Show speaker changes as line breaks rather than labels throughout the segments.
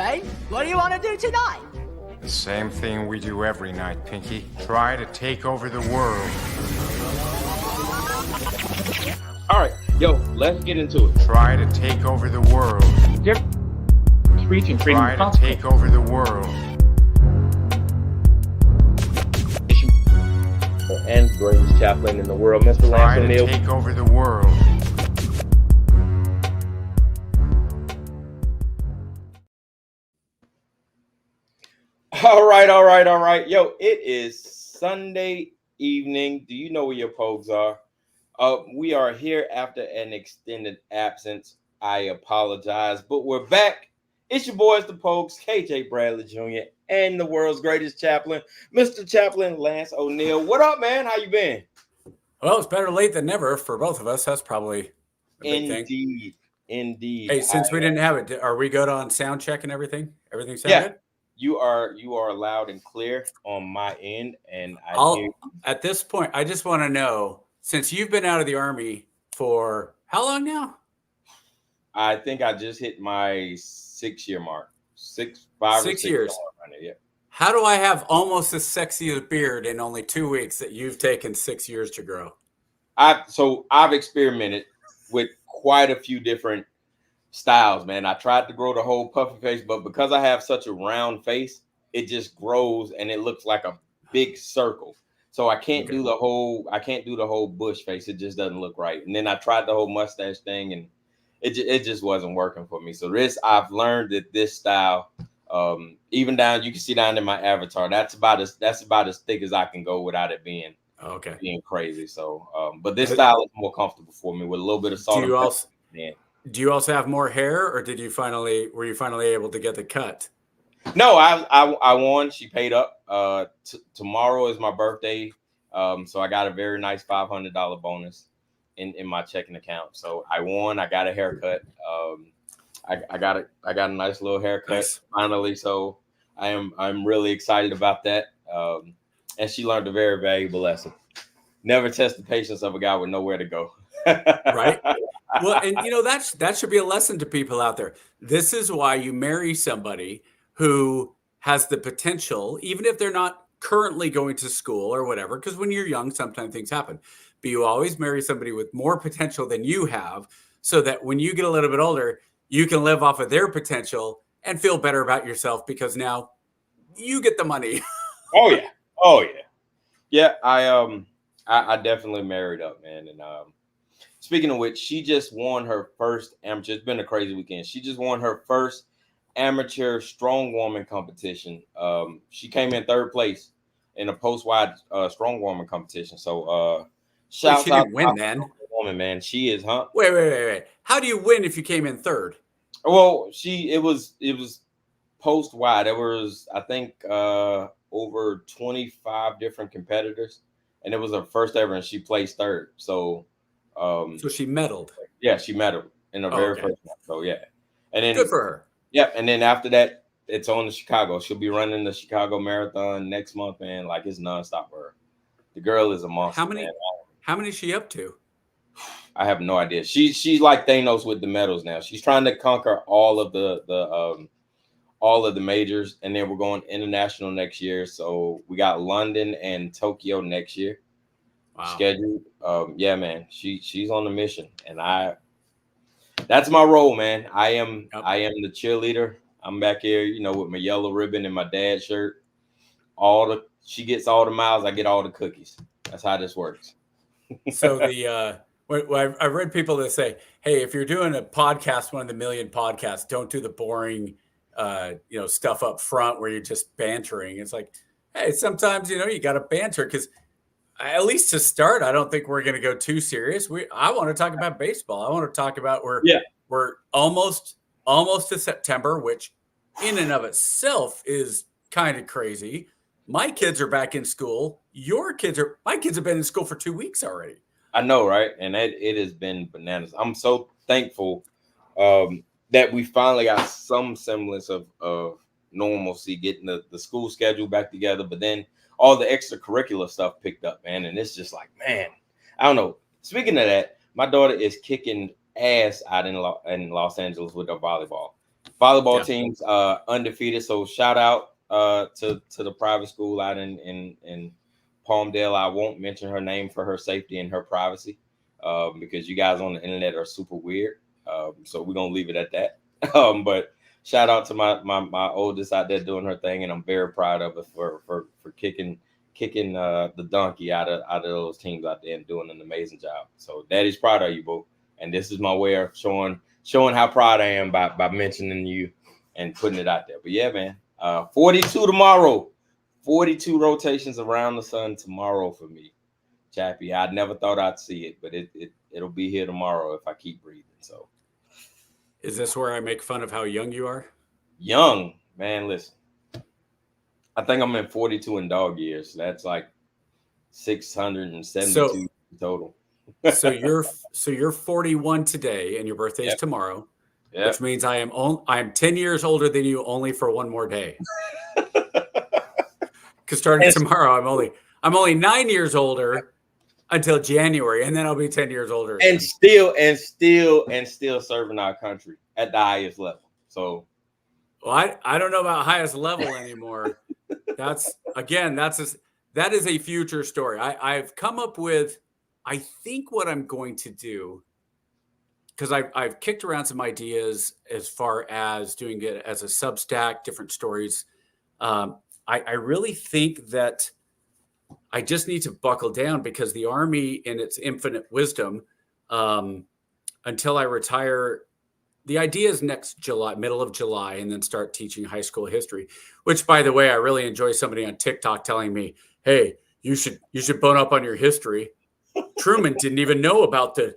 Hey, what do you want to do tonight?
The same thing we do every night, Pinky. Try to take over the world.
All right, yo, let's get into it.
Try to take over the world. Try to take over the world.
And greatest chaplain in the world, Mr. Lance
Try
O'Neill.
to take over the world.
All right. Yo, it is Sunday evening. Do you know where your POGs are? We are here after an extended absence. I apologize, but we're back. It's your boys, the POGs, KJ Bradley Jr. and the world's greatest chaplain, Mr. Chaplain Lance O'Neill. What up, man? How you been?
Well, it's better late than never for both of us. That's probably a big thing.
Indeed.
Hey, since we didn't have it, are we good on sound check and everything? Everything sound good?
You are loud and clear on my end, and
at this point, I just want to know, since you've been out of the Army for how long now?
I think I just hit my 6-year mark. 6
years.
Yeah.
How do I have almost as sexy a beard in only 2 weeks that you've taken 6 years to grow?
I've experimented with quite a few different styles, man. I tried to grow the whole puffy face, but because I have such a round face, it just grows and it looks like a big circle. So I can't do the whole bush face. It just doesn't look right. And then I tried the whole mustache thing, and it just wasn't working for me. So I've learned that this style, even down, you can see down in my avatar, that's about as thick as I can go without it being crazy. So, but this style is more comfortable for me with a little bit of salt.
Do you also have more hair, or were you finally able to get the cut?
No, I won. She paid up. Tomorrow is my birthday, so I got a very nice $500 bonus in my checking account. So I won. I got a haircut. I got a nice little haircut finally. So I'm really excited about that. And she learned a very valuable lesson. Never test the patience of a guy with nowhere to go.
Right. Well, and that should be a lesson to people out there. This is why you marry somebody who has the potential, even if they're not currently going to school or whatever, because when you're young, sometimes things happen. But you always marry somebody with more potential than you have, so that when you get a little bit older, you can live off of their potential and feel better about yourself because now you get the money.
Oh yeah. Yeah, I definitely married up, man. And speaking of which, she just won her first amateur. It's been a crazy weekend. She just won her first amateur strong woman competition. She came in third place in a post-wide strong woman competition. So
she didn't win then.
Woman, man, she is, huh?
Wait. How do you win if you came in third?
Well, it was post-wide. There was, I think, over 25 different competitors, and it was her first ever, and she placed third. So
she medaled.
Yeah, she medaled in the very first one. So yeah, and then
good for her.
Yeah, and then after that, it's on to Chicago. She'll be running the Chicago Marathon next month, man. Like, it's nonstop for her. The girl is a monster.
How many is she up to?
I have no idea. She's like Thanos with the medals now. She's trying to conquer all of the majors, and then we're going international next year. So we got London and Tokyo next year. Wow. Scheduled. Yeah, man. She's on the mission, and that's my role, man. I am the cheerleader. I'm back here, with my yellow ribbon and my dad's shirt. She gets all the miles, I get all the cookies. That's how this works.
So I've read people that say, hey, if you're doing a podcast, one of the million podcasts, don't do the boring stuff up front where you're just bantering. It's like, hey, sometimes you got to banter, because at least to start, I don't think we're going to go too serious. I want to talk about baseball. I want to talk about we're almost to September, which in and of itself is kind of crazy. My kids are back in school. My kids have been in school for 2 weeks already.
I know, right? And it has been bananas. I'm so thankful that we finally got some semblance of normalcy, getting the school schedule back together, but then all the extracurricular stuff picked up, man. And it's just like, man, I don't know. Speaking of that, my daughter is kicking ass out in Los Angeles with her volleyball. Volleyball teams undefeated. So shout out to the private school out in Palmdale. I won't mention her name for her safety and her privacy, because you guys on the internet are super weird. So we're gonna leave it at that. But shout out to my oldest out there doing her thing, and I'm very proud of her for kicking the donkey out of those teams out there and doing an amazing job. So Daddy's proud of you, boo. And this is my way of showing how proud I am by mentioning you and putting it out there. But yeah, man, 42 tomorrow, 42 rotations around the sun tomorrow for me, Chappie. I never thought I'd see it, but it'll be here tomorrow if I keep breathing. So,
is this where I make fun of how young you are?
Young, man. Listen, I think I'm in 42 in dog years. So that's like 672 total.
so you're 41 today, and your birthday is tomorrow, which means I am 10 years older than you only for one more day. Because starting tomorrow, I'm only 9 years older until January, and then I'll be 10 years older again.
and still serving our country at the highest level. So,
well, I don't know about highest level anymore. That is a future story. I've come up with, I think, what I'm going to do, because I've kicked around some ideas as far as doing it as a Substack, different stories. I really think that I just need to buckle down, because the Army, in its infinite wisdom, until I retire, the idea is next July, middle of July, and then start teaching high school history, which, by the way, I really enjoy somebody on TikTok telling me, hey, you should bone up on your history. Truman didn't even know about the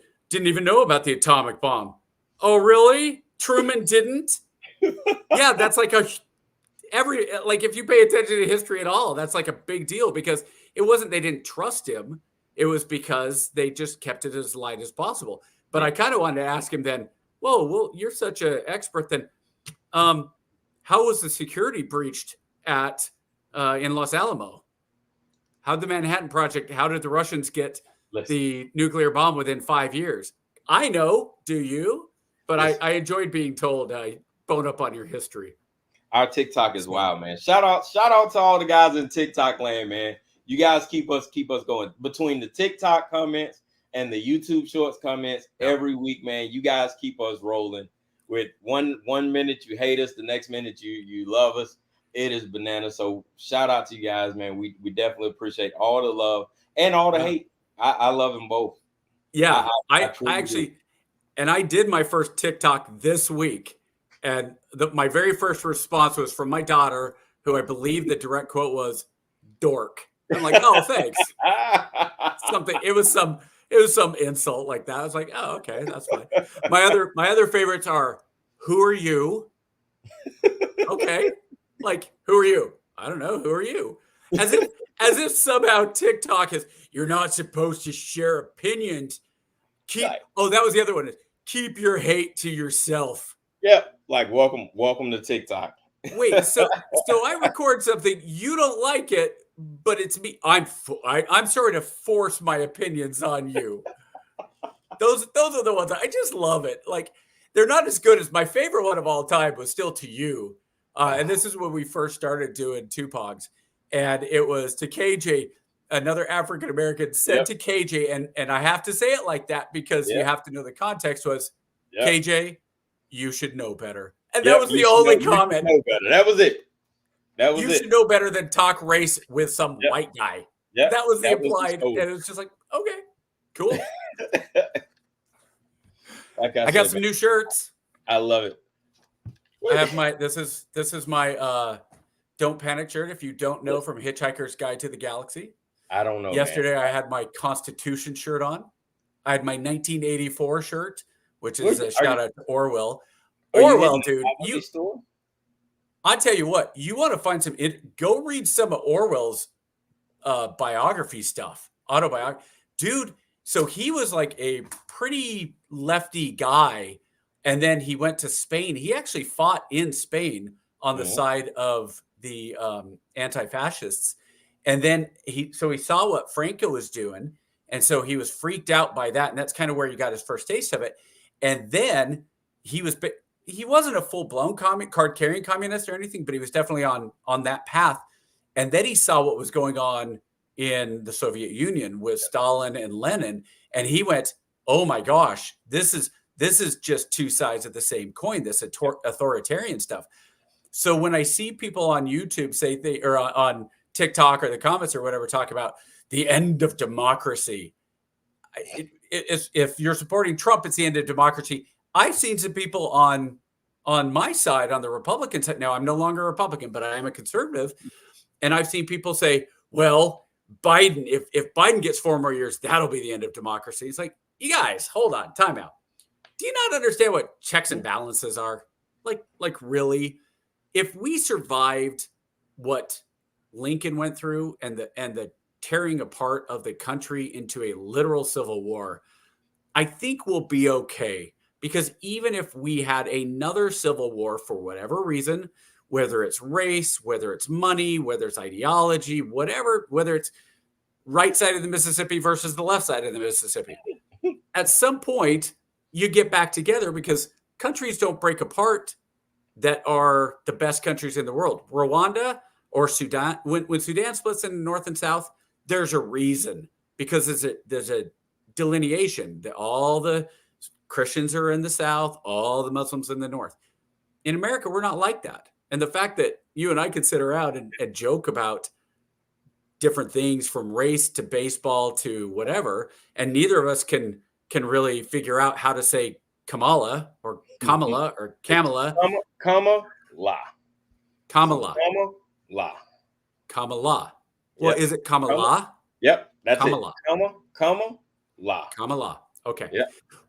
atomic bomb. Oh, really? Truman didn't? Yeah, that's like if you pay attention to history at all, that's like a big deal, because it wasn't they didn't trust him. It was because they just kept it as light as possible. But I kind of wanted to ask him then, well, you're such an expert then. How was the security breached in Los Alamo? How did the Manhattan Project, how did the Russians get the nuclear bomb within 5 years? I know, do you? But I enjoyed being told, bone up on your history.
Our TikTok is wild, man. Shout out to all the guys in TikTok land, man. You guys keep us going. Between the TikTok comments and the YouTube Shorts comments every week, man, you guys keep us rolling. With one minute you hate us, the next minute you love us. It is bananas. So shout out to you guys, man. We definitely appreciate all the love and all the hate. I love them both.
Yeah, I actually, and I did my first TikTok this week, and my very first response was from my daughter, who I believe the direct quote was "dork." I'm like, oh, thanks. It was some insult like that. I was like, oh, okay, that's fine. My other favorites are, who are you? Okay, like, who are you? I don't know. Who are you? As if somehow TikTok is, you're not supposed to share opinions. That was the other one. Keep your hate to yourself.
Yeah, like welcome to TikTok.
Wait, so I record something, you don't like it, but it's me. I'm sorry to force my opinions on you. Those are the ones I just love it. Like, they're not as good as my favorite one of all time was still To You, and this is when we first started doing 2 POGs, and it was to KJ. Another African American said to KJ, and I have to say it like that because you have to know the context was, KJ, you should know better. And that was the only comment.
That was it.
You should know better than talk race with some white guy. That was the implied. And it was just like, okay, cool. I got some new shirts.
I love it.
I have this is my Don't Panic shirt. If you don't know, from Hitchhiker's Guide to the Galaxy.
I don't know.
Yesterday, I had my Constitution shirt on. I had my 1984 shirt, which is a shout out to Orwell. Orwell, dude. I tell you what, you want to find go read some of Orwell's biography stuff, autobiography. Dude, so he was like a pretty lefty guy, and then he went to Spain. He actually fought in Spain on the side of the anti-fascists. And then he saw what Franco was doing. And so he was freaked out by that. And that's kind of where he got his first taste of it. And then he he wasn't a full-blown card-carrying communist or anything, but he was definitely on that path. And then he saw what was going on in the Soviet Union with Stalin and Lenin, and he went, "Oh my gosh, this is just two sides of the same coin, this authoritarian stuff." So when I see people on YouTube say or on TikTok or the comments or whatever talk about the end of democracy, if you're supporting Trump, it's the end of democracy. I've seen some people on my side, on the Republican side. Now, I'm no longer a Republican, but I am a conservative. And I've seen people say, well, Biden, if Biden gets 4 more years, that'll be the end of democracy. It's like, you guys, hold on, time out. Do you not understand what checks and balances are? Like really? If we survived what Lincoln went through and the tearing apart of the country into a literal civil war, I think we'll be okay. Because even if we had another civil war for whatever reason, whether it's race, whether it's money, whether it's ideology, whatever, whether it's right side of the Mississippi versus the left side of the Mississippi, at some point you get back together, because countries don't break apart that are the best countries in the world. Rwanda or Sudan, when Sudan splits into North and South, there's a reason, because there's a delineation that all the Christians are in the South, all the Muslims in the North. In America, we're not like that. And the fact that you and I could sit around and joke about different things, from race to baseball to whatever, and neither of us can really figure out how to say Kamala or Kamala or Kamala.
Kamala.
Kamala.
Kamala.
Kamala. Well, is it Kamala?
Yep, that's
Kamala.
It. Kamala.
Kamala. Okay.
Yep.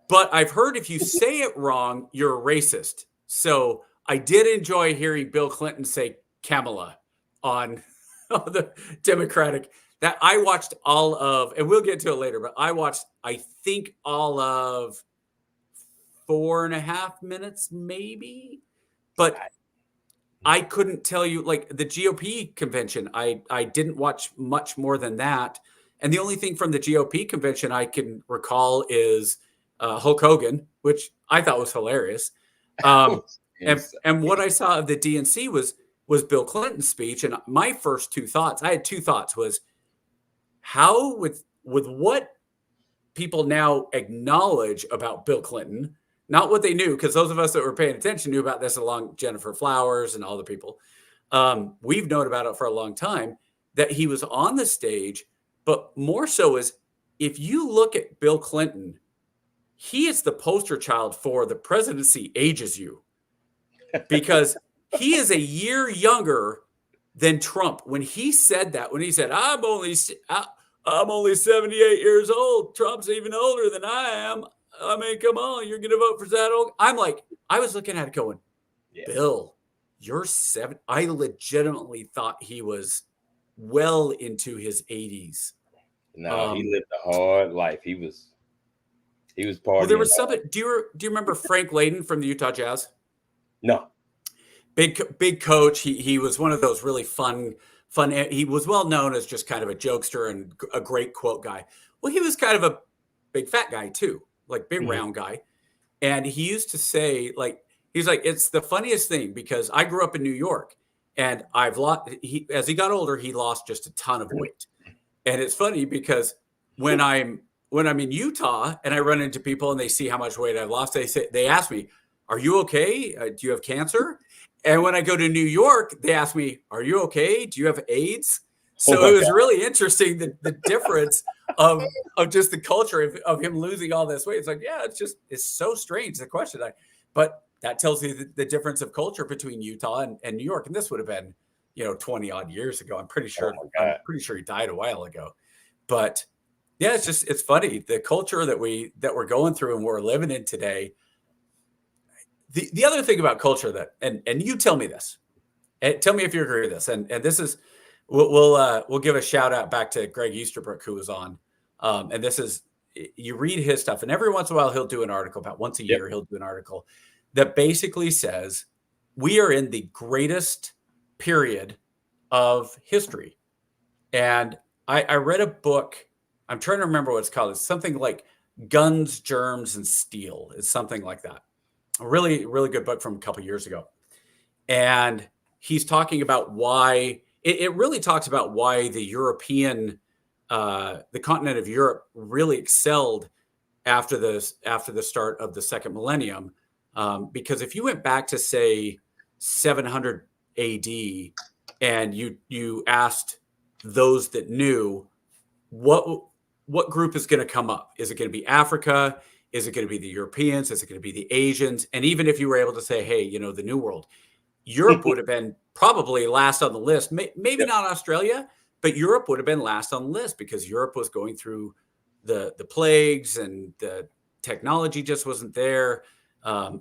But I've heard if you say it wrong, you're a racist. So I did enjoy hearing Bill Clinton say Kamala on the Democratic. That I watched all of, and we'll get to it later, but I watched, I think, all of 4.5 minutes, maybe. But I couldn't tell you, like the GOP convention, I didn't watch much more than that. And the only thing from the GOP convention I can recall is Hulk Hogan, which I thought was hilarious. And what I saw of the DNC was Bill Clinton's speech. And my first two thoughts, I had two thoughts, was how with what people now acknowledge about Bill Clinton, not what they knew, because those of us that were paying attention knew about this along Jennifer Flowers and all the people. We've known about it for a long time, that he was on the stage, but more so is, if you look at Bill Clinton, he is the poster child for the presidency ages you, because he is a year younger than Trump. When he said that, when he said, I'm only 78 years old, Trump's even older than I am. I mean, come on, you're going to vote for that old? I'm like, I was looking at it going, Bill, you're 7. I legitimately thought he was well into his 80s.
No, he lived a hard life. He was partying.
Well, there was something. Do you remember Frank Layden from the Utah Jazz?
No.
Big coach. He was one of those really fun. He was well known as just kind of a jokester and a great quote guy. Well, he was kind of a big fat guy too, like big round guy. And he used to say, like, he's like, it's the funniest thing, because I grew up in New York, and I've lost. As he got older, he lost just a ton of weight. And it's funny because when I'm in Utah and I run into people and they see how much weight I've lost, they ask me, "Are you okay? Do you have cancer?" And when I go to New York, they ask me, "Are you okay? Do you have AIDS?" So it was really interesting, the difference of just the culture of him losing all this weight. It's like, yeah, it's so strange, the question. But that tells you the difference of culture between Utah and New York. And this would have been, 20 odd years ago. I'm pretty sure he died a while ago. But yeah, it's funny, the culture that we're going through and we're living in today. The other thing about culture that, and you tell me this, and tell me if you agree with this, and this is, we'll give a shout out back to Greg Easterbrook, who was on, and this is, you read his stuff, and every once in a while he'll do an article, about once a year he'll do an article that basically says we are in the greatest period of history. And I read a book, I'm trying to remember what it's called. It's something like Guns, Germs, and Steel. It's something like that. a really, really good book from a couple years ago. And he's talking about why it really talks about why the European, the continent of Europe really excelled after the start of the second millennium. Because if you went back to say 700 AD and you asked those that knew what group is going to come up, is it going to be Africa? Is it going to be the Europeans? Is it going to be the Asians? And even if you were able to say, hey, the New World, Europe would have been probably last on the list. Maybe not Australia, but Europe would have been last on the list because Europe was going through the plagues and the technology just wasn't there.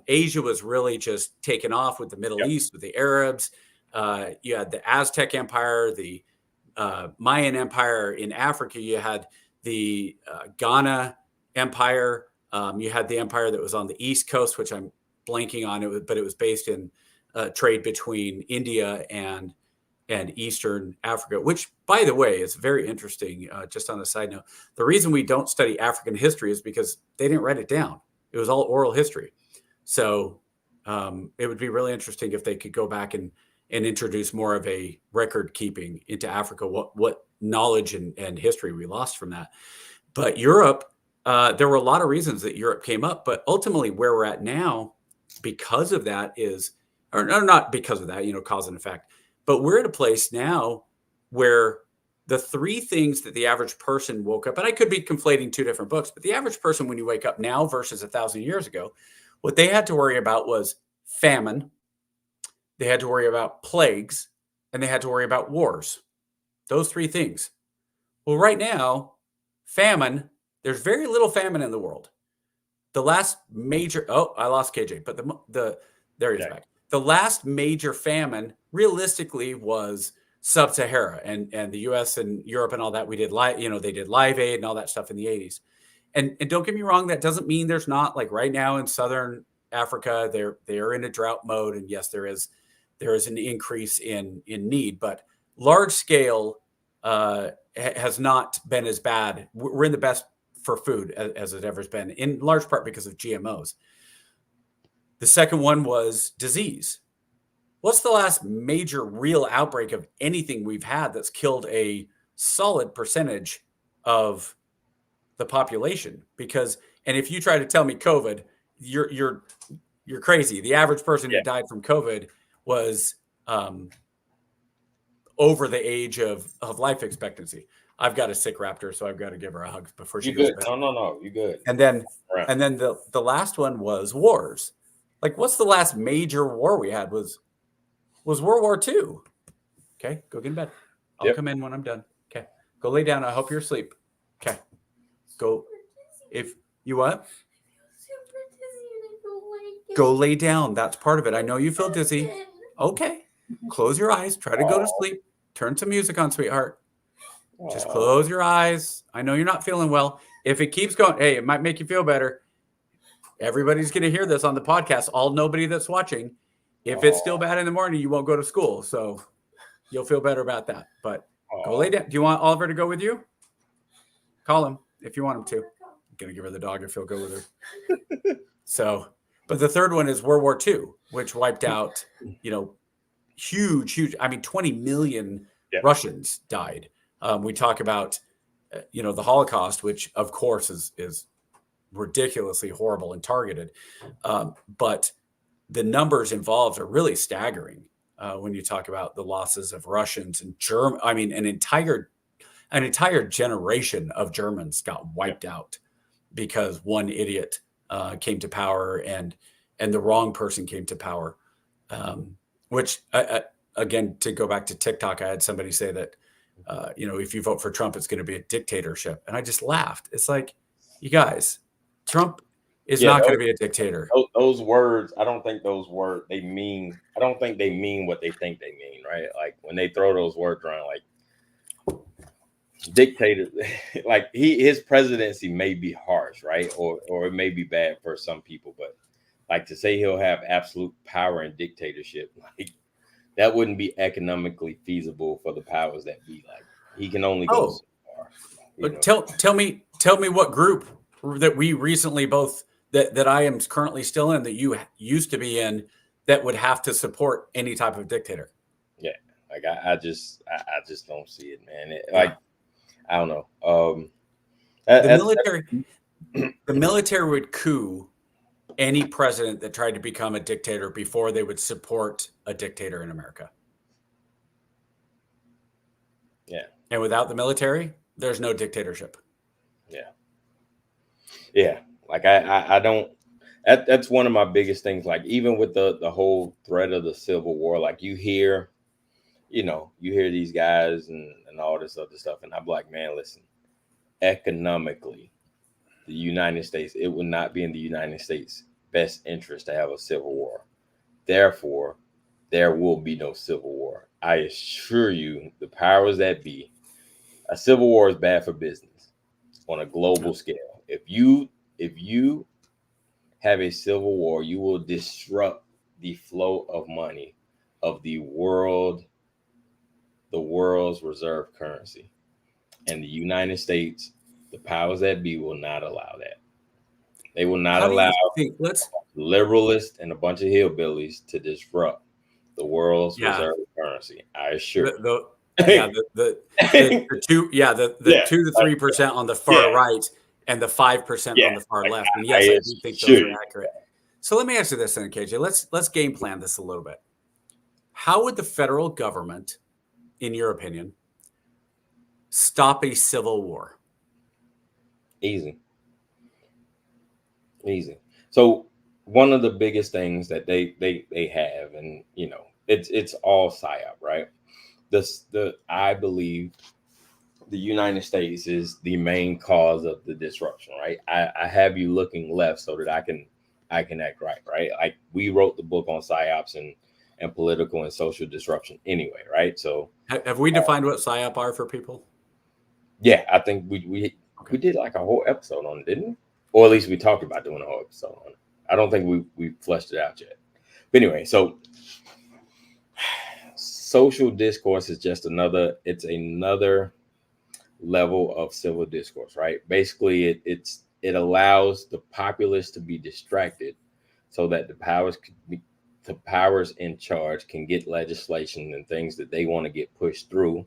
Asia was really just taken off with the Middle East, with the Arabs. You had the Aztec Empire, the Mayan Empire in Africa. You had the Ghana Empire. You had the empire that was on the East Coast, which I'm blanking on it, but it was based in trade between India and Eastern Africa, which, by the way, is very interesting. Just on a side note, the reason we don't study African history is because they didn't write it down. It was all oral history. So it would be really interesting if they could go back and introduce more of a record keeping into Africa, what knowledge and history we lost from that. But Europe, there were a lot of reasons that Europe came up, but ultimately where we're at now, because of that or not because of that, cause and effect, but we're at a place now where the three things that the average person woke up, and I could be conflating two different books, but the average person, when you wake up now versus 1,000 years ago, what they had to worry about was famine, they had to worry about plagues, and they had to worry about wars. Those three things. Well, right now, famine, there's very little famine in the world. The last major, I lost KJ, but there he is back. The last major famine realistically was Sub-Sahara and the US and Europe and all that. We did they did Live Aid and all that stuff in the 80s. And don't get me wrong, that doesn't mean there's not, like right now in Southern Africa, they're in a drought mode. And yes, there is an increase in need, but large scale has not been as bad. We're in the best for food as it ever's been, in large part because of GMOs. The second one was disease. What's the last major real outbreak of anything we've had that's killed a solid percentage of the population? And if you try to tell me COVID, you're crazy. The average person who died from COVID was over the age of life expectancy. I've got a sick raptor, so I've got to give her a hug before she goes to bed.
No, you good.
And then the last one was wars. Like, what's the last major war we had? Was World War II. Okay, go get in bed. I'll come in when I'm done. Okay, go lay down. I hope you're asleep. Okay, go. If you what? Go lay down. That's part of it. I know you feel dizzy. Okay, close your eyes. Try to go to sleep. Turn some music on, sweetheart. Just close your eyes. I know you're not feeling well. If it keeps going, hey, it might make you feel better. Everybody's going to hear this on the podcast. Nobody that's watching. If it's still bad in the morning, you won't go to school. So you'll feel better about that. But go lay down. Do you want Oliver to go with you? Call him if you want him to. I'm going to give her the dog if he'll go with her. But the third one is World War II, which wiped out, huge. I mean, 20 million Russians died. We talk about, the Holocaust, which of course is ridiculously horrible and targeted. But the numbers involved are really staggering when you talk about the losses of Russians and an entire generation of Germans got wiped out because one idiot came to power and the wrong person came to power. Which again, to go back to TikTok, I had somebody say that, if you vote for Trump, it's going to be a dictatorship. And I just laughed. It's like, you guys, Trump is not going to be a dictator.
Those words, I don't think they mean what they think they mean, right? Like when they throw those words around, like dictator, like his presidency may be harsh, right? Or it may be bad for some people, but like to say he'll have absolute power and dictatorship, like that wouldn't be economically feasible for the powers that be. Like he can only go so far.
But tell me what group that we recently both that I am currently still in, that you used to be in, that would have to support any type of dictator.
Yeah, like I just don't see it, man. Like I don't know.
The military would coup any president that tried to become a dictator before they would support a dictator in America.
Yeah.
And without the military, there's no dictatorship.
Yeah. Yeah. Like I don't. That's one of my biggest things. Like even with the whole threat of the Civil War, like you hear these guys and all this other stuff, and I'm like, man, listen, economically, the United States, it would not be in the United States' best interest to have a civil war. Therefore, there will be no civil war. I assure you, the powers that be, a civil war is bad for business on a global scale. If you have a civil war, you will disrupt the flow of money of the world's reserve currency. And the United States, the powers that be, will not allow that. They will not allow liberalists and a bunch of hillbillies to disrupt the world's reserve currency. I assure you.
The 2 to 3% on the far right and the 5% on the far left. And yes, I do think those are accurate. So let me ask you this then, KJ. Let's game plan this a little bit. How would the federal government, in your opinion, stop a civil war?
Easy. So one of the biggest things that they have, and it's all psyop, right? I believe the United States is the main cause of the disruption, right? I have you looking left so that I can act right? Like we wrote the book on psyops and political and social disruption anyway, right? So
have we defined what psyop are for people?
Yeah, I think we did like a whole episode on it, didn't we? Or at least we talked about doing a whole episode on it. I don't think we fleshed it out yet. But anyway, so social discourse is just another level of civil discourse, right? Basically, it allows the populace to be distracted so that the powers in charge can get legislation and things that they want to get pushed through.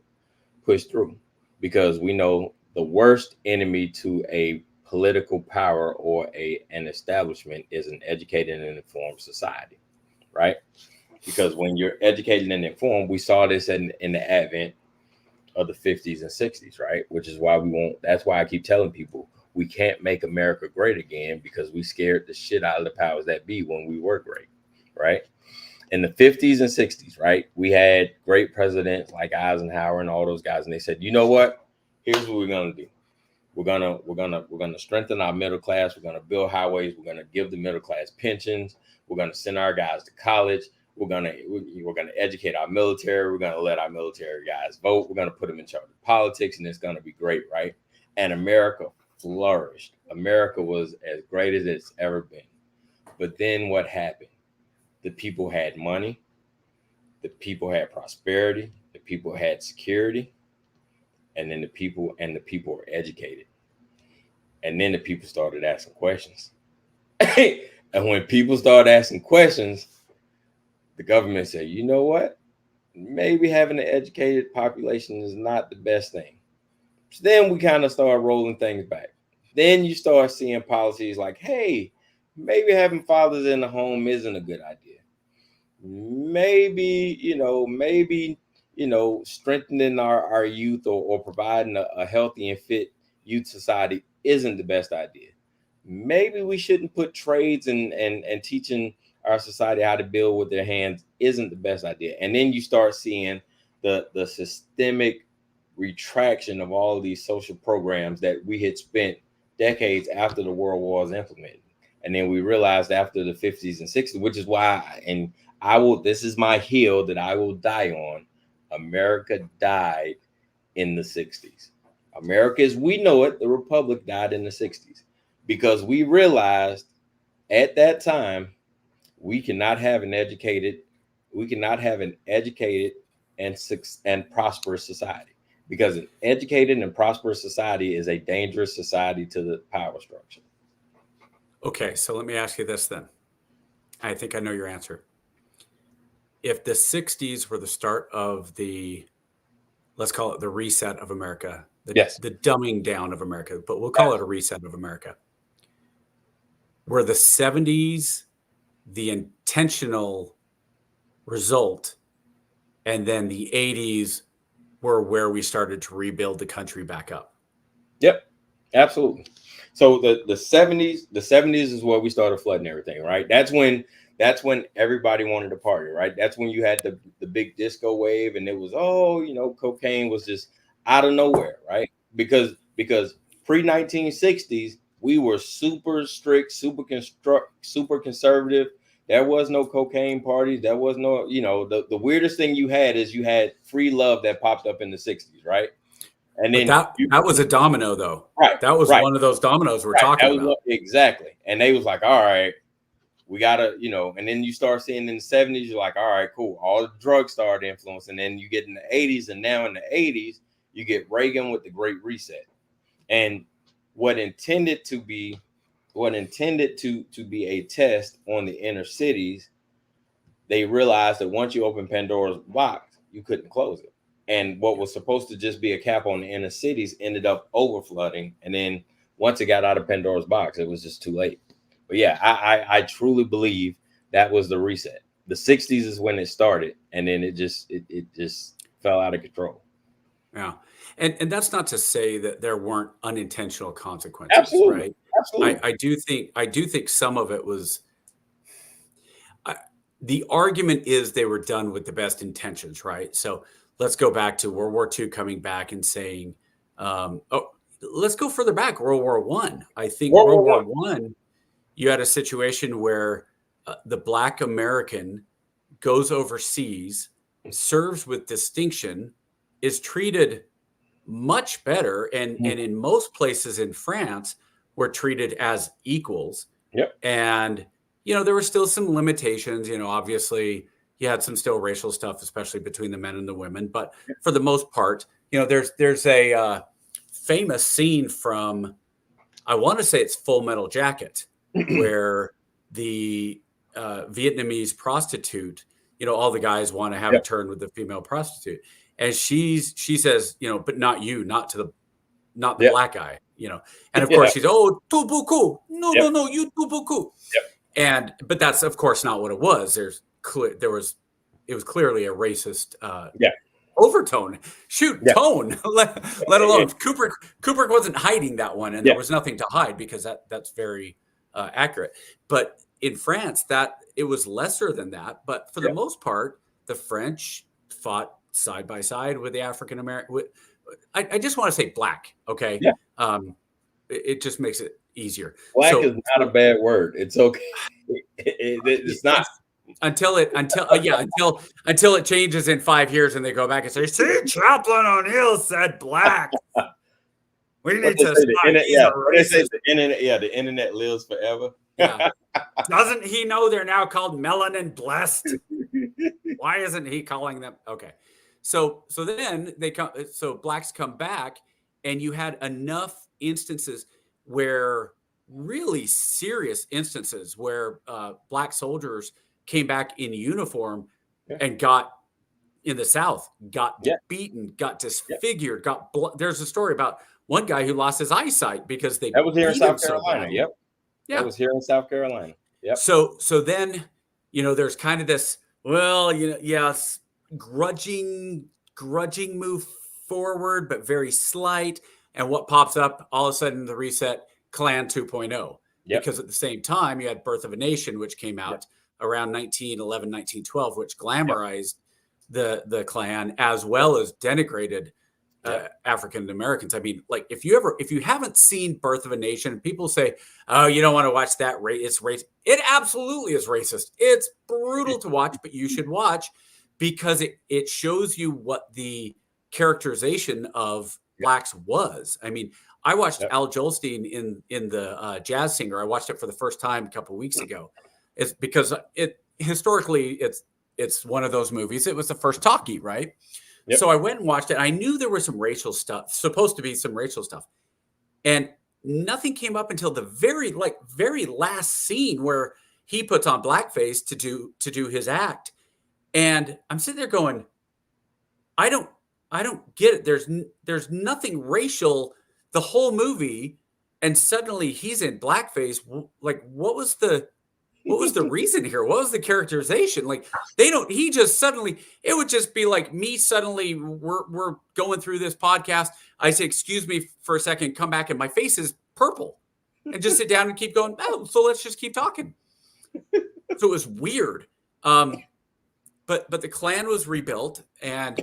Because we know the worst enemy to a political power or an establishment is an educated and informed society, right? Because when you're educated and informed, we saw this in the advent of the 50s and 60s, right? Which is why that's why I keep telling people we can't make America great again, because we scared the shit out of the powers that be when we were great, right? In the 50s and 60s, right? We had great presidents like Eisenhower and all those guys, and they said, you know what? Here's what we're gonna do. We're gonna strengthen our middle class. We're gonna build highways. We're gonna give the middle class pensions. We're gonna send our guys to college. We're gonna educate our military. We're gonna let our military guys vote. We're gonna put them in charge of politics, and it's gonna be great, right? And America flourished. America was as great as it's ever been. But then what happened? The people had money. The people had prosperity. The people had security. And then the people were educated. And then the people started asking questions. And when people started asking questions, the government said, you know what? Maybe having an educated population is not the best thing. So then we kind of start rolling things back. Then you start seeing policies like, hey, maybe having fathers in the home isn't a good idea. Maybe strengthening our youth or providing a healthy and fit youth society isn't the best idea. Maybe we shouldn't put trades and teaching our society how to build with their hands isn't the best idea. And then you start seeing the systemic retraction of all of these social programs that we had spent decades after the World War was implemented. And then we realized after the 50s and 60s, which is why, this is my hill that I will die on. America died in the 60s. America as we know it, the Republic, died in the 60s because we realized at that time we cannot have an educated and prosperous society, because an educated and prosperous society is a dangerous society to the power structure.
Okay, so let me ask you this then. I think I know your answer. If the 60s were the start of the, let's call it the reset of America,
Yes.
the dumbing down of America, but we'll call it a reset of America. Were the 70s the intentional result, and then the 80s were where we started to rebuild the country back up?
Yep, absolutely. So the 70s is where we started flooding everything, right? That's when everybody wanted to party, right? That's when you had the big disco wave, and it was, cocaine was just out of nowhere, right? Because pre 1960s we were super strict, super conservative. There was no cocaine parties. There was no, the weirdest thing you had is you had free love that popped up in the 60s, right? And
But
then
that was a domino, though.
right,
that was
right,
one of those dominoes we're
right.
talking
That was
about.
exactly. And they was like, all right, we gotta, and then you start seeing in the 70s, you're like, all right, cool. All the drugs started influencing. And then you get in the 80s, and now in the 80s, you get Reagan with the Great Reset. And what intended to be a test on the inner cities, they realized that once you open Pandora's box, you couldn't close it. And what was supposed to just be a cap on the inner cities ended up over flooding. And then once it got out of Pandora's box, it was just too late. But yeah, I truly believe that was the reset. The 60s is when it started, and then it just fell out of control.
Yeah. And that's not to say that there weren't unintentional consequences,
Absolutely.
right?
Absolutely.
I do think some of it was, the argument is they were done with the best intentions, right? So let's go back to World War II coming back and saying, let's go further back, World War I. I think World War I, you had a situation where the Black American goes overseas, serves with distinction, is treated much better, and in most places in France were treated as equals.
Yep.
And there were still some limitations. Obviously you had some still racial stuff, especially between the men and the women, but for the most part, there's a famous scene from, I want to say it's Full Metal Jacket, where the Vietnamese prostitute, all the guys want to have a turn with the female prostitute, and she says, but not you, not the black guy, and of course she's, oh, tout beaucoup, no, you tout beaucoup. But that's of course not what it was. It was clearly a racist overtone, tone, let alone Kubrick wasn't hiding that one, and there was nothing to hide, because that's very accurate. But in France, that it was lesser than that. But for the most part, the French fought side by side with the African American. I just want to say black, okay? It just makes it easier.
Black is not a bad word. It's okay. It's not.
Until it changes in 5 years and they go back and say, see, Chaplain O'Neal said black. We need to stop.
They say the internet. Yeah, the internet lives forever.
Yeah. Doesn't he know they're now called melanin blessed? Why isn't he calling them? Okay. So then blacks come back, and you had enough instances where, really serious instances where black soldiers came back in uniform and got, in the South, got beaten, got disfigured, there's a story about one guy who lost his eyesight because that
was here in South Carolina. That was here in South Carolina.
So then, there's kind of this, grudging move forward, but very slight. And what pops up all of a sudden, the reset, Klan 2.0. Because at the same time, you had Birth of a Nation, which came out around 1911, 1912, which glamorized the Klan as well as denigrated African Americans. I mean, like, if you haven't seen Birth of a Nation, people say, oh, you don't want to watch that, it's racist. It absolutely is racist. It's brutal to watch, but you should watch, because it shows you what the characterization of blacks was. I mean, I watched Al Jolstein in the Jazz Singer. I watched it for the first time a couple of weeks ago. It's because historically it's one of those movies. It was the first talkie, right? So I went and watched it. I knew there was some racial stuff, supposed to be some racial stuff. And nothing came up until the very last scene where he puts on blackface to do his act. And I'm sitting there going, I don't get it. There's nothing racial the whole movie, and suddenly he's in blackface. Like, what was the reason here? What was the characterization? Like, he just suddenly, it would just be like me suddenly, we're going through this podcast. I say, excuse me for a second, come back, and my face is purple, and just sit down and keep going. Oh, so let's just keep talking. So it was weird. But the Klan was rebuilt, and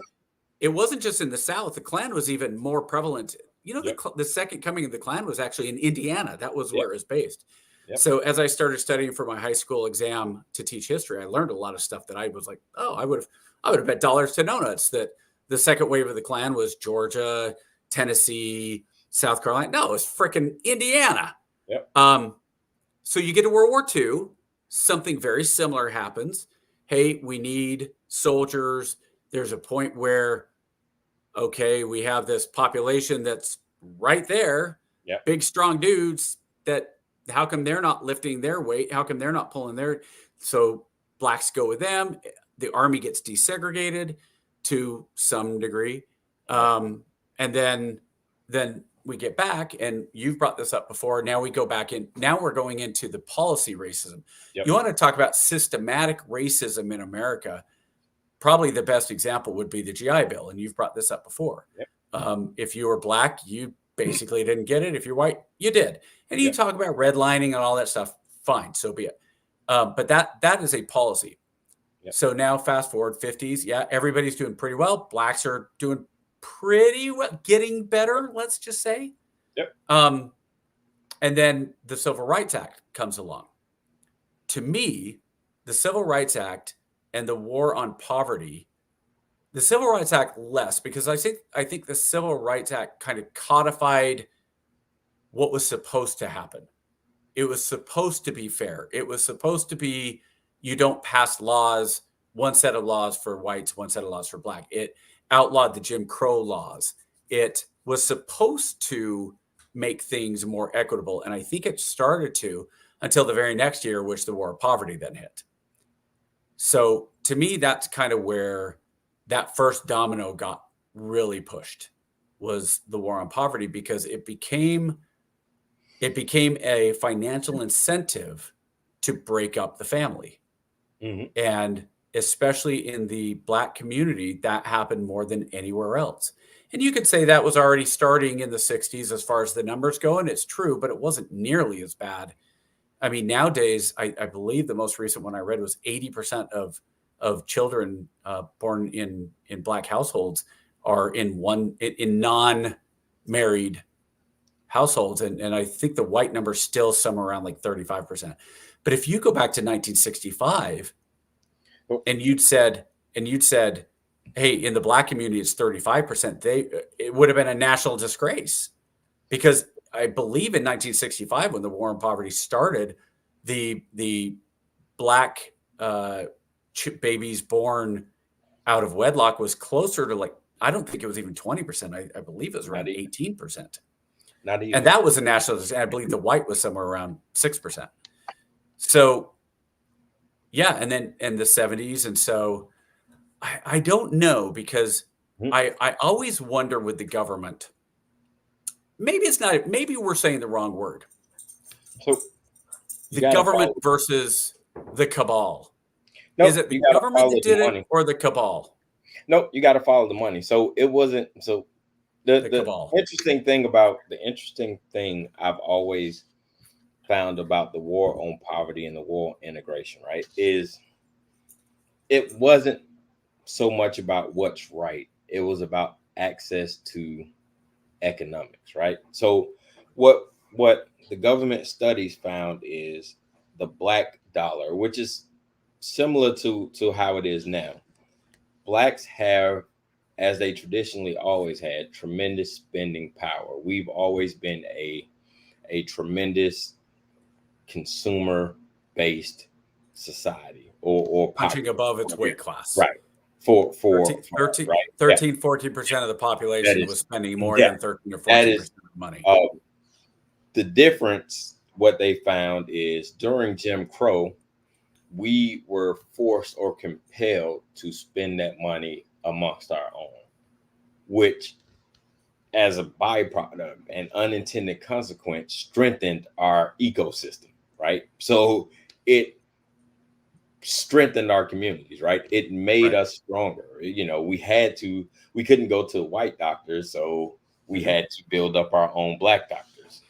it wasn't just in the South. The Klan was even more prevalent. You know, the second coming of the Klan was actually in Indiana. That was where it was based. Yep. So as I started studying for my high school exam to teach history, I learned a lot of stuff that I was like, oh, I would have bet dollars to donuts that the second wave of the Klan was Georgia, Tennessee, South Carolina. No, it was freaking Indiana.
Yep.
So you get to World War II, something very similar happens. Hey, we need soldiers. There's a point where, okay, we have this population that's right there, big, strong dudes that, how come they're not lifting their weight? How come they're not pulling their, so blacks go with them. The army gets desegregated to some degree. And then we get back, and you've brought this up before. Now we go back in. Now we're going into the policy racism. Yep. You want to talk about systematic racism in America. Probably the best example would be the GI Bill. And you've brought this up before. Yep. If you were black, you basically didn't get it. If you're white, you did. And you talk about redlining and all that stuff. Fine. So be it. But that is a policy. Yep. So now fast forward 50s. Yeah. Everybody's doing pretty well. Blacks are doing pretty well, getting better, let's just say.
Yep.
And then the Civil Rights Act comes along. To me, the Civil Rights Act and the war on poverty, the Civil Rights Act less, because I think the Civil Rights Act kind of codified what was supposed to happen. It was supposed to be fair. It was supposed to be, you don't pass laws, one set of laws for whites, one set of laws for black. It outlawed the Jim Crow laws. It was supposed to make things more equitable. And I think it started to until the very next year, which the war of poverty then hit. So to me, that's kind of where that first domino got really pushed, was the war on poverty, because it became a financial incentive to break up the family. Mm-hmm. And especially in the black community, that happened more than anywhere else. And you could say that was already starting in the 60s as far as the numbers go, and it's true, but it wasn't nearly as bad. I mean, nowadays, I believe the most recent one I read was 80% of children born in black households are in non-married households. And I think the white number is still somewhere around like 35%. But if you go back to 1965, and you'd said, hey, in the black community, it's 35%, it would have been a national disgrace, because I believe in 1965, when the war on poverty started, the black babies born out of wedlock was closer to, like, I don't think it was even 20%. I believe it was around 18%.
Not even.
And that was a national disgrace. I believe the white was somewhere around 6%. So, yeah, and then in the 70s. And so I don't know, because I always wonder with the government, maybe we're saying the wrong word.
So
the government versus the cabal.
Nope,
is it the government that did it or the cabal?
No, you got to follow the money. So it wasn't, so the interesting thing I've always found about the war on poverty and the war on integration, right, is it wasn't so much about what's right. It was about access to economics, right? So what the government studies found is the black dollar, which is similar to how it is now. Blacks have, as they traditionally always had, tremendous spending power. We've always been a tremendous consumer-based society, or
punching above its weight class,
right? For
13, 14% of the population was spending more than 13 or 14% of money.
The difference, what they found is during Jim Crow, we were forced or compelled to spend that money amongst our own, which as a byproduct and unintended consequence strengthened our ecosystem, right? So it strengthened our communities, right? It made us stronger. You know, we couldn't go to white doctors, so we had to build up our own black doctors.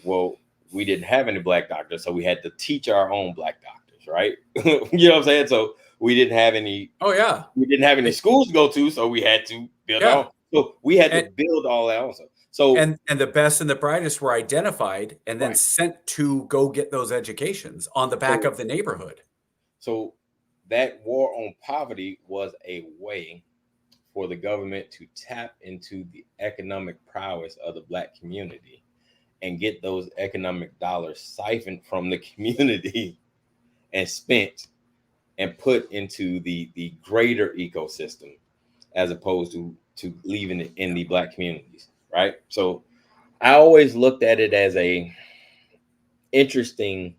Well, we didn't have any black doctors, so we had to teach our own black doctors, right? You know what I'm saying? So we didn't have any.
Oh yeah,
we didn't have any schools to go to, so we had to build our own. So we had to build all that also. So
and the best and the brightest were identified and then sent to go get those educations on the back of the neighborhood.
So that war on poverty was a way for the government to tap into the economic prowess of the black community and get those economic dollars siphoned from the community and spent and put into the greater ecosystem, as opposed to leaving it in the black communities, right? So I always looked at it as a interesting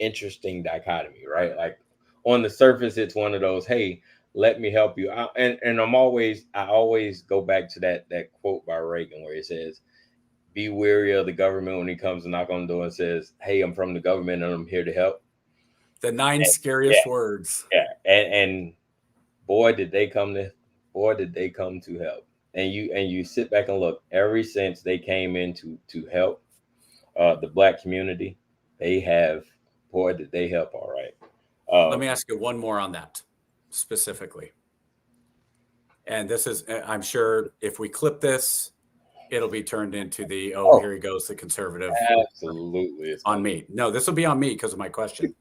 dichotomy, right? Like on the surface, it's one of those, hey, let me help you. And I always go back to that quote by Reagan where it says, be wary of the government when he comes to knock on the door and says, hey, I'm from the government and I'm here to help.
The 9 scariest words.
Yeah. And boy, did they come to help. And you sit back and look, ever since they came in to help the black community, did they help all right.
Let me ask you one more on that specifically. And this is, I'm sure if we clip this, it'll be turned into here he goes, the conservative.
Absolutely.
It's on me. No, this will be on me because of my question.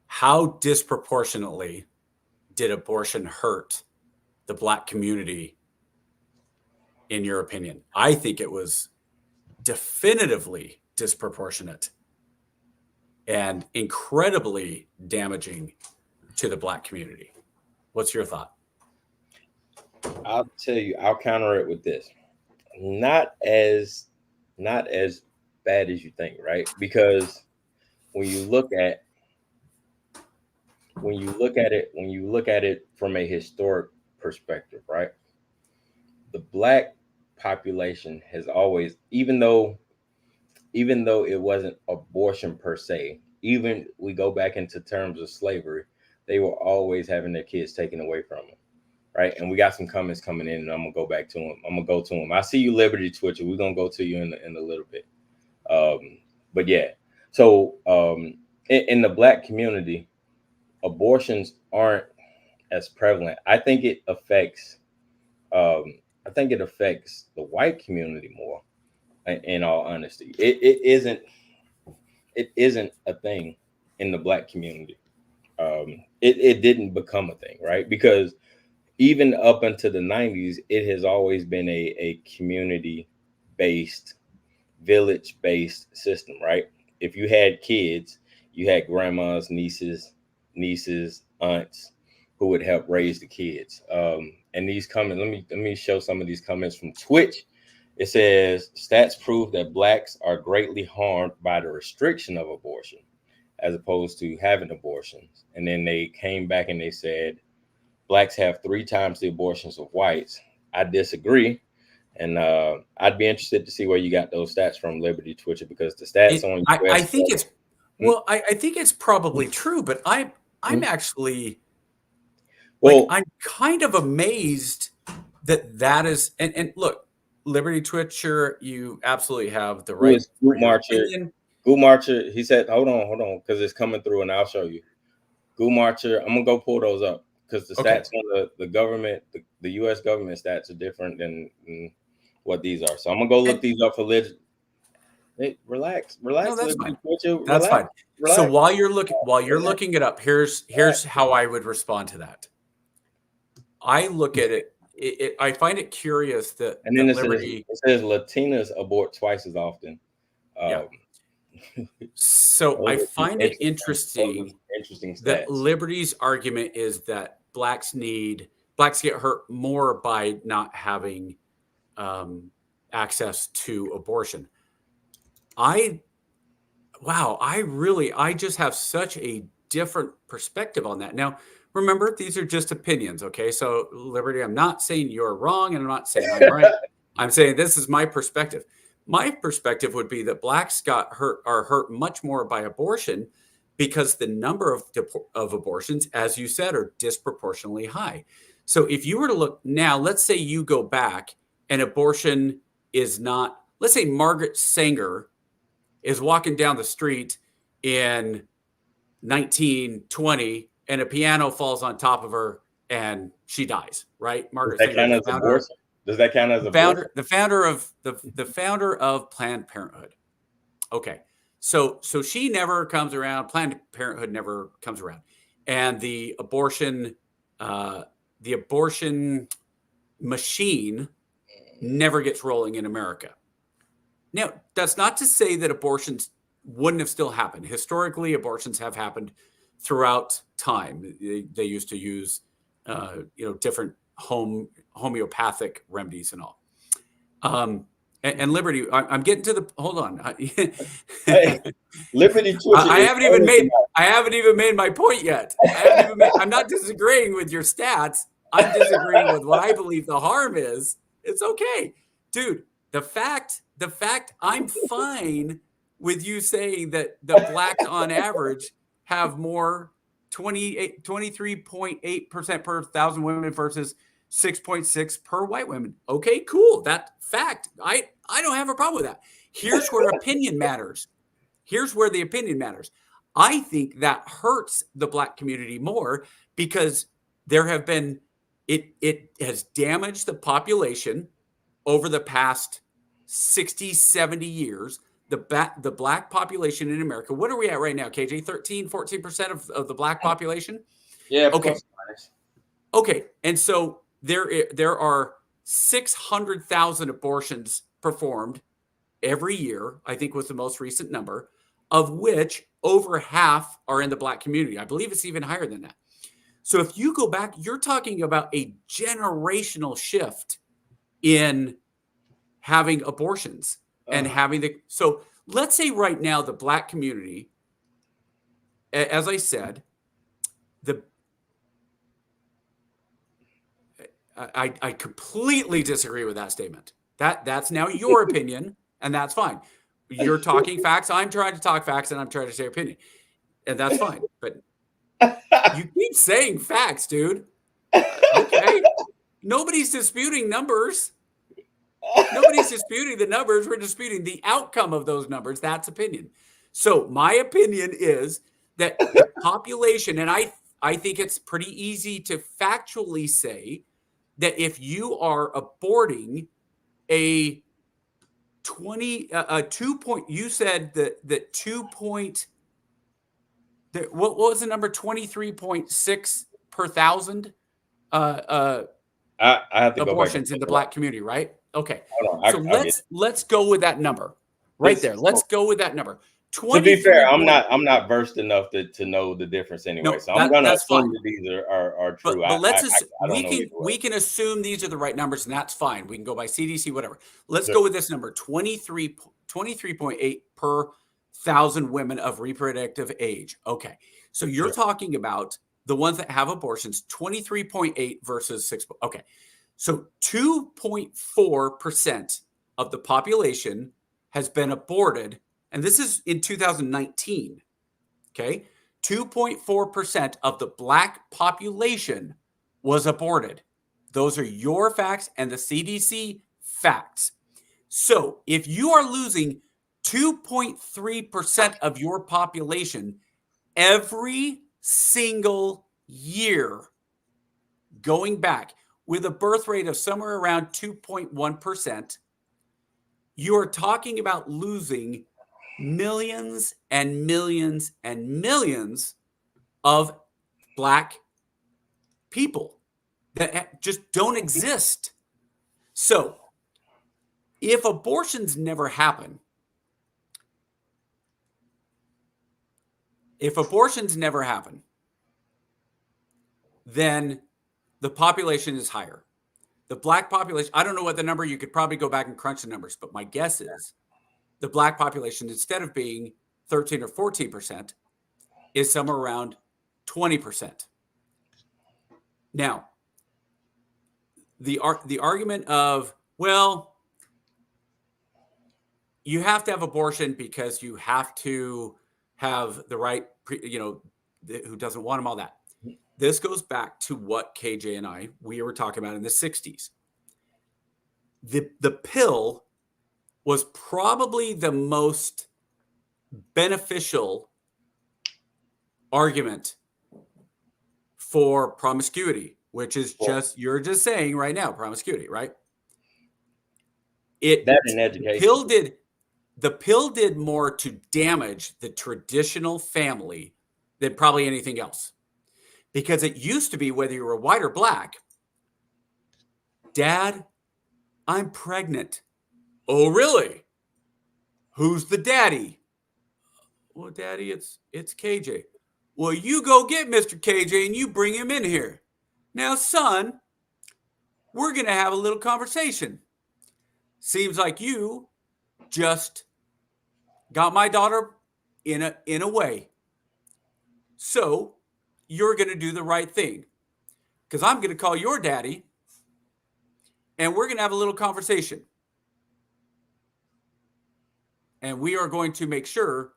How disproportionately did abortion hurt the black community, in your opinion? I think it was definitively disproportionate and incredibly damaging to the black community. What's your thought?
I'll tell you, I'll counter it with this. Not as bad as you think, right? Because when you look at it from a historic perspective, right? The black population has always, even though it wasn't abortion per se, even we go back into terms of slavery, they were always having their kids taken away from them, right? And we got some comments coming in, and I'm gonna go back to them. I'm gonna go to them. I see you, Liberty Twitcher. We're gonna go to you in a little bit. But yeah, so in the black community, abortions aren't as prevalent. I think it affects the white community more. In all honesty, it isn't a thing in the black community. It didn't become a thing, right? Because even up until the 90s, it has always been a community-based, village-based system, right? If you had kids, you had grandmas, nieces, aunts who would help raise the kids. And these comments, let me show some of these comments from Twitch. It says stats prove that blacks are greatly harmed by the restriction of abortion as opposed to having abortions. And then they came back and they said blacks have 3 times the abortions of whites. I disagree. And I'd be interested to see where you got those stats from, Liberty Twitcher, because the stats on US,
I think it's I think it's probably true, but I'm actually I'm kind of amazed that is and look, Liberty Twitcher, you absolutely have the right.
Goo Marcher, he said, hold on, because it's coming through and I'll show you. Goo Marcher, I'm gonna go pull those up because the stats on the government, the US government stats are different than what these are. So I'm gonna go look these up for legend. Hey, relax.
No, that's fine.
Twitcher,
that's fine.
Relax.
So while you're looking it up, here's how I would respond to that. I look at it. I find it curious that,
and then
it
says Latinas abort twice as often.
So I find it interesting that Liberty's argument is that blacks get hurt more by not having access to abortion. I just have such a different perspective on that. Now, remember, these are just opinions, okay? So, Liberty, I'm not saying you're wrong and I'm not saying I'm right. I'm saying this is my perspective. My perspective would be that blacks are hurt much more by abortion because the number of abortions, as you said, are disproportionately high. So if you were to look now, let's say you go back and abortion is not, let's say Margaret Sanger is walking down the street in 1920 and a piano falls on top of her and she dies, right? Margaret Sanger,
does that count as abortion?
The founder of Planned Parenthood. Okay. So she never comes around. Planned Parenthood never comes around. And the abortion machine never gets rolling in America. Now, that's not to say that abortions wouldn't have still happened. Historically, abortions have happened throughout time. They used to use, different homeopathic remedies and all. And Liberty, I'm getting to the. Hold on,
hey, Liberty.
I haven't even made my point yet. I'm not disagreeing with your stats. I'm disagreeing with what I believe the harm is. It's okay, dude. The fact I'm fine with you saying that the blacks on average have more 23.8% per 1,000 women versus 6.6 per white women. Okay, cool. That fact, I don't have a problem with that. Here's where opinion matters. Here's where the opinion matters. I think that hurts the black community more because there have been, it has damaged the population over the past 60, 70 years. The black population in America, what are we at right now, KJ? 13, 14% of the black population?
Yeah.
Okay. Okay. And so there are 600,000 abortions performed every year, I think was the most recent number, of which over half are in the black community. I believe it's even higher than that. So if you go back, you're talking about a generational shift in having abortions and so let's say right now the black community, as I said, I completely disagree with that statement. That's now your opinion, and that's fine. You're talking facts. I'm trying to talk facts, and I'm trying to say opinion, and that's fine. But you keep saying facts, dude. Okay. Nobody's disputing numbers. Nobody's disputing the numbers. We're disputing the outcome of those numbers. That's opinion. So my opinion is that the population, and I think it's pretty easy to factually say that if you are aborting a 2 point, you said that 2 point, what was the number? 23.6 per 1,000
I have to
abortions in the black community, right? Okay. So let's go with that number right there. Let's go with that number.
To be fair, I'm not versed enough to know the difference anyway. No, so I'm going to assume that these are true.
But we can assume these are the right numbers, and that's fine. We can go by CDC, whatever. Let's go with this number: 23.8 per 1,000 women of reproductive age. Okay, so you're talking about the ones that have abortions, 23.8 versus 6. Okay, so 2.4% of the population has been aborted. And this is in 2019, okay? 2.4% of the black population was aborted. Those are your facts and the CDC facts. So if you are losing 2.3% of your population every single year going back with a birth rate of somewhere around 2.1%, you are talking about losing millions and millions and millions of black people that just don't exist. So if abortions never happen, then the population is higher. the black population, I don't know what the number, you could probably go back and crunch the numbers, but my guess is the black population, instead of being 13 or 14%, is somewhere around 20%. Now, the argument of, well, you have to have abortion because you have to have the right, who doesn't want them, all that. This goes back to what KJ and we were talking about in the 60s. The pill was probably the most beneficial argument for promiscuity, which is just, you're just saying right now, promiscuity, right?
That in education.
The pill did more to damage the traditional family than probably anything else. Because it used to be, whether you were white or black, Dad, I'm pregnant. Oh, really? Who's the daddy? Well, Daddy, it's KJ. Well, you go get Mr. KJ and you bring him in here. Now, son, we're going to have a little conversation. Seems like you just got my daughter in a way. So you're going to do the right thing, because I'm going to call your daddy and we're going to have a little conversation. And we are going to make sure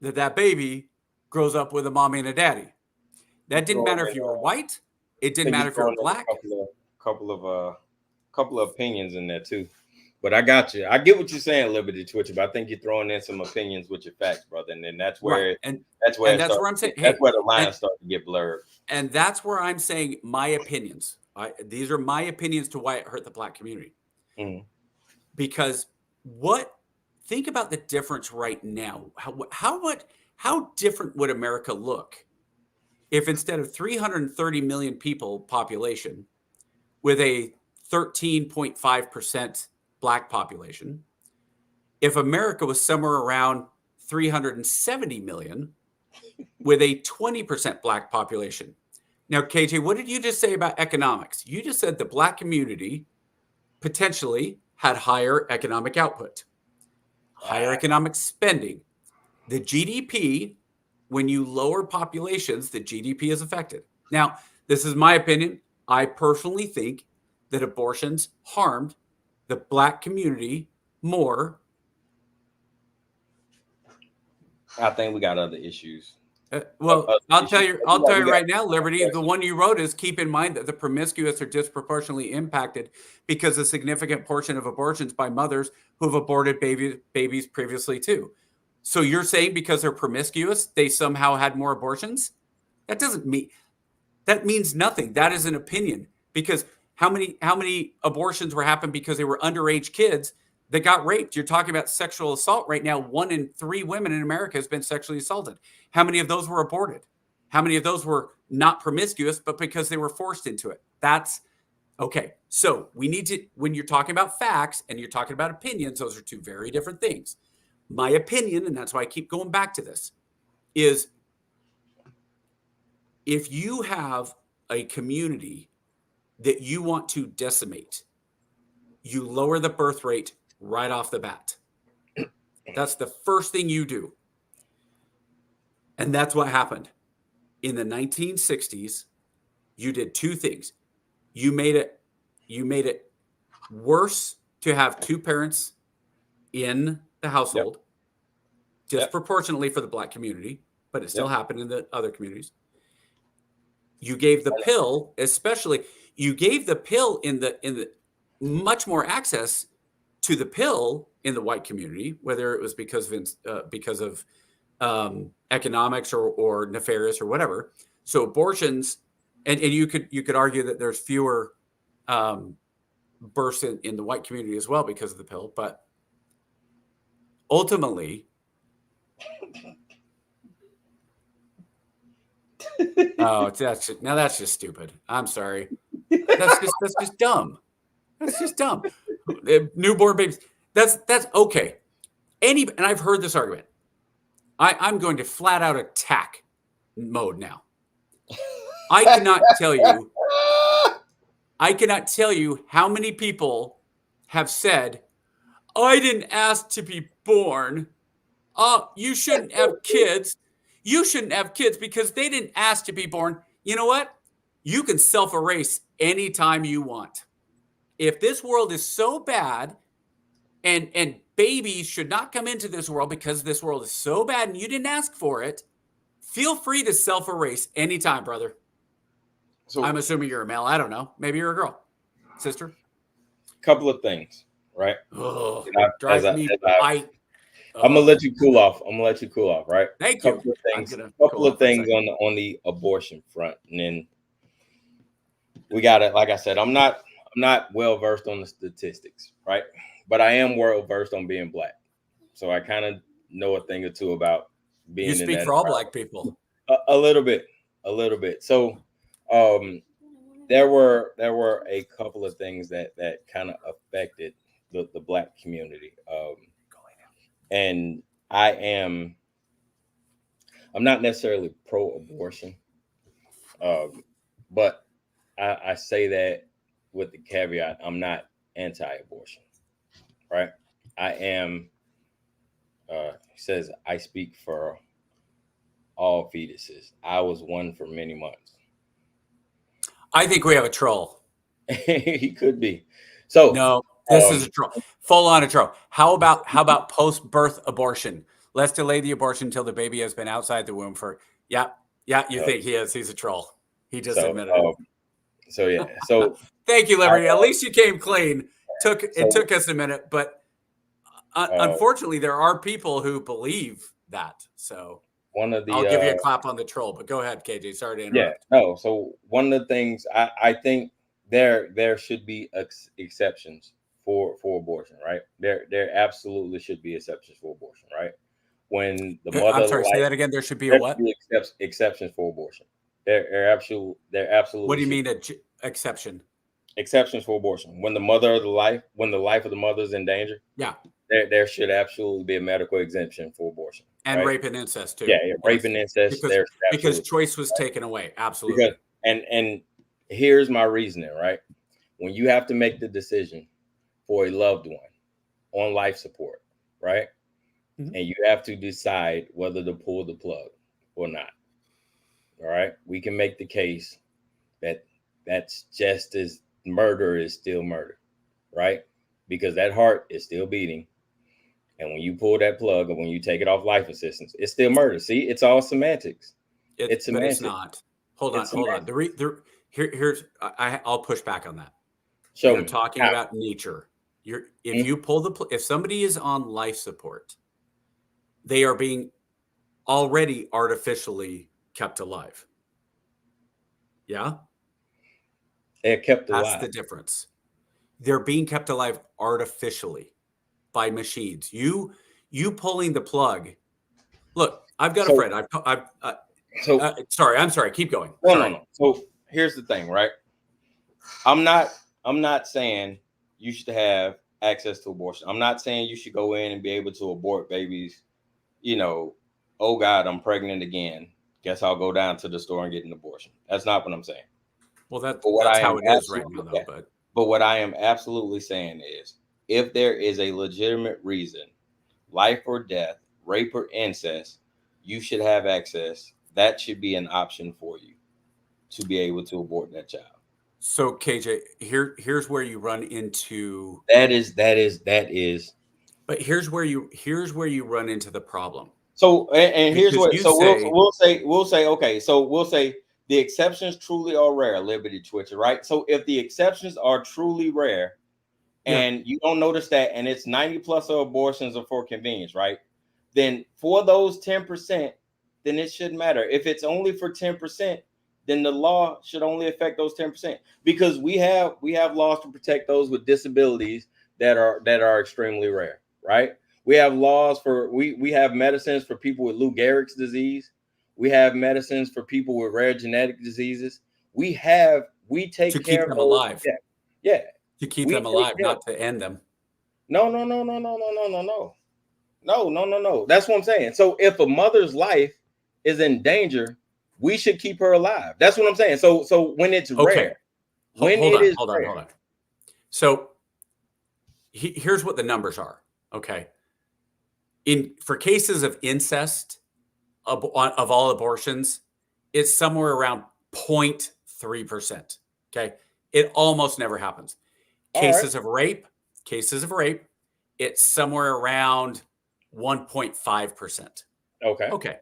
that baby grows up with a mommy and a daddy. That didn't matter if you were white. It didn't matter if you were black.
Couple of opinions in there too. But I got you. I get what you're saying, Liberty Twitcher, but I think you're throwing in some opinions with your facts, brother. And then that's where that's where I'm saying, that's where the lines start to get blurred.
And that's where I'm saying my opinions. These are my opinions to why it hurt the black community. Mm-hmm. Because think about the difference right now. How different would America look if, instead of 330 million people population with a 13.5% black population, if America was somewhere around 370 million with a 20% black population? Now, KJ, what did you just say about economics? You just said the black community potentially had higher economic output, higher economic spending. The GDP, when you lower populations, the GDP is affected. Now, this is my opinion. I personally think that abortions harmed the black community more.
I think we got other issues.
I'll tell you right now, Liberty, the one you wrote is, keep in mind that the promiscuous are disproportionately impacted because a significant portion of abortions by mothers who have aborted babies previously too. So you're saying because they're promiscuous, they somehow had more abortions? That means nothing. That is an opinion, because how many abortions were happening because they were underage kids that got raped? You're talking about sexual assault right now. 1 in 3 women in America has been sexually assaulted. How many of those were aborted? How many of those were not promiscuous, but because they were forced into it? That's okay. So we need to, when you're talking about facts and you're talking about opinions, those are two very different things. My opinion, and that's why I keep going back to this, is if you have a community that you want to decimate, you lower the birth rate right off the bat. That's the first thing you do. And that's what happened. In the 1960s, you did two things. You made it worse to have two parents in the household, disproportionately for the black community, but it still happened in the other communities. You gave the pill, you gave the pill in the much more access to the pill in the white community, whether it was because of economics or nefarious or whatever. So abortions, and you could argue that there's fewer births in the white community as well because of the pill, but ultimately, that's just stupid. I'm sorry. That's just dumb. That's just dumb. Newborn babies. That's okay. And I've heard this argument. I'm going to flat out attack mode now. I cannot tell you I cannot tell you how many people have said, I didn't ask to be born. Oh, you shouldn't have kids. You shouldn't have kids because they didn't ask to be born. You know what? You can self-erase anytime you want. If this world is so bad and babies should not come into this world because this world is so bad and you didn't ask for it, feel free to self-erase anytime, brother. So I'm assuming you're a male. I don't know. Maybe you're a girl. Sister?
Couple of things, right?
Oh,
I'm gonna let you cool off. Right?
Thank
you. Couple of things on the abortion front, and then we got it. Like I said, I'm not well versed on the statistics, right? But I am well versed on being black, so I kind of know a thing or two about being.
You speak for all black people.
A little bit. So, there were a couple of things that kind of affected the black community. And I'm not necessarily pro-abortion, but I say that with the caveat, I'm not anti-abortion, right? I am, he says, I speak for all fetuses. I was one for many months.
I think we have a troll.
He could be. So
no, this is a troll. Full on a troll. How about post-birth abortion? Let's delay the abortion until the baby has been outside the womb for you think he is. He's a troll. He just admitted it.
So
thank you, Liberty. At least you came clean. It took us a minute, but unfortunately there are people who believe that. So I'll give you a clap on the troll, but go ahead, KJ. Sorry to interrupt.
Yeah, no. So one of the things I think there should be exceptions for abortion, right? There absolutely should be exceptions for abortion, right? When the mother,
I'm sorry, say that again. There should be a what?
Exceptions for abortion. They're absolutely.
What do you mean exception?
Exceptions for abortion. When the life of the mother is in danger.
Yeah.
There should absolutely be a medical exemption for abortion.
And
right?
Rape and incest too.
Yeah, rape and incest.
Because choice was taken away. Absolutely.
And here's my reasoning, right? When you have to make the decision for a loved one on life support, right? Mm-hmm. And you have to decide whether to pull the plug or not. All right. We can make the case that that's just as murder is still murder, right? Because that heart is still beating. And when you pull that plug or when you take it off life assistance, it's still murder. See, it's all semantics. It's semantics.
But it's not. Hold on. I'll push back on that.
So
I'm talking about nature. If somebody is on life support, they are being already artificially kept alive. Yeah?
They're kept alive.
That's the difference. They're being kept alive artificially by machines. You pulling the plug. Look, I've got a friend. Sorry. I'm sorry. Keep going.
No. So here's the thing, right? I'm not saying you should have access to abortion. I'm not saying you should go in and be able to abort babies. Oh God, I'm pregnant again. Guess I'll go down to the store and get an abortion. That's not what I'm saying.
Well, that's how it is right now, though.
But what I am absolutely saying is, if there is a legitimate reason, life or death, rape or incest, you should have access. That should be an option for you to be able to abort that child.
So KJ, here's where you run into
that is.
But here's where you run into the problem.
So and here's what. So we'll say okay. So we'll say the exceptions truly are rare. Liberty Twitcher, right? So if the exceptions are truly rare, and you don't notice that, and it's 90+ of abortions are for convenience, right? Then for those 10%, then it shouldn't matter. If it's only for 10%, then the law should only affect those 10%, because we have laws to protect those with disabilities that are extremely rare, right? We have laws we have medicines for people with Lou Gehrig's disease. We have medicines for people with rare genetic diseases. We take
to
care
keep them alive.
Yeah.
To keep them alive, not to end them.
No. That's what I'm saying. So if a mother's life is in danger, we should keep her alive. That's what I'm saying. So when it's rare,
Hold on. So here's what the numbers are. Okay. For cases of incest of all abortions, it's somewhere around 0.3%. Okay. It almost never happens. Cases of rape, it's somewhere around 1.5%.
Okay.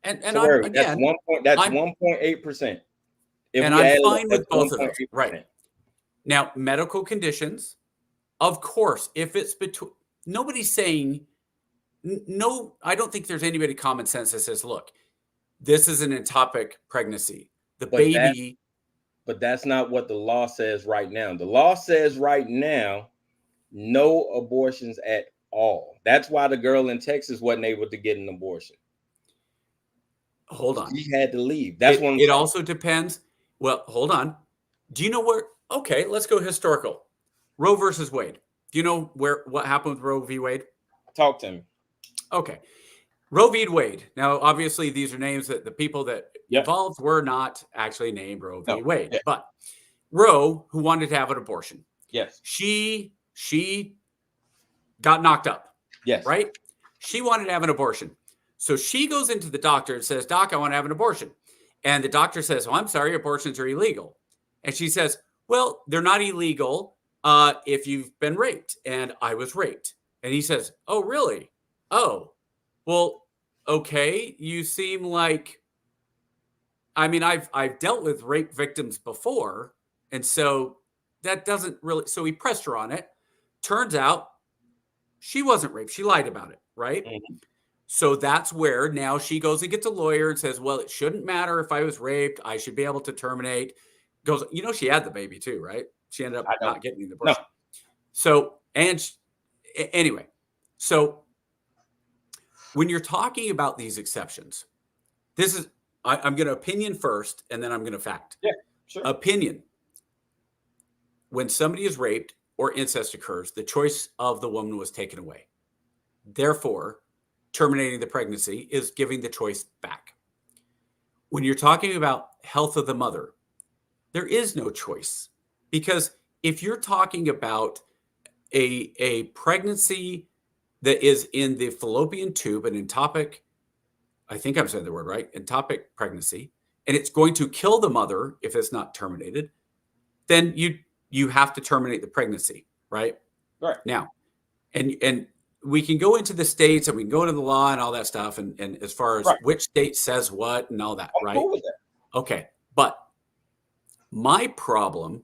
And
So
again,
that's 1.8%.
And I'm fine with both of those. Right. Now, medical conditions, of course, if it's between, nobody's saying, no, I don't think there's anybody common sense that says, look, this is an ectopic pregnancy.
But that's not what the law says right now. The law says right now, no abortions at all. That's why the girl in Texas wasn't able to get an abortion.
Hold on.
She had to leave. That's what
it also depends. Well, hold on. Do you know where? Okay, let's go historical. Roe versus Wade. Do you know what happened with Roe v. Wade?
Talk to me.
Okay. Roe v. Wade. Now, obviously, these are names that the people that involved were not actually named Roe v. Wade. Yeah. But Roe, who wanted to have an abortion.
Yes.
She got knocked up.
Yes.
Right? She wanted to have an abortion. So she goes into the doctor and says, Doc, I want to have an abortion. And the doctor says, well, I'm sorry, abortions are illegal. And she says, well, they're not illegal if you've been raped. And I was raped. And he says, oh, really? Oh, well, okay. You seem like, I mean, I've dealt with rape victims before. And so that doesn't really, so he pressed her on it. Turns out she wasn't raped. She lied about it. Right. Mm-hmm. So that's where now she goes and gets a lawyer and says, well, it shouldn't matter if I was raped. I should be able to terminate. Goes, she had the baby too, right? She ended up not getting the abortion. No. So, anyway, so when you're talking about these exceptions, this is, I'm going to opinion first, and then I'm going to fact.
Yeah, sure.
Opinion. When somebody is raped or incest occurs, the choice of the woman was taken away. Therefore, terminating the pregnancy is giving the choice back. When you're talking about health of the mother, there is no choice, because if you're talking about a pregnancy that is in the fallopian tube, an ectopic, I think I'm saying the word right, ectopic pregnancy, and it's going to kill the mother if it's not terminated, then you have to terminate the pregnancy, right?
Right.
Now, and we can go into the states and we can go into the law and all that stuff, and as far as which state says what and all that, right?
Cool with that.
Okay, but my problem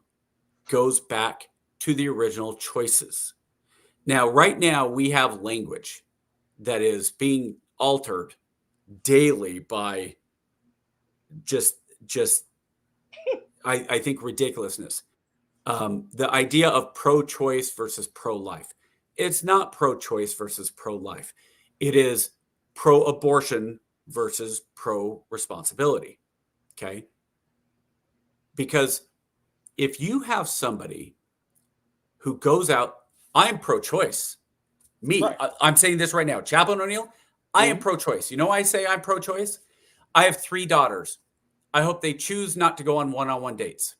goes back to the original choices. Now, right now, we have language that is being altered daily by just I think ridiculousness. The idea of pro-choice versus pro-life. It's not pro-choice versus pro-life. It is pro-abortion versus pro-responsibility. Okay? Because if you have somebody who goes out, I'm pro-choice. Me, right. I'm saying this right now. Chaplain O'Neill, I am pro-choice. You know why I say I'm pro-choice? I have 3 daughters. I hope they choose not to go on one-on-one dates.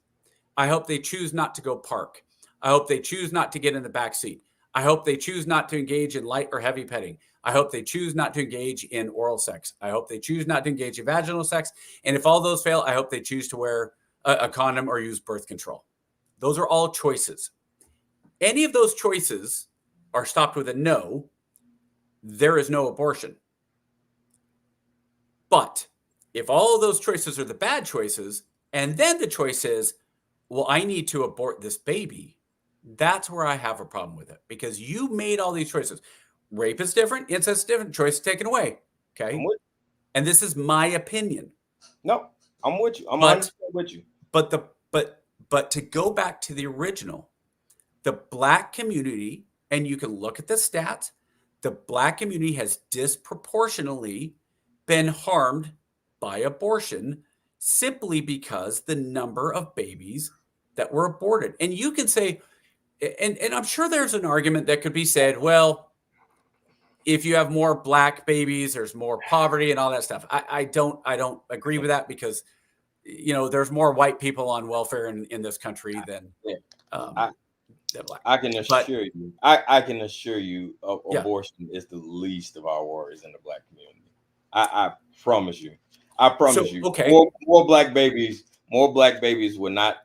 I hope they choose not to go park. I hope they choose not to get in the back seat. I hope they choose not to engage in light or heavy petting. I hope they choose not to engage in oral sex. I hope they choose not to engage in vaginal sex. And if all those fail, I hope they choose to wear a condom or use birth control. Those are all choices. Any of those choices are stopped with a no, there is no abortion. But if all of those choices are the bad choices, and then the choice is, well, I need to abort this baby, that's where I have a problem with it, because you made all these choices. Rape is different, incest is different, choice taken away. Okay. And this is my opinion.
No, I'm with you. I'm with you.
But to go back to the original, the Black community, and you can look at the stats, the Black community has disproportionately been harmed by abortion simply because the number of babies that were aborted. And you can say, and I'm sure there's an argument that could be said, well, if you have more Black babies, there's more poverty and all that stuff. I don't agree with that, because there's more white people on welfare in this country than black.
I can assure you. I can assure you, abortion is the least of our worries in the black community. I promise you. I promise you.
Okay.
More black babies would not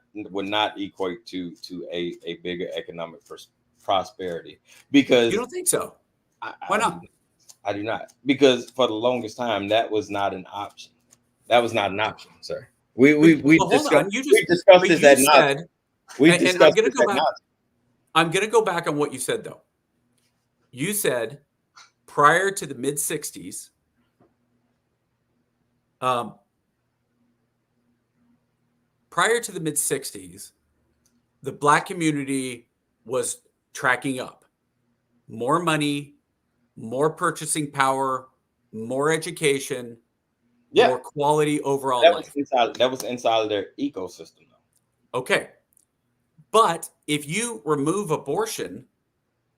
equate to a bigger economic prosperity, because
You don't think so? Why not?
I do not, because for the longest time that was not an option. That was not an option, sir. We discussed this at nauseam. We discussed this at nauseam.
I'm going to go back on what you said, though. You said prior to the mid 60s, the black community was tracking up. More money, more purchasing power, more education, more quality overall life.
That was inside of their ecosystem, though.
Okay. But if you remove abortion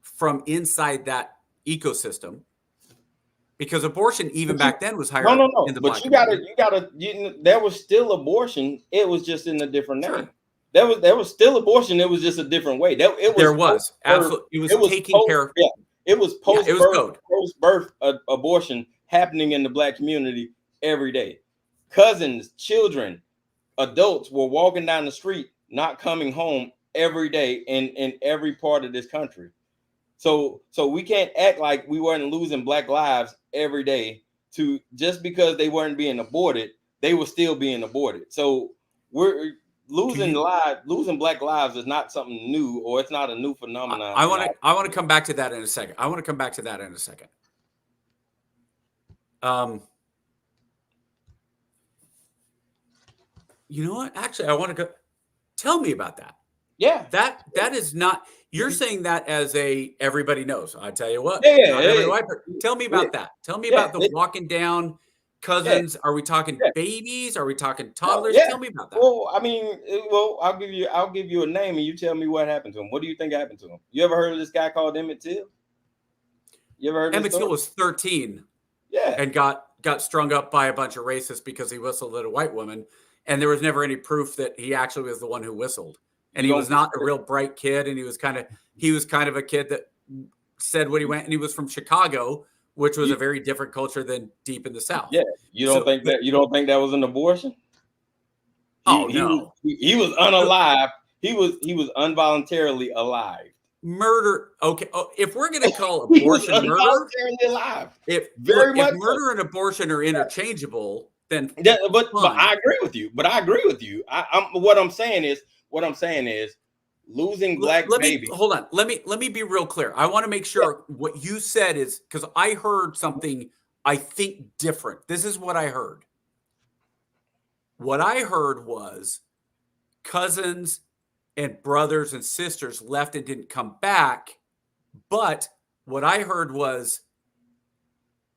from inside that ecosystem, because abortion even back then was higher.
No. But you gotta. There was still abortion. It was just in a different name.
Sure.
There was still abortion. It was just a different way. It was
taking care of.
Yeah, it was post-birth abortion happening in the black community every day. Cousins, children, adults were walking down the street, not coming home every day in every part of this country. So we can't act like we weren't losing black lives every day to just because they weren't being aborted, they were still being aborted. So we're losing black lives is not something new, or it's not a new phenomenon.
I want to come back to that in a second. You know what? Actually, I want to go. Tell me about that.
Yeah,
that is not. You're saying that as everybody knows. I tell you what. Tell me about that. Tell me about the walking down cousins. Are we talking babies? Are we talking toddlers? Tell me about that.
Well, I mean, I'll give you a name and you tell me what happened to him. What do you think happened to him? You ever heard of this guy called Emmett Till? You ever heard of
Emmett Till was 13.
Yeah.
And got strung up by a bunch of racists because he whistled at a white woman. And there was never any proof that he actually was the one who whistled. And he was not a real bright kid. And he was kind of a kid that said what he went. And he was from Chicago, which was a very different culture than deep in the South.
Yeah. You don't think that was an abortion?
No.
He was unalive. He was involuntarily alive.
Murder. Okay. Oh, if we're going to call abortion murder,
alive.
If murder and abortion are interchangeable, then
but I agree with you. What I'm saying is losing black babies.
Hold on. Let me be real clear. I want to make sure what you said is, because I heard something I think different. This is what I heard. What I heard was cousins and brothers and sisters left and didn't come back. But what I heard was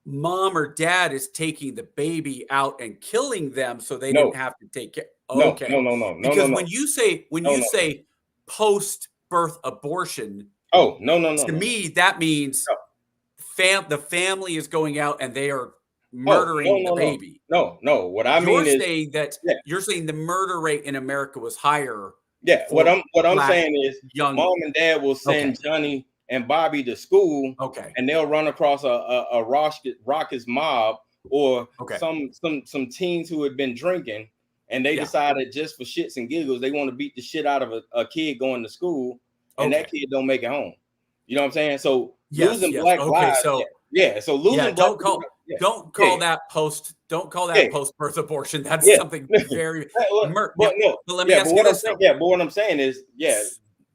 mom or dad is taking the baby out and killing them so they didn't have to take care. Okay.
No.
Because when you say post-birth abortion,
to
me that means the family is going out and they are murdering the baby.
No. What I mean is
saying that you're saying the murder rate in America was higher.
Yeah. What I'm saying is mom and dad will send Johnny and Bobby to school.
Okay.
And they'll run across a raucous mob or some teens who had been drinking. And they decided just for shits and giggles, they want to beat the shit out of a kid going to school, and that kid don't make it home. You know what I'm saying? So losing black lives. So losing
don't call that post-birth abortion. That's something very.
But what I'm saying is,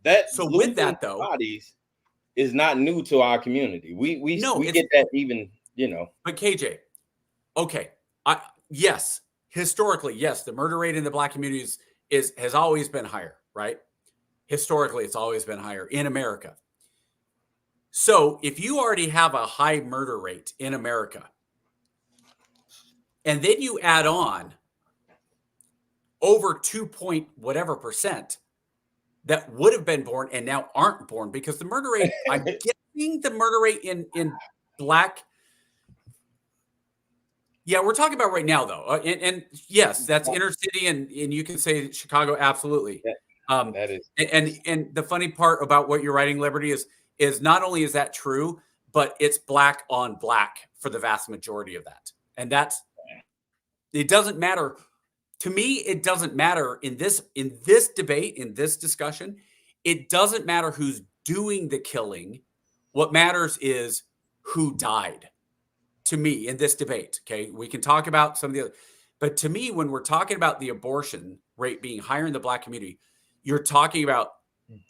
that. So with that though, bodies is not new to our community. We get that even,
But KJ, okay, yes. Historically, yes, the murder rate in the black communities has always been higher, right? Historically, it's always been higher in America. So if you already have a high murder rate in America, and then you add on over 2% that would have been born and now aren't born, because the murder rate, I'm guessing the murder rate in black Yeah, we're talking about right now, though, and yes, that's inner city, and you can say Chicago, absolutely.
That is,
And the funny part about what you're writing, Liberty, is not only is that true, but it's black on black for the vast majority of that, and it doesn't matter to me. It doesn't matter in this debate, in this discussion. It doesn't matter who's doing the killing. What matters is who died. To me, in this debate, okay, we can talk about some of the other, but to me, when we're talking about the abortion rate being higher in the Black community, you're talking about,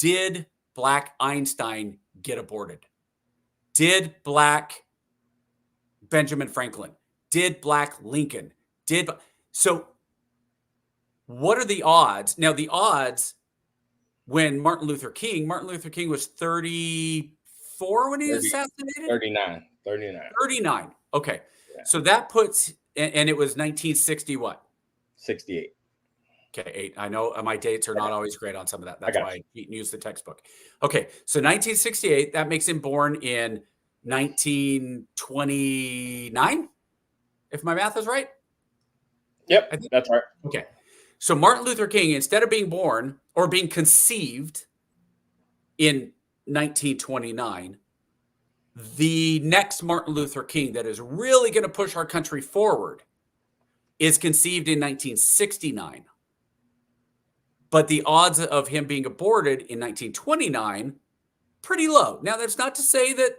did Black Einstein get aborted? Did Black Benjamin Franklin? Did Black Lincoln? So what are the odds? Now, the odds when Martin Luther King was 34 when he was assassinated?
39.
Okay.
Yeah.
So that puts, and it was 1960 what?
68.
Okay, 8. I know my dates are not always great on some of that. That's why I use the textbook. Okay, so 1968, that makes him born in 1929, if my math is right.
Yep, that's right.
Okay, so Martin Luther King, instead of being born or being conceived in 1929, the next Martin Luther King that is really going to push our country forward is conceived in 1969. But the odds of him being aborted in 1929, pretty low. Now, that's not to say that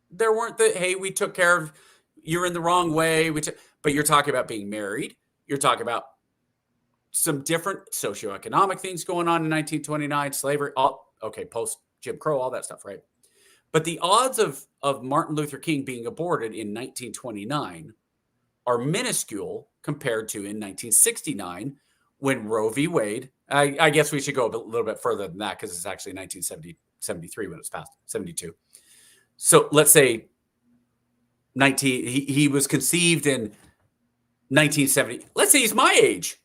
there weren't hey, we took care of, you're in the wrong way. But you're talking about being married. You're talking about some different socioeconomic things going on in 1929, slavery, post Jim Crow, all that stuff, right? But the odds of Martin Luther King being aborted in 1929 are minuscule compared to in 1969 when Roe v. Wade, I guess we should go a little bit further than that because it's actually 1973 when it was passed, 72. So let's say he was conceived in 1970. Let's say he's my age.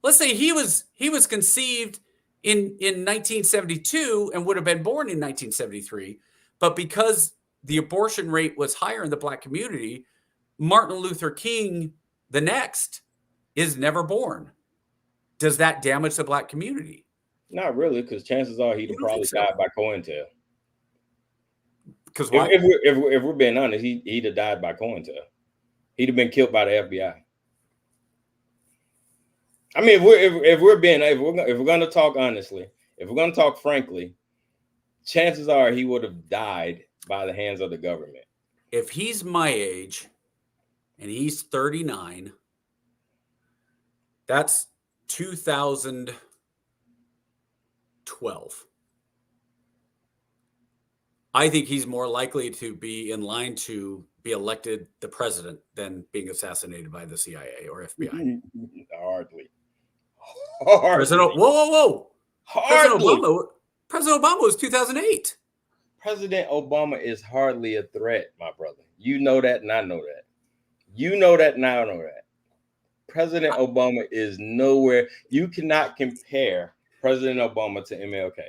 Let's say he was conceived in 1972 and would have been born in 1973. But because the abortion rate was higher in the Black community, Martin Luther King, the next, is never born. Does that damage the Black community?
Not really, because chances are he'd have probably died by COINTEL.
Because why?
If we're being honest, he'd have died by COINTEL. He'd have been killed by the FBI. I mean, if we're going to talk honestly, if we're going to talk frankly, chances are he would have died by the hands of the government.
If he's my age and he's 39, that's 2012. I think he's more likely to be in line to be elected the president than being assassinated by the CIA or FBI.
Hardly.
President, whoa. President Obama was 2008.
President Obama is hardly a threat, my brother. You know that, and I know that. You know that, and I know that. President Obama is nowhere. You cannot compare President Obama to MLK.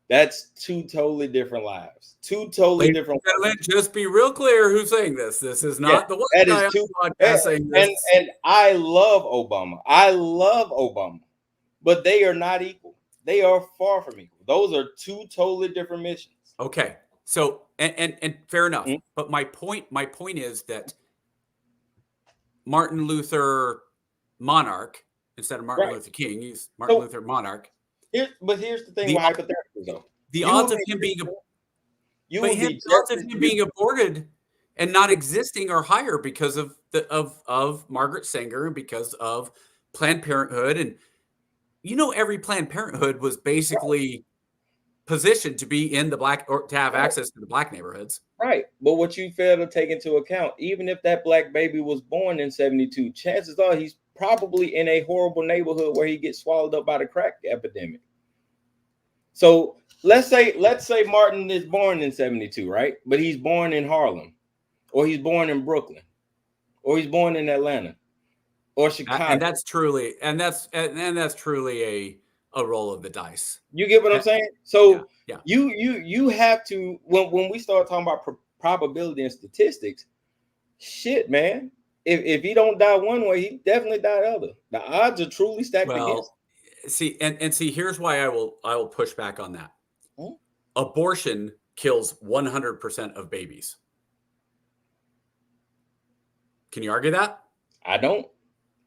That's two totally different lives. Two totally different lives.
Just be real clear who's saying this. This is not the one
that
guy
is two,
on the podcast saying this.
And I love Obama. But they are not equal. They are far from equal. Those are two totally different missions.
Okay. So and fair enough. Mm-hmm. But my point is that Martin Luther Monarch instead of Martin Luther King, he's Martin Luther Monarch.
Here's the thing. Why hypothetical though?
The odds of him being being aborted and not existing are higher because of Margaret Sanger and because of Planned Parenthood. And every Planned Parenthood was basically positioned to be in the Black or to have access to the Black neighborhoods.
Right. But what you fail to take into account, even if that Black baby was born in 72, chances are he's probably in a horrible neighborhood where he gets swallowed up by the crack epidemic. So let's say Martin is born in 72, right? But he's born in Harlem, or he's born in Brooklyn, or he's born in Atlanta, or Chicago.
And that's truly a roll of the dice.
You get what I'm saying? So you have to, when we start talking about probability and statistics, shit, man, if he don't die one way, he definitely die the other. The odds are truly stacked against.
Well, see, and see, here's why I will push back on that.
Hmm?
Abortion kills 100% of babies. Then you argue that?
I don't.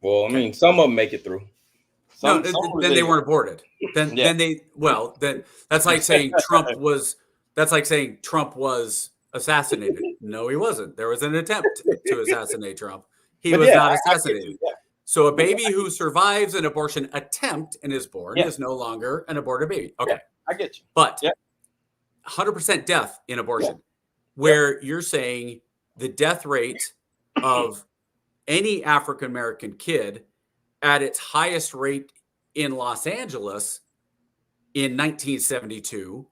Well, I mean, some of them make it through.
Then they weren't aborted. Then that's like saying Trump was assassinated. No, he wasn't. There was an attempt to assassinate Trump. He was not assassinated. So a baby who survives an abortion attempt and is born is no longer an aborted baby. Okay.
Yeah, I get you.
But 100% death in abortion, where you're saying the death rate of any African-American kid at its highest rate in Los Angeles in 1972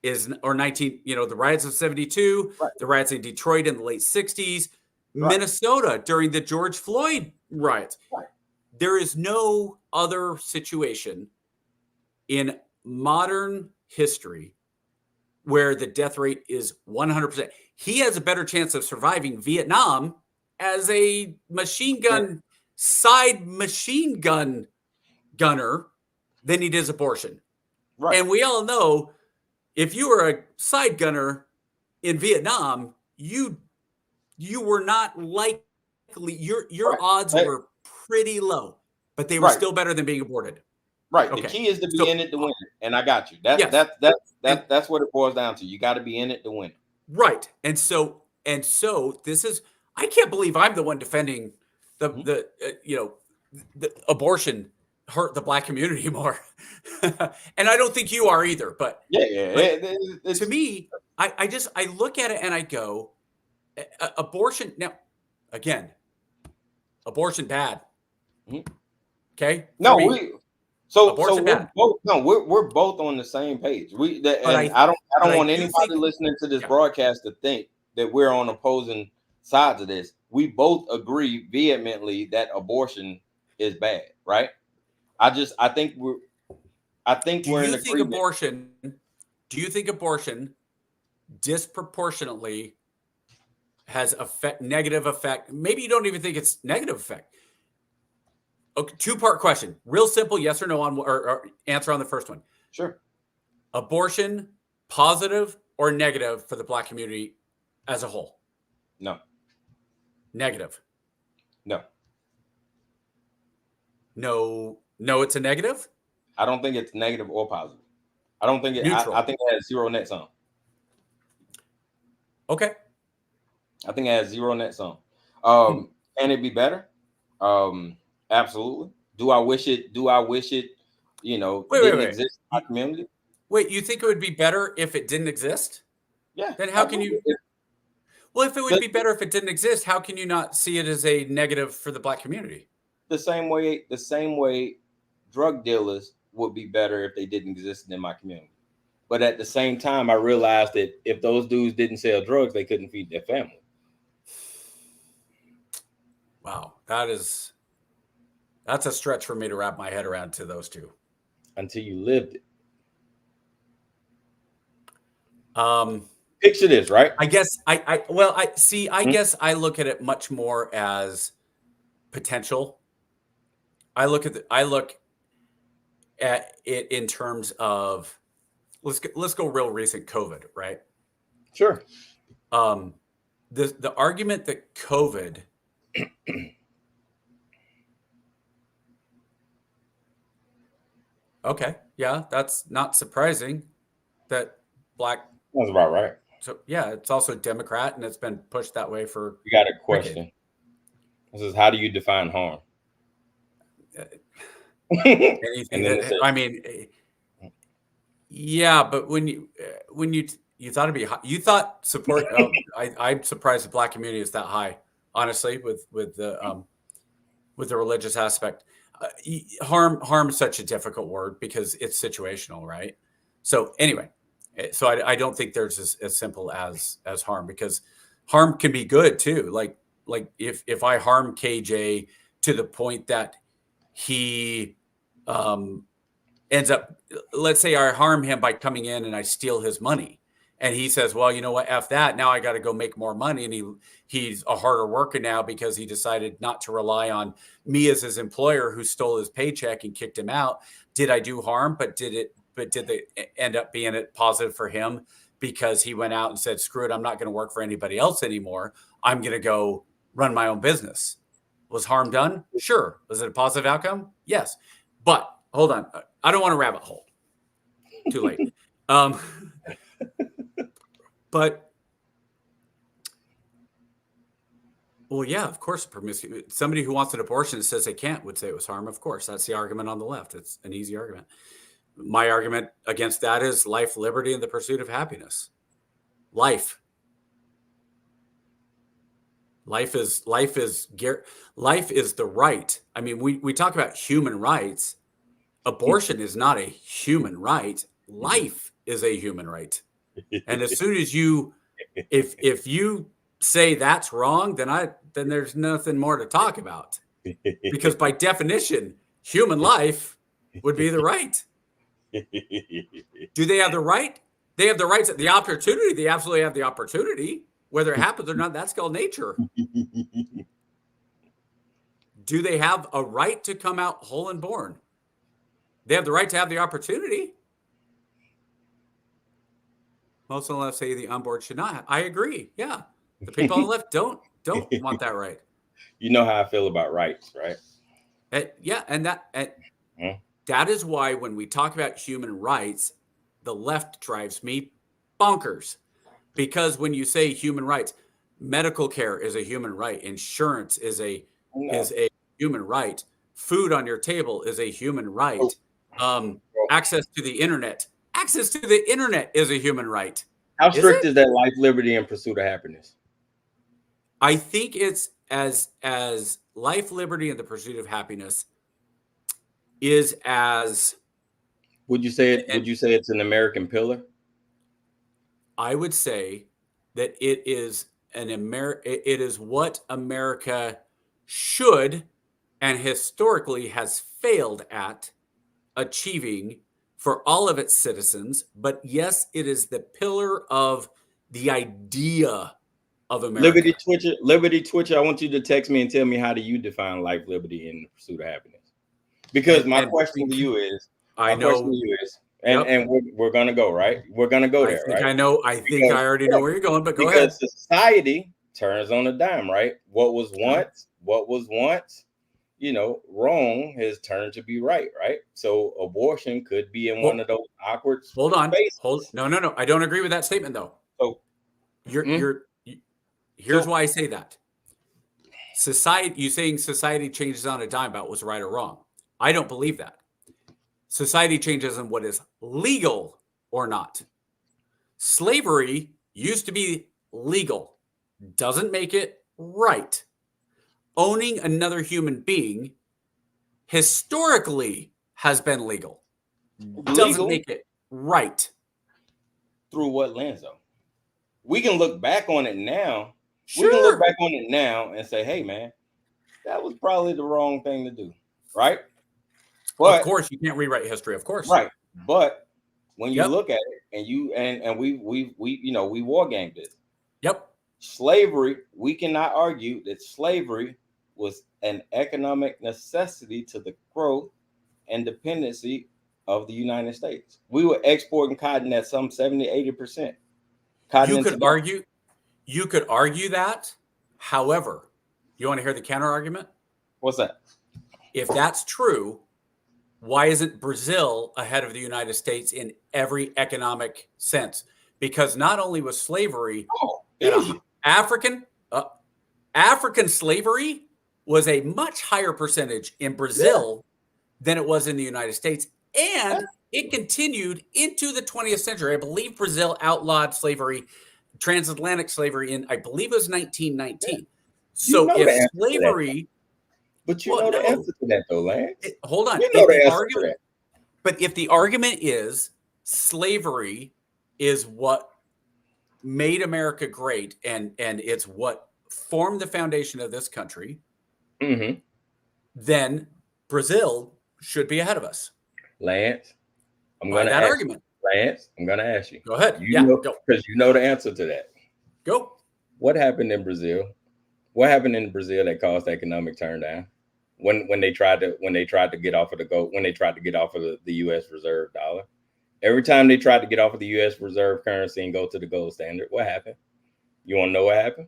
the riots of 72, the riots in Detroit in the late 60s, Minnesota during the George Floyd riots. There is no other situation in modern history where the death rate is 100%. He has a better chance of surviving Vietnam as a side machine gun gunner than he does abortion. Right. And we all know if you were a side gunner in Vietnam, you were not likely, your odds were pretty low, but they were still better than being aborted.
Right. Okay. The key is to be in it to win it. And I got you. That's what it boils down to. You got to be in it to win it.
Right. And so this is, I can't believe I'm the one defending the abortion hurt the Black community more. And I don't think you are either, but to me, I look at it and I go, abortion. Now, again, abortion bad. Okay.
No, we're both on the same page. I don't want anybody listening to this broadcast to think that we're on opposing sides of this. We both agree vehemently that abortion is bad, right? I think we're in agreement. Do you think abortion disproportionately has negative effect? Maybe you don't even think it's negative effect. Okay, two-part question. Real simple, yes or no or answer on the first one. Sure.
Abortion, positive or negative for the Black community as a whole?
No.
Negative?
No.
No, it's a negative?
I don't think it's negative or positive. I don't think I think it has zero net sum.
Okay.
I think it has zero net sum. Can it be better? Absolutely. Do I wish it, didn't exist in my community?
Wait, you think it would be better if it didn't exist?
Yeah.
Then how can you? Well, if it would be better if it didn't exist, how can you not see it as a negative for the Black community?
The same way drug dealers would be better if they didn't exist in my community. But at the same time, I realized that if those dudes didn't sell drugs, they couldn't feed their family.
Wow, that's a stretch for me to wrap my head around to those two.
Until you lived it. Picture this, right?
I guess I guess I look at it much more as potential. I look at it in terms of let's go real recent COVID, right?
Sure.
The argument that COVID okay, yeah, that's not surprising that Black.
That's about right.
So yeah, it's also Democrat, and it's been pushed that way for.
You got a question. This is how do you define harm?
Anything that, I mean, yeah, but when you thought it'd be high, you thought support. I'm surprised the Black community is that high, honestly, with the religious aspect. Harm is such a difficult word because it's situational, right? So anyway, so I don't think there's as simple as harm, because harm can be good too. Like if I harm KJ to the point that he ends up, let's say I harm him by coming in and I steal his money. And he says, well, you know what? F that. Now I got to go make more money. And he's a harder worker now because he decided not to rely on me as his employer who stole his paycheck and kicked him out. Did I do harm? But did they end up being it positive for him because he went out and said, screw it, I'm not going to work for anybody else anymore. I'm going to go run my own business. Was harm done? Sure. Was it a positive outcome? Yes. But hold on. I don't want to rabbit hole. Too late. But, well, yeah, of course, somebody who wants an abortion that says they can't would say it was harm. Of course, that's the argument on the left. It's an easy argument. My argument against that is life, liberty, and the pursuit of happiness. Life is the right. I mean, we talk about human rights. Abortion is not a human right. Life is a human right. And as soon as if you say that's wrong, then there's nothing more to talk about, because by definition, human life would be the right. Do they have the right? They have the rights, the opportunity. They absolutely have the opportunity. Whether it happens or not, that's called nature. Do they have a right to come out whole and born? They have the right to have the opportunity. Most on the left say the unborn should not have. I agree. Yeah. The people on the left don't want that right.
You know how I feel about rights, right?
Yeah. And that is why when we talk about human rights, the left drives me bonkers. Because when you say human rights, medical care is a human right. Insurance is a human right. Food on your table is a human right. Access to the internet. Access to the internet is a human right.
How strict is that life, liberty, and pursuit of happiness?
I think it's as life, liberty, and the pursuit of happiness is as.
Would you say it? Would you say it's an American pillar?
I would say that it is it is what America should and historically has failed at achieving for all of its citizens. But yes, it is the pillar of the idea of America.
Liberty Twitcher, I want you to text me and tell me, how do you define life, liberty, and the pursuit of happiness? Because my question to you is, and we're gonna go, right? We're gonna go there, right?
I think I already know where you're going, but go ahead.
Because society turns on a dime, right? What was once, wrong has turned to be right? So abortion could be in one of those awkward spaces.
No. I don't agree with that statement, though.
So
here's why I say that. You saying society changes on a dime about what's right or wrong. I don't believe that. Society changes on what is legal or not. Slavery used to be legal. Doesn't make it right. Owning another human being historically has been legal. Doesn't make it right.
Through what lens, though? We can look back on it now.
Sure.
We can look back on it now and say, hey, man, that was probably the wrong thing to do, right? But,
of course, you can't rewrite history, of course.
Right. But when you look at it and we war gamed it.
Yep.
Slavery, we cannot argue that slavery was an economic necessity to the growth and dependency of the United States. We were exporting cotton at some 70-80%.
You could argue that. However, you want to hear the counter argument?
What's that?
If that's true, why isn't Brazil ahead of the United States in every economic sense? Because not only was slavery African slavery was a much higher percentage in Brazil than it was in the United States. And it continued into the 20th century. I believe Brazil outlawed slavery, transatlantic slavery, in, I believe it was 1919. So if slavery...
But you know the answer to that, though, Lance.
Hold on. But if the argument is slavery is what made America great and it's what formed the foundation of this country, then Brazil should be ahead of us.
Lance, I'm
going to
ask,
argument.
Lance, I'm gonna ask you.
Go ahead.
Go.
Go.
Because you know the answer to that.
Go.
What happened in Brazil? What happened in Brazil that caused economic turn down? When they tried to get off of the gold, when they tried to get off of the U.S. reserve dollar. Every time they tried to get off of the U.S. reserve currency and go to the gold standard, what happened? You want to know what happened?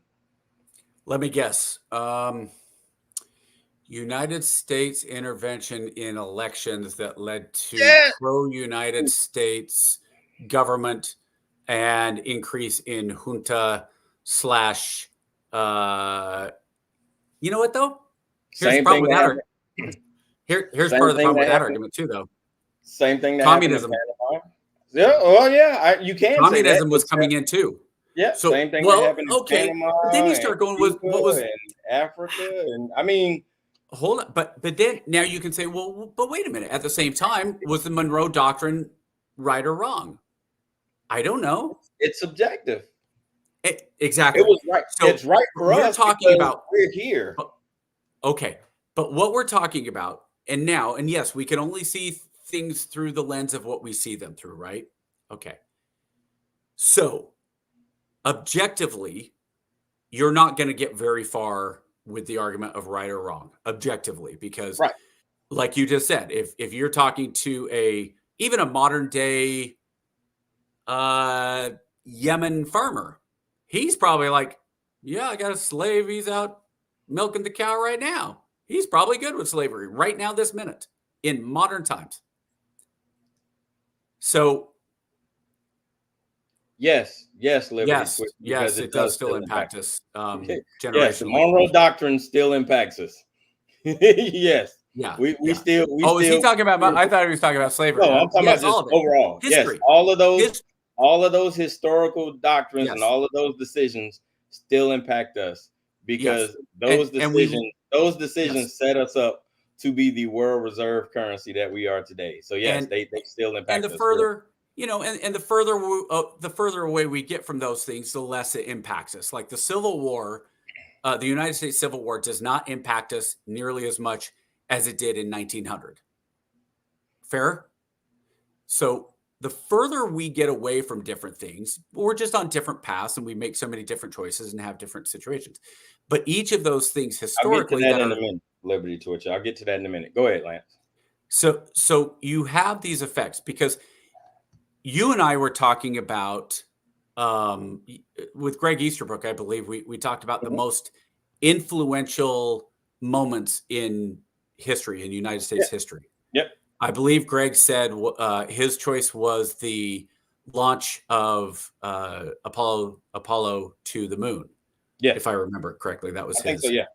Let me guess. United States intervention in elections that led to pro-United States government and increase in junta slash. You know what though? Here's the problem with that argument. Here's part of the problem with that argument too, though.
Same thing that
communism.
Yeah. Oh yeah. You can.
Communism
say that,
was coming in too.
Yeah.
So,
same thing that happened in Panama.
But then you start going with what was
in Africa, and I mean.
Hold on, but then now you can say, well, but wait a minute. At the same time, was the Monroe Doctrine right or wrong? I don't know.
It's subjective.
Exactly.
It was right. So it's right for us.
We're talking about
we're here.
Okay, but what we're talking about, and yes, we can only see things through the lens of what we see them through, right? Okay. So, objectively, you're not going to get very far with the argument of right or wrong, objectively, because like you just said, if you're talking to even a modern day Yemen farmer, he's probably like, yeah, I got a slave. He's out milking the cow right now. He's probably good with slavery right now, this minute, in modern times. So,
yes, Liberty.
Yes, it does still impact us.
Yes, the Monroe Doctrine still impacts us. Yes.
Yeah.
We still.
Is he talking about? I thought he was talking about slavery.
No, I'm talking about just overall.
History.
Yes, all of those historical doctrines and all of those decisions still impact us because those decisions set us up to be the world reserve currency that we are today. So yes, they still impact us.
And the further, the further away we get from those things, the less it impacts us. Like the Civil War, the United States Civil War does not impact us nearly as much as it did in 1900. Fair? So the further we get away from different things, we're just on different paths and we make so many different choices and have different situations. But each of those things historically
I'll get to that in a minute, Liberty Torture. I'll get to that in a minute. Go ahead, Lance.
So you have these effects because you and I were talking about with Greg Easterbrook, I believe we talked about the most influential moments in history, in United States history.
Yep.
I believe Greg said his choice was the launch of Apollo to the moon.
Yeah.
If I remember it correctly, that was his.
I think so, yeah.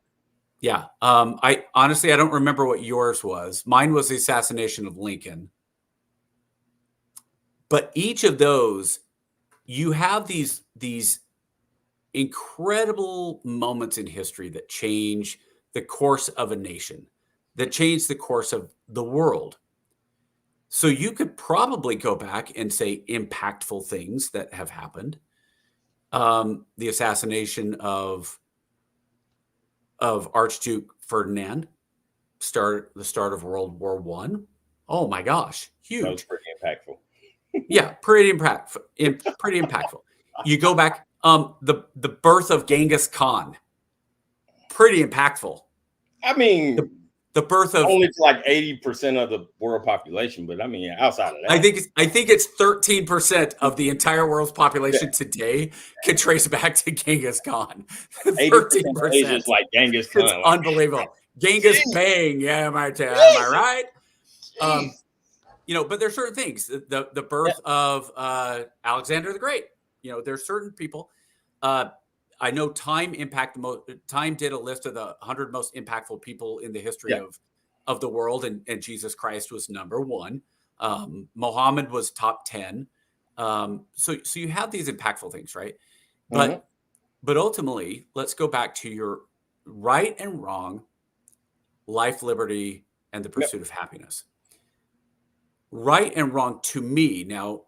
Yeah. I honestly, I don't remember what yours was. Mine was the assassination of Lincoln. But each of those, you have these incredible moments in history that change the course of a nation, that change the course of the world. So you could probably go back and say impactful things that have happened. The assassination of Archduke Ferdinand, the start of World War I. Oh my gosh, huge.
That was pretty impactful.
Yeah, pretty impactful. You go back, the birth of Genghis Khan, pretty impactful.
I mean,
the birth of
only to like 80% of the world population, but I mean, outside of that,
I think it's 13% of the entire world's population today can trace back to Genghis Khan.
13% is like Genghis Khan.
It's unbelievable. Genghis Bang, yeah, am I right? But there's certain things. The birth of Alexander the Great. There's certain people. I know Time did a list of the 100 most impactful people in the history of the world, and Jesus Christ was number one. Muhammad was top 10. So you have these impactful things, right? But ultimately, let's go back to your right and wrong, life, liberty, and the pursuit of happiness. Right and wrong to me now,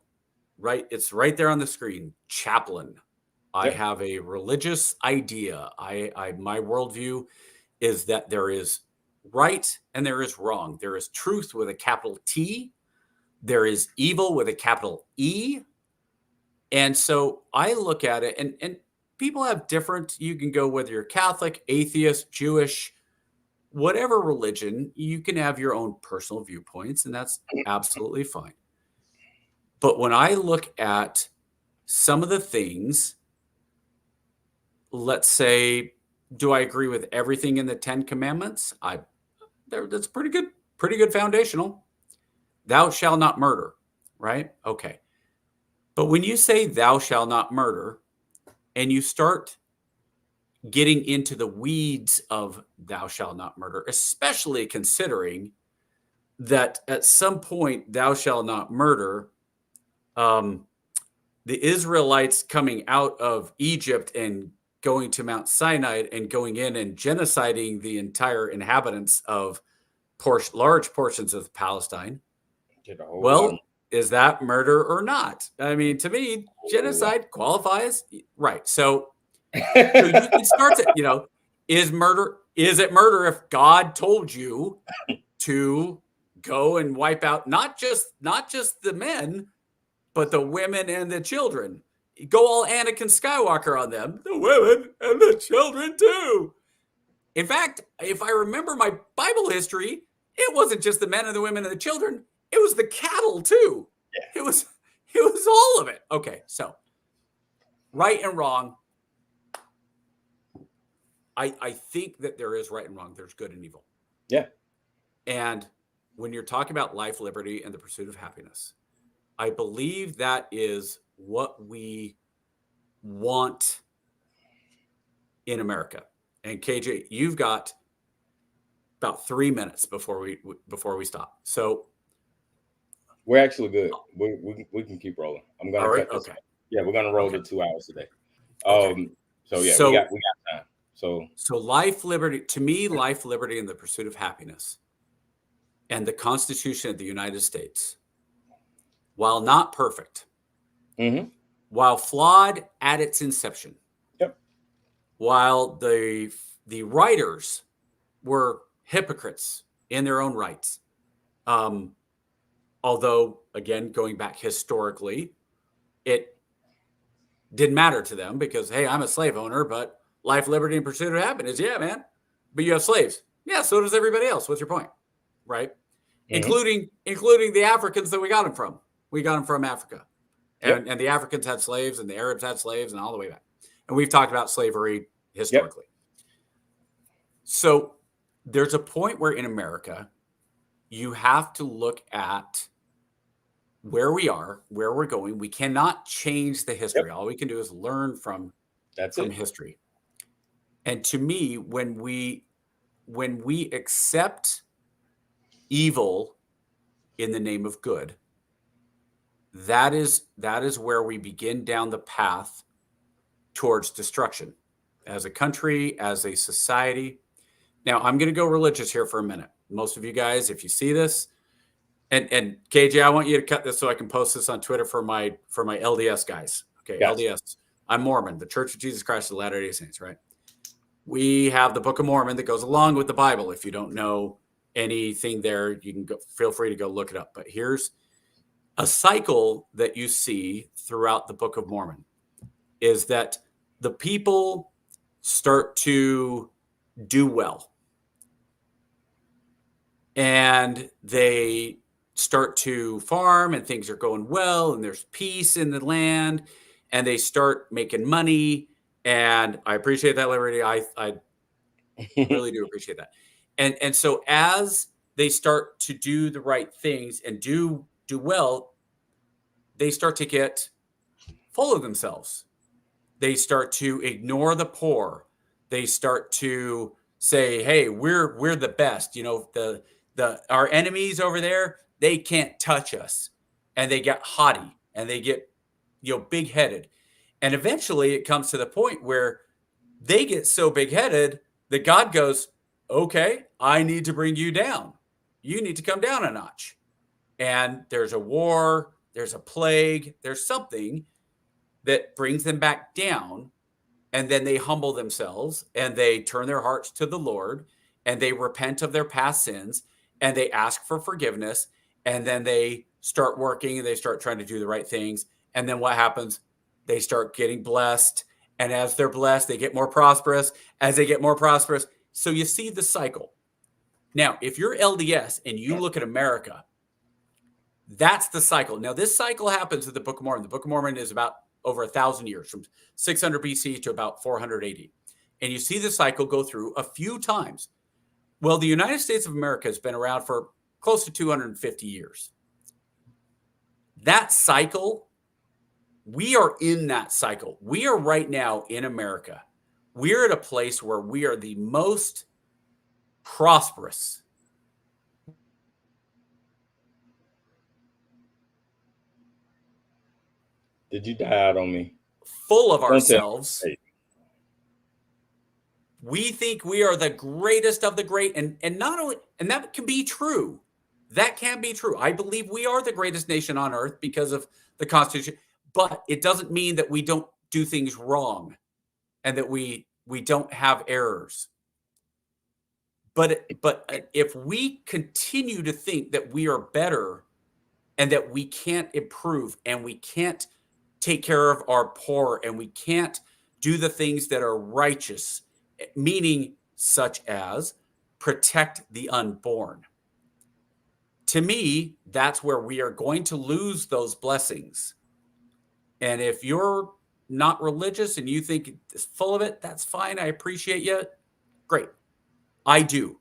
right? It's right there on the screen. Chaplain. I have a religious idea. My worldview is that there is right and there is wrong. There is truth with a capital T. There is evil with a capital E. And so I look at it, and people have different, you can go whether you're Catholic, atheist, Jewish, whatever religion, you can have your own personal viewpoints, and that's absolutely fine. But when I look at some of the things, let's say, do I agree with everything in the 10 Commandments? That's pretty good foundational. Thou shalt not murder, right? Okay. But when you say thou shalt not murder, and you start getting into the weeds of thou shalt not murder, especially considering that at some point thou shalt not murder, the Israelites coming out of Egypt and going to Mount Sinai and going in and genociding the entire inhabitants of large portions of Palestine. Well, is that murder or not? I mean, to me, genocide qualifies, right? So you can start to, is it murder if God told you to go and wipe out not just the men, but the women and the children? Go all Anakin Skywalker on them, the women and the children too. In fact, if I remember my Bible history, it wasn't just the men and the women and the children. It was the cattle too. Yeah. It was all of it. Okay, so right and wrong. I think that there is right and wrong. There's good and evil.
Yeah.
And when you're talking about life, liberty, and the pursuit of happiness, I believe that is what we want in America. And KJ, you've got about 3 minutes before we stop. So
we're actually good. We can keep rolling. I'm gonna cut this. Okay. Yeah, we're gonna roll to 2 hours today. Okay. We got time. So
life, liberty, to me, life, liberty, and the pursuit of happiness, and the Constitution of the United States, while not perfect, while flawed at its inception, while the writers were hypocrites in their own rights, although, again, going back historically, it didn't matter to them because, hey, I'm a slave owner, but life, liberty, and pursuit of happiness. Yeah, man. But you have slaves. Yeah, so does everybody else. What's your point? Right? Including the Africans that we got them from. We got them from Africa. And the Africans had slaves, and the Arabs had slaves, and all the way back. And we've talked about slavery historically. So there's a point where in America, you have to look at where we are, where we're going. We cannot change the history. All we can do is learn from history. And to me, when we accept evil in the name of good, that is where we begin down the path towards destruction as a country, as a society. Now, I'm going to go religious here for a minute. Most of you guys, if you see this, and KJ, I want you to cut this so I can post this on Twitter for my LDS guys. Okay, yes. LDS. I'm Mormon, the Church of Jesus Christ of Latter-day Saints, right? We have the Book of Mormon that goes along with the Bible. If you don't know anything there, you can feel free to go look it up. But here's a cycle that you see throughout the Book of Mormon is that the people start to do well. And they start to farm and things are going well and there's peace in the land and they start making money. And I appreciate that, Liberty. I really do appreciate that. And so as they start to do the right things and do well, they start to get full of themselves. They start to ignore the poor. They start to say, hey, we're the best. Our enemies over there, they can't touch us. And they get haughty and they get, big-headed. And eventually it comes to the point where they get so big-headed that God goes, okay, I need to bring you down. You need to come down a notch. And there's a war, there's a plague, there's something that brings them back down. And then they humble themselves and they turn their hearts to the Lord and they repent of their past sins and they ask for forgiveness and then they start working and they start trying to do the right things. And then what happens? They start getting blessed. And as they're blessed, they get more prosperous. As they get more prosperous. So you see the cycle. Now, if you're LDS and you look at America, that's the cycle. Now, this cycle happens with the Book of Mormon. The Book of Mormon is about over 1,000 years, from 600 BC to about 480. And you see the cycle go through a few times. Well, the United States of America has been around for close to 250 years. That cycle, we are in that cycle. We are right now in America. We're at a place where we are the most prosperous.
Did you die out on me?
Full of ourselves. We think we are the greatest of the great, and not only, and that can be true. That can be true. I believe we are the greatest nation on earth because of the Constitution, but it doesn't mean that we don't do things wrong and that we don't have errors. But if we continue to think that we are better and that we can't improve and we can't take care of our poor and we can't do the things that are righteous, meaning such as protect the unborn, to me, that's where we are going to lose those blessings. And if you're not religious and you think it's full of it, that's fine. I appreciate you. Great. I do.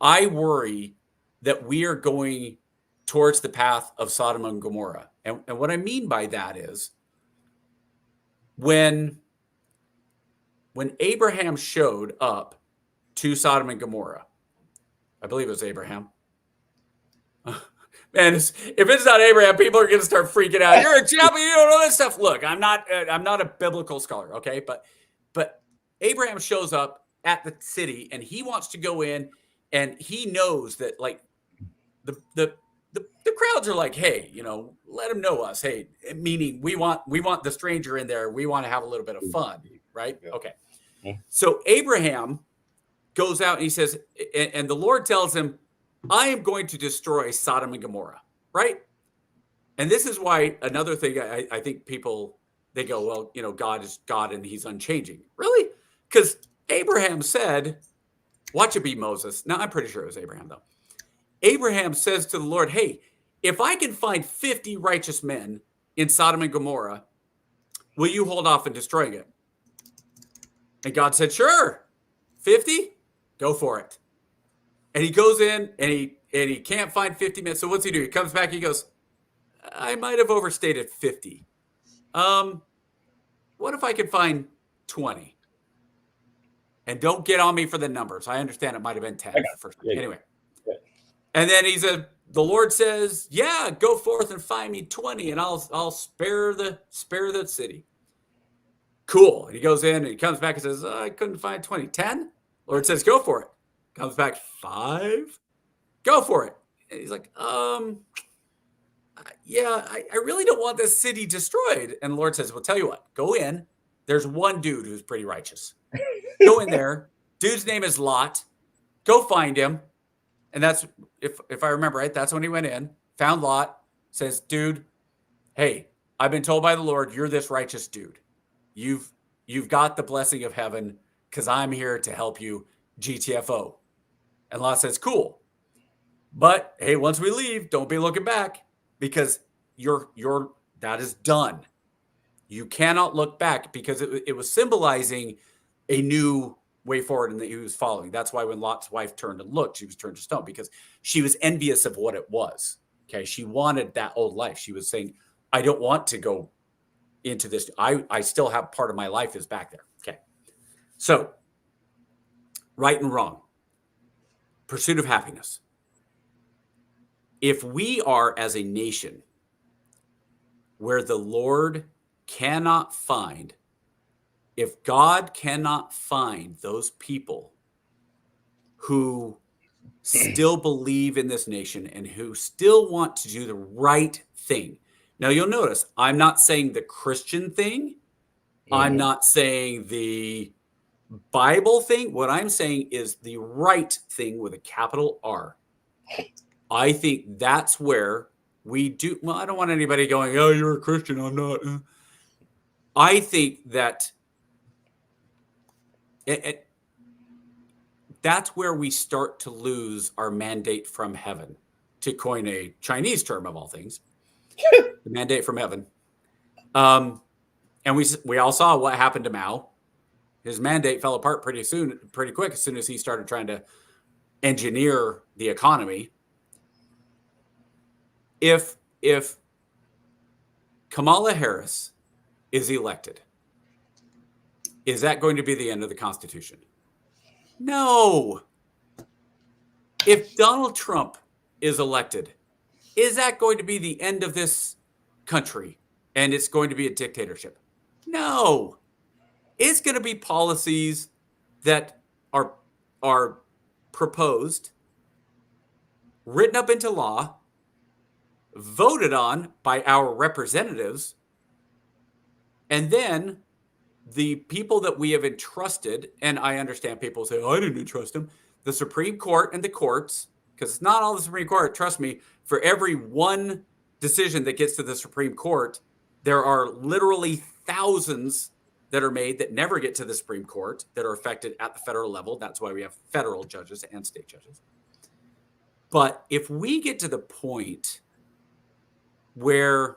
I worry that we are going towards the path of Sodom and Gomorrah. And what I mean by that is when Abraham showed up to Sodom and Gomorrah, I believe it was Abraham. Man, if it's not Abraham, people are going to start freaking out. You're a champion, you don't know this stuff. Look, I'm not a biblical scholar, okay? But Abraham shows up at the city, and he wants to go in, and he knows that like the crowds are like, hey, let him know us. Hey, meaning we want the stranger in there. We want to have a little bit of fun, right? Okay. So Abraham goes out and he says, and the Lord tells him, I am going to destroy Sodom and Gomorrah, right? And this is why another thing I think people, they go, well, God is God and he's unchanging. Really? Because Abraham said, watch it be Moses. No, I'm pretty sure it was Abraham, though. Abraham says to the Lord, hey, if I can find 50 righteous men in Sodom and Gomorrah, will you hold off on destroying it? And God said, sure. 50? Go for it. And he goes in and he can't find 50 men. So what's he do? He comes back. He goes, I might have overstated 50. What if I could find 20? And don't get on me for the numbers. I understand it might have been 10. Anyway. Yeah. And then the Lord says, yeah, go forth and find me 20 and I'll spare the city. Cool. And he goes in and he comes back and says, I couldn't find 20. 10? Lord says, go for it. Comes back 5. Go for it. And he's like, yeah, I really don't want this city destroyed. And the Lord says, well, tell you what, go in. There's one dude who's pretty righteous. Go in there. Dude's name is Lot. Go find him. And that's, if I remember right, that's when he went in, found Lot, says, dude, hey, I've been told by the Lord, you're this righteous dude. You've got the blessing of heaven because I'm here to help you, GTFO. And Lot says, cool. But hey, once we leave, don't be looking back because that is done. You cannot look back because it was symbolizing a new way forward and that he was following. That's why when Lot's wife turned and looked, she was turned to stone because she was envious of what it was. Okay. She wanted that old life. She was saying, I don't want to go into this. I still have part of my life is back there. Okay. So right and wrong. Pursuit of happiness. If we are as a nation where the Lord cannot find, if God cannot find those people who still believe in this nation and who still want to do the right thing. Now you'll notice I'm not saying the Christian thing. Mm-hmm. I'm not saying the Bible thing. What I'm saying is the right thing with a capital R. I think that's where we do. Well, I don't want anybody going, oh, you're a Christian, I'm not. I think that that's where we start to lose our mandate from heaven, to coin a Chinese term of all things, the mandate from heaven. And we all saw what happened to Mao. His mandate fell apart pretty quick, as soon as he started trying to engineer the economy. If Kamala Harris is elected, is that going to be the end of the Constitution? No. If Donald Trump is elected, is that going to be the end of this country and it's going to be a dictatorship? No. It's going to be policies that are proposed, written up into law, voted on by our representatives, and then the people that we have entrusted, and I understand people say, oh, I didn't entrust them, the Supreme Court and the courts, because it's not all the Supreme Court. Trust me, for every one decision that gets to the Supreme Court, there are literally thousands that are made that never get to the Supreme Court that are affected at the federal level. That's why we have federal judges and state judges. But if we get to the point where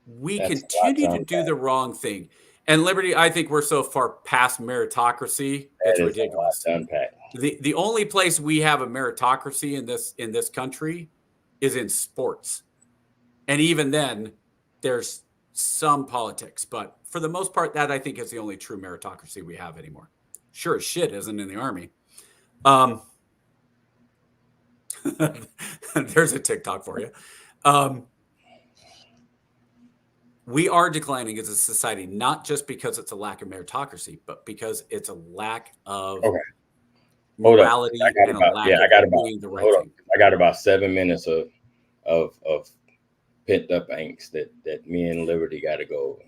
we continue to do the wrong thing, and Liberty, I think we're so far past meritocracy, it's ridiculous. The only place we have a meritocracy in this country is in sports. And even then, there's some politics, but for the most part, that I think is the only true meritocracy we have anymore. Sure as shit isn't in the Army. There's a TikTok for you. We are declining as a society, not just because it's a lack of meritocracy, but because it's a lack of morality and a lack of doing the right thing.
I got about 7 minutes of pent up angst that me and Liberty got to go over,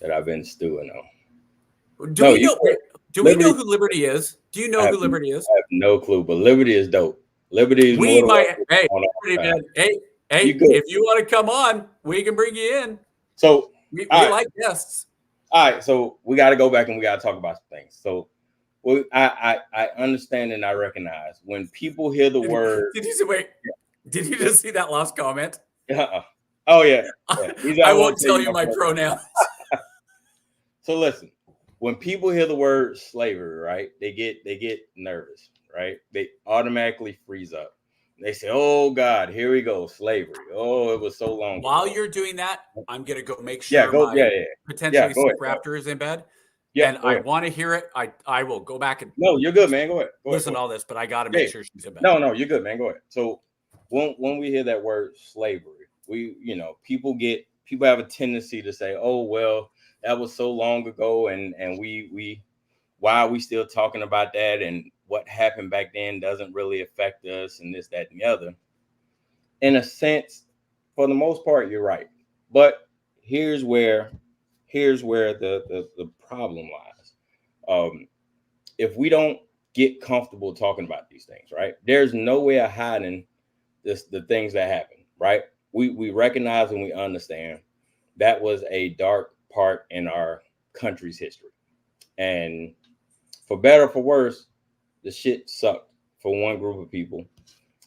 that I've been stewing on.
Do we know who Liberty is? Do you know who Liberty is?
I have no clue, but Liberty is dope. Liberty is
hey, if you want to come on, we can bring you in.
So
we like guests.
All right, so we got to go back and we got to talk about some things. So I understand and I recognize when people hear the word.
Did you just see that last comment?
Oh yeah.
I won't tell you my pronouns.
So listen, when people hear the word slavery, right? They get nervous, right? They automatically freeze up. They say, "Oh God, here we go, slavery. Oh, it was so long."
While you're doing that, I'm gonna go make sure potentially sick raptor is in bed. Yeah, and I want to hear it. I will go back and.
No, you're good, man. Go ahead.
Listen to all this, but I got to make sure she's in bed.
No, you're good, man. Go ahead. So when we hear that word slavery, people have a tendency to say, "Oh well, that was so long ago," and we why are we still talking about that? And what happened back then doesn't really affect us, and this, that, and the other. In a sense, for the most part, you're right. But here's where the problem lies. If we don't get comfortable talking about these things, right? There's no way of hiding the things that happen, right? We recognize and we understand that was a dark part in our country's history. And for better or for worse, the shit sucked for one group of people,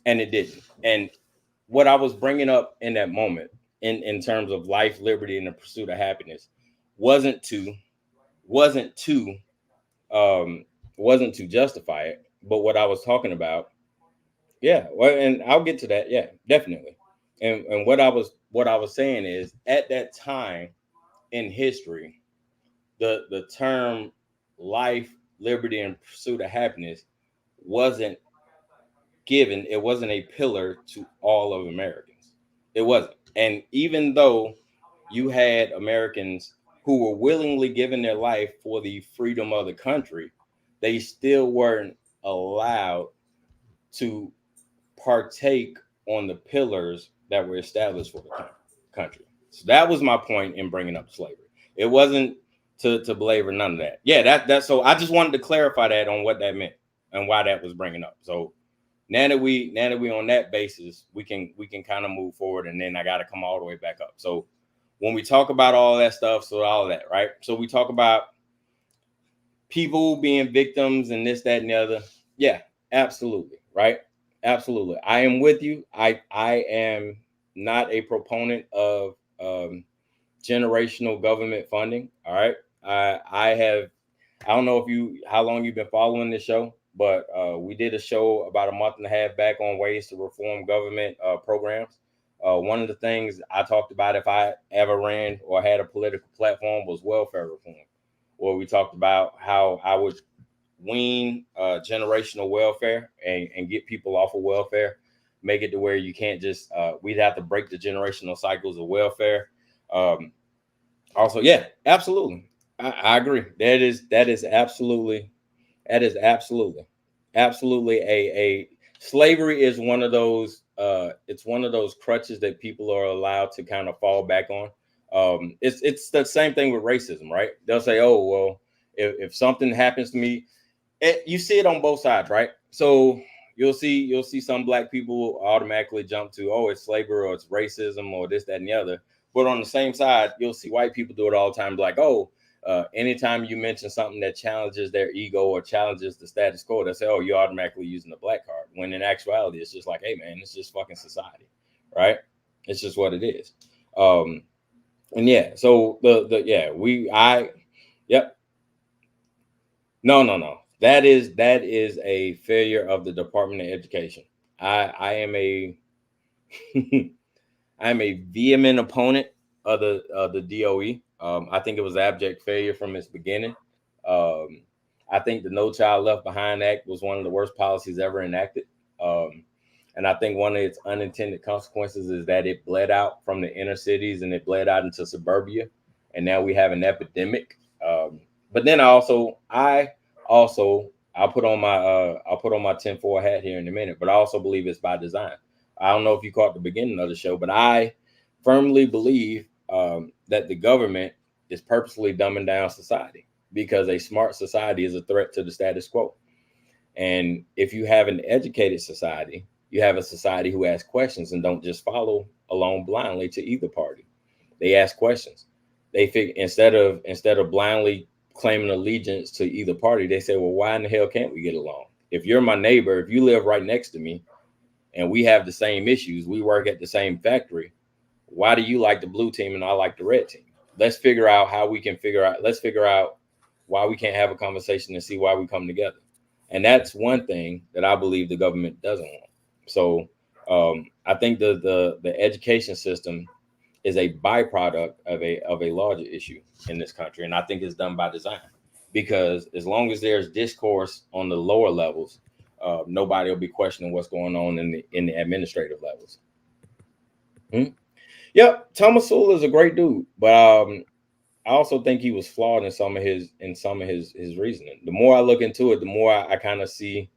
and it didn't. And what I was bringing up in that moment, in terms of life, liberty, and the pursuit of happiness, wasn't to justify it, but what I was talking about, and I'll get to that, definitely. And what I was saying is, at that time in history, the term life, liberty, and pursuit of happiness wasn't given. It wasn't a pillar to all of Americans. It wasn't. And even though you had Americans who were willingly giving their life for the freedom of the country, they still weren't allowed to partake on the pillars that were established for the country. So that was my point in bringing up slavery. It wasn't to belabor none of that. Yeah, that. So I just wanted to clarify that on what that meant and why that was bringing up. So now that we on that basis, we can kind of move forward, and then I got to come all the way back up. So when we talk about all that stuff, so all of that, right? So we talk about people being victims and this, that, and the other. Yeah, absolutely, right? Absolutely. I am with you. I am not a proponent of generational government funding. All right. I don't know how long you've been following this show, but we did a show about a month and a half back on ways to reform government programs. One of the things I talked about, if I ever ran or had a political platform, was welfare reform, where we talked about how I would wean generational welfare and get people off of welfare, make it to where you can't just we'd have to break the generational cycles of welfare. Also, yeah, absolutely, I agree. That is absolutely a slavery is one of those it's one of those crutches that people are allowed to kind of fall back on. It's the same thing with racism, right? They'll say, oh well, if something happens to me, you see it on both sides, right? So you'll see some black people automatically jump to, oh, it's slavery or it's racism or this, that, and the other. But on the same side, you'll see white people do it all the time, like, oh, anytime you mention something that challenges their ego or challenges the status quo, they say, oh, you're automatically using the black card. When in actuality, it's just like, hey, man, it's just fucking society, right? It's just what it is. And yeah, so yep. No. That is a failure of the Department of Education. I am a I am a vehement opponent of the DOE. I think it was abject failure from its beginning. I think the No Child Left Behind Act was one of the worst policies ever enacted. And I think one of its unintended consequences is that it bled out from the inner cities and it bled out into suburbia. And now we have an epidemic. But then I'll put on my 10-4 hat here in a minute, but I also believe it's by design. I don't know if you caught the beginning of the show, but I firmly believe that the government is purposely dumbing down society because a smart society is a threat to the status quo. And if you have an educated society, you have a society who asks questions and don't just follow along blindly to either party. They ask questions. They figure instead of blindly claiming allegiance to either party, they say, well, why in the hell can't we get along? If you're my neighbor, if you live right next to me and we have the same issues, we work at the same factory, why do you like the blue team and I like the red team? Let's figure out why we can't have a conversation and see why we come together. And that's one thing that I believe the government doesn't want. So I think the education system is a byproduct of a larger issue in this country. And I think it's done by design, because as long as there's discourse on the lower levels, nobody will be questioning what's going on in the administrative levels. Yep, Thomas Sowell is a great dude, but I also think he was flawed in some of his reasoning. The more I look into it, the more I kind of see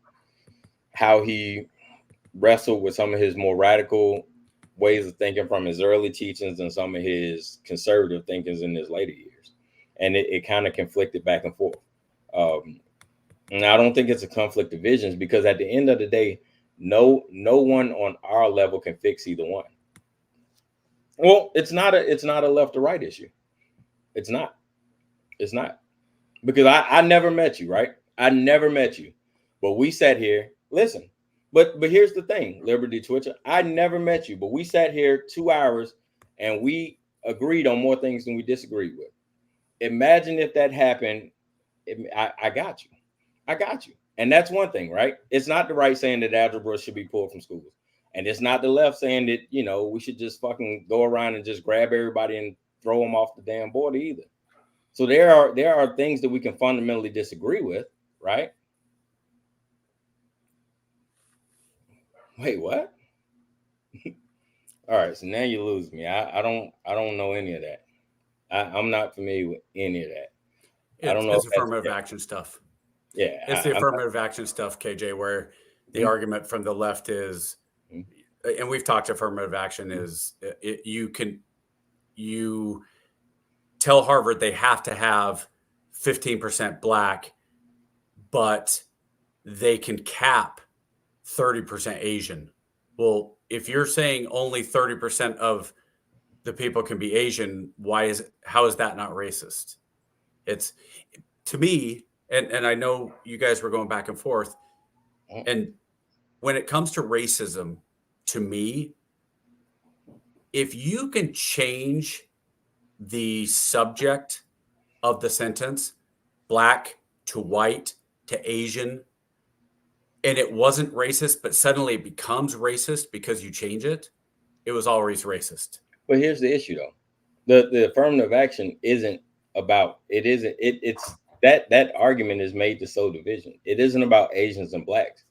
how he wrestled with some of his more radical ways of thinking from his early teachings and some of his conservative thinkings in his later years. And it kind of conflicted back and forth. And I don't think it's a conflict of visions, because at the end of the day, no one on our level can fix either one. Well, it's not a left or right issue. It's not. Because I never met you, right? I never met you. But we sat here, listen. But here's the thing, Liberty Twitcher. I never met you, but we sat here 2 hours and we agreed on more things than we disagreed with. Imagine if that happened. I got you. And that's one thing, right? It's not the right saying that algebra should be pulled from schools. And it's not the left saying that, we should just fucking go around and just grab everybody and throw them off the damn board either. So there are things that we can fundamentally disagree with, right? Wait, what? All right, so now you lose me. I don't know any of that. I'm not familiar with any of that. I don't know.
It's affirmative action stuff.
Yeah,
it's the affirmative action stuff, KJ, where the argument from the left is, and we've talked affirmative action is you tell Harvard they have to have 15% black, but they can cap 30% Asian. Well, if you're saying only 30% of the people can be Asian, how is that not racist? It's, to me, and I know you guys were going back and forth, and when it comes to racism, to me, if you can change the subject of the sentence, black to white to Asian, and it wasn't racist, but suddenly it becomes racist because you change it, it was always racist.
But here's the issue, though. The affirmative action isn't about, it's that argument is made to sow division. It isn't about Asians and blacks.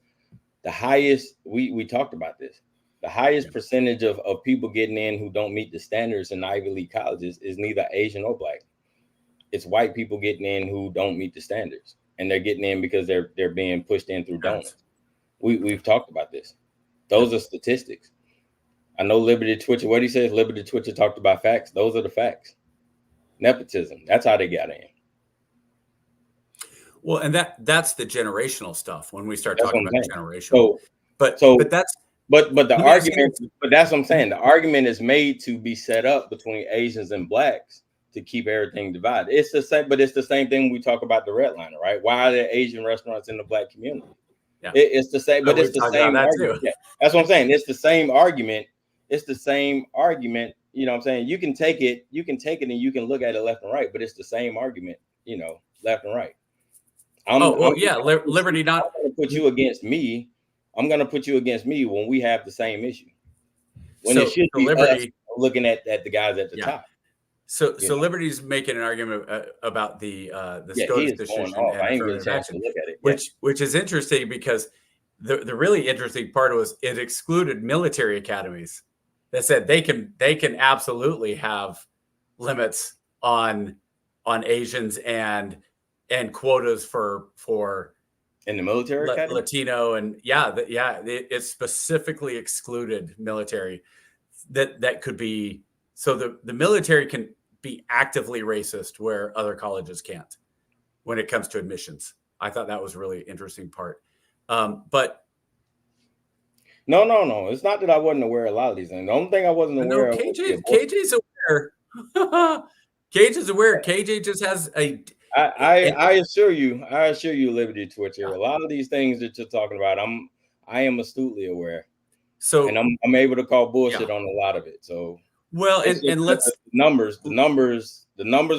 The highest, we talked about this, the highest percentage of people getting in who don't meet the standards in Ivy League colleges is neither Asian or black. It's white people getting in who don't meet the standards, and they're getting in because they're being pushed in through donors. We've talked about this. Those are statistics. I know Liberty Twitcher, what he says, Liberty Twitcher talked about facts. Those are the facts. Nepotism. That's how they got in.
Well, and that's the generational stuff when we start talking about generational.
So,
but that's
the argument, but that's what I'm saying. The argument is made to be set up between Asians and blacks to keep everything divided. It's the same, but it's the same thing when we talk about the redliner, right? Why are there Asian restaurants in the black community? Yeah. It's the same, but it's the same argument. Yeah, that's what I'm saying. It's the same argument. It's the same argument. You know what I'm saying? You can take it and you can look at it left and right, but it's the same argument, left and right.
Liberty not.
I'm going to put you against me. I'm going to put you against me when we have the same issue. When it should be Liberty us looking at the guys at the top.
So Liberty's making an argument about the SCOTUS decision and affirmative action, which is interesting because the really interesting part was it excluded military academies that said they can absolutely have limits on Asians and quotas for
in the military academy?
Latino and it specifically excluded military that could be, so the military can be actively racist where other colleges can't when it comes to admissions. I thought that was a really interesting part. But
no, it's not that I wasn't aware of a lot of these things. The only thing I wasn't aware of.
KJ's aware. KJ's aware. KJ just has a.
I assure you, Liberty Twitcher, a lot of these things that you're talking about, I am astutely aware. So, and I'm able to call bullshit on a lot of it. So,
well, and let's
the numbers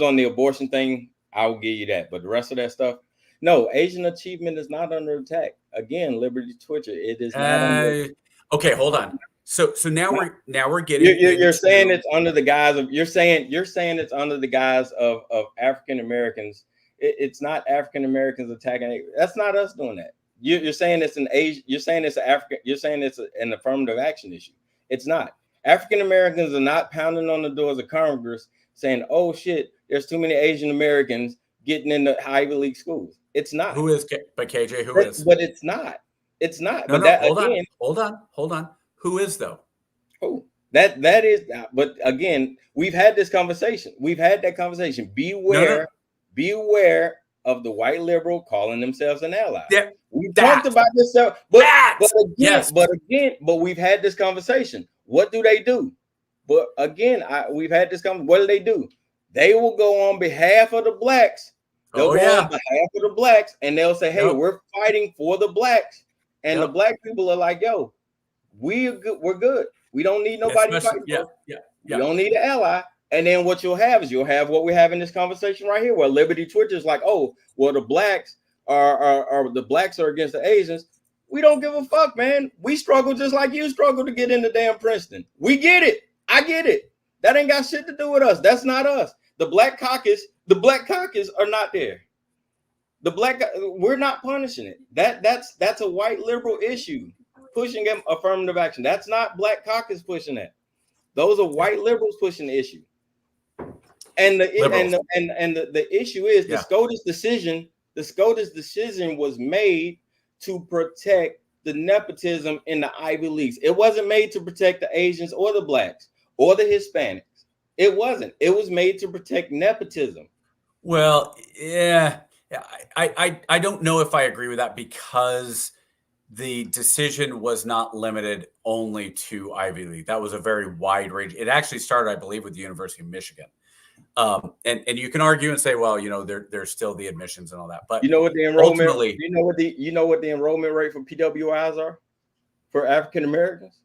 on the abortion thing, I will give you that. But the rest of that stuff, no, Asian achievement is not under attack. Again, Liberty Twitcher, it is not under.
Okay, hold on. So now we're getting.
You're saying it's under the guise of. You're saying it's under the guise of African Americans. It's not African Americans attacking. That's not us doing that. You're saying it's an Asian. You're saying it's an African. You're saying it's an affirmative action issue. It's not. African Americans are not pounding on the doors of Congress saying, "Oh shit, there's too many Asian Americans getting into Ivy League schools." It's not.
Who is? But KJ, who is?
But it's not. It's not.
No, but hold on. Who is though?
Who? That is. But again, we've had this conversation. We've had that conversation. Beware of the white liberal calling themselves an ally. We've talked about this, but we've had this conversation. What do they do? But again, we've had this conversation. What do? They will go on behalf of the blacks. They'll go on behalf of the blacks, and they'll say, "Hey, we're fighting for the blacks." And the black people are like, "Yo, we're good. We don't need nobody fighting. We don't need an ally." And then what you'll have what we have in this conversation right here, where Liberty Twitcher is like, "Oh, well, the blacks are against the Asians." We don't give a fuck, man. We struggle just like you struggle to get into damn Princeton. We get it. I get it. That ain't got shit to do with us. That's not us. The black caucus are not there. We're not punishing it. That's a white liberal issue, pushing affirmative action. That's not black caucus pushing that. Those are white liberals pushing the issue. And the issue is the SCOTUS decision. The SCOTUS decision was made to protect the nepotism in the Ivy Leagues. It wasn't made to protect the Asians or the blacks or the Hispanics. It wasn't. It was made to protect nepotism.
Well, yeah. I don't know if I agree with that because the decision was not limited only to Ivy League. That was a very wide range. It actually started, I believe, with the University of Michigan. And you can argue and say, well, there's still the admissions and all that. But
you know what the enrollment?
Ultimately,
you know what the enrollment rate for PWIs are for African Americans?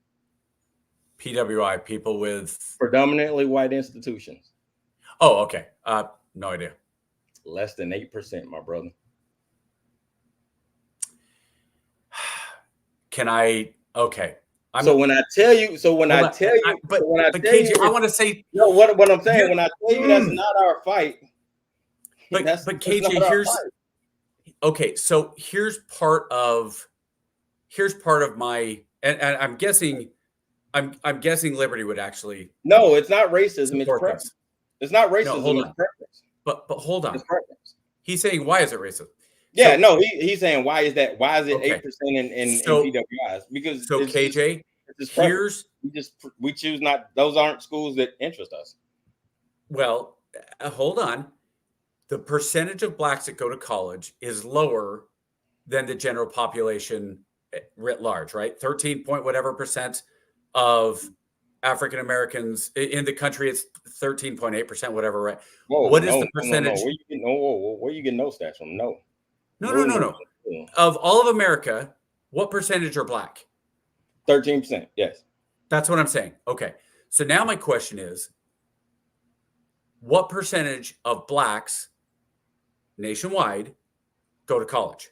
PWI, people with
predominantly white institutions.
Oh, okay. No idea.
Less than 8%, my brother.
Can I? Okay.
When I tell you,
KJ, I want to say
no. What I'm saying, when I tell you that's not our fight.
But KJ, here's okay. So here's part of my, and I'm guessing Liberty would actually.
No, it's not racism. It's preference. It's not racism.
No, hold on.
It's preference.
But hold on.
It's preference.
He's saying, why is it racist?
Yeah, no, he's saying, why is that? Why is it 8% in PWIs? Because
KJ,
we choose not. Those aren't schools that interest us.
Well, hold on. The percentage of blacks that go to college is lower than the general population writ large, right? 13 point whatever percent of African Americans in the country, it's 13.8%, whatever, right? What is the percentage?
Where you getting those stats from? No.
Of all of America, what percentage are black?
13%. Yes.
That's what I'm saying. Okay. So now my question is, what percentage of blacks nationwide go to college?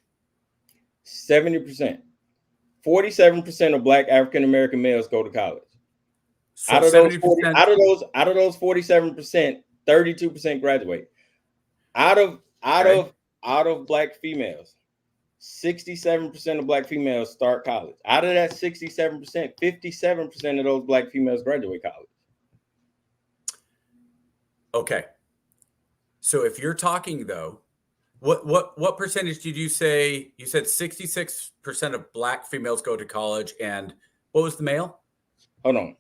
70%. 47% of black African American males go to college.
So
out of those 47%, 32% graduate. Out of black females, 67% of black females start college. Out of that 67%, 57% of those black females graduate college.
Okay. So if you're talking though, what percentage did you say? You said 66% of black females go to college, and what was the male?
Hold on.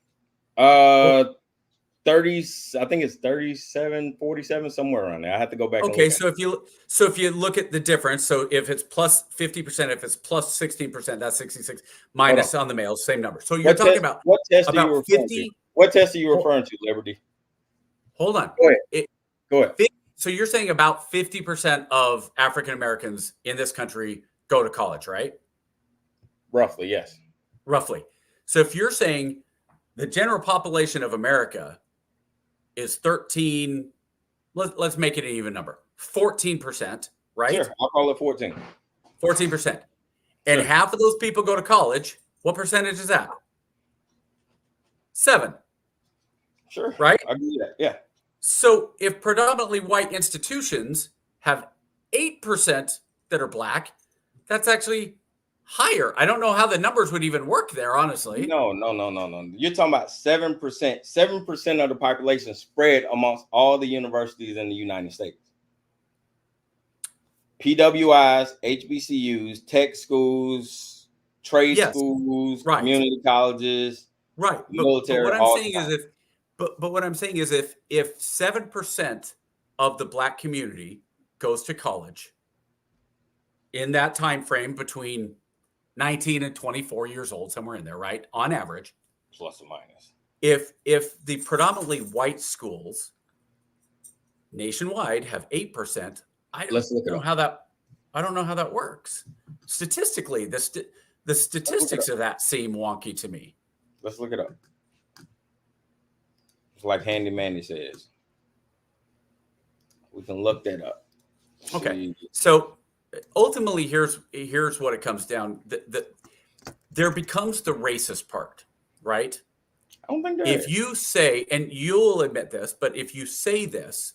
30, I think it's 37, 47, somewhere around there. I have to go back.
Okay, so if you look at the difference, so if it's plus 50%, if it's plus 16%, that's 66 minus on the males, same number. So you're talking about
what test are you referring to? What test are you referring to, Liberty?
Hold on.
Go ahead.
So you're saying about 50% of African Americans in this country go to college, right?
Roughly, yes.
Roughly. So if you're saying the general population of America is 13, let's make it an even number, 14%, right?
Sure, I'll call it 14.
14%. And half of those people go to college. What percentage is that? 7.
Sure.
Right?
I agree with that. Yeah.
So if predominantly white institutions have 8% that are black, that's actually higher. I don't know how the numbers would even work there, honestly.
No. You're talking about 7%. 7% of the population spread amongst all the universities in the United States. PWIs, HBCUs, tech schools, trade schools, community colleges, military.
But what I'm saying is if 7% of the black community goes to college in that time frame between 19 and 24 years old, somewhere in there, right? On average,
plus or minus.
If the predominantly white schools nationwide have 8%, I don't know how that works. Statistically, the statistics of that seem wonky to me.
Let's look it up. It's like Handy Mandy says. We can look that up.
Okay. So ultimately, here's what it comes down. There becomes the racist part, right?
I don't think that
if you say, and you'll admit this, but if you say this,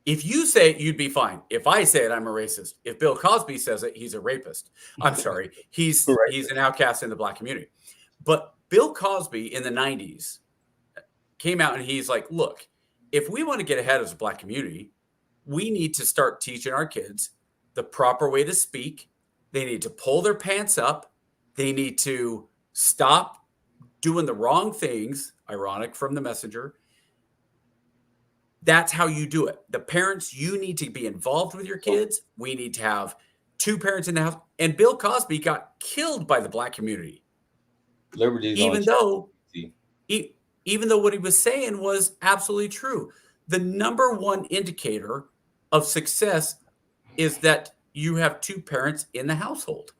if you say it, you'd be fine. If I say it, I'm a racist. If Bill Cosby says it, he's a rapist. I'm sorry. He's an outcast in the black community. But Bill Cosby in the 90s came out and he's like, look, if we want to get ahead as a black community, we need to start teaching our kids the proper way to speak. They need to pull their pants up. They need to stop doing the wrong things. Ironic from the messenger. That's how you do it. The parents, you need to be involved with your kids. We need to have 2 parents in the house. And Bill Cosby got killed by the black community.
Liberty's
even
on
though
ChatGPT.
even though what he was saying was absolutely true. The number one indicator of success is that you have 2 parents in the household.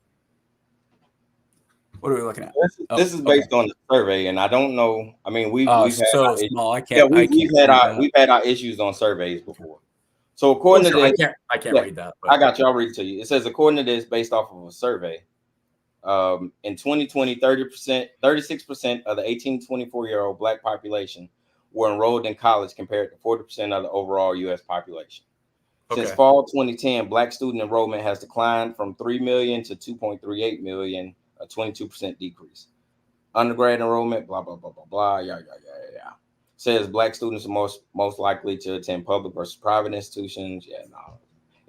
What are we looking at?
This is based on the survey, and I don't know. I mean, we've had
so small. I
yeah,
can't.
we've had our issues on surveys before. So according to this,
I can't read that. But.
I got you. I'll read it to you. It says according to this, based off of a survey, in 2020, 36% of the 18 to 24-year-old black population were enrolled in college compared to 40% of the overall U.S. population. Since fall 2010, black student enrollment has declined from 3 million to 2.38 million, a 22% decrease. Undergrad enrollment, blah, blah, blah, blah, blah, yeah. Says black students are most likely to attend public versus private institutions.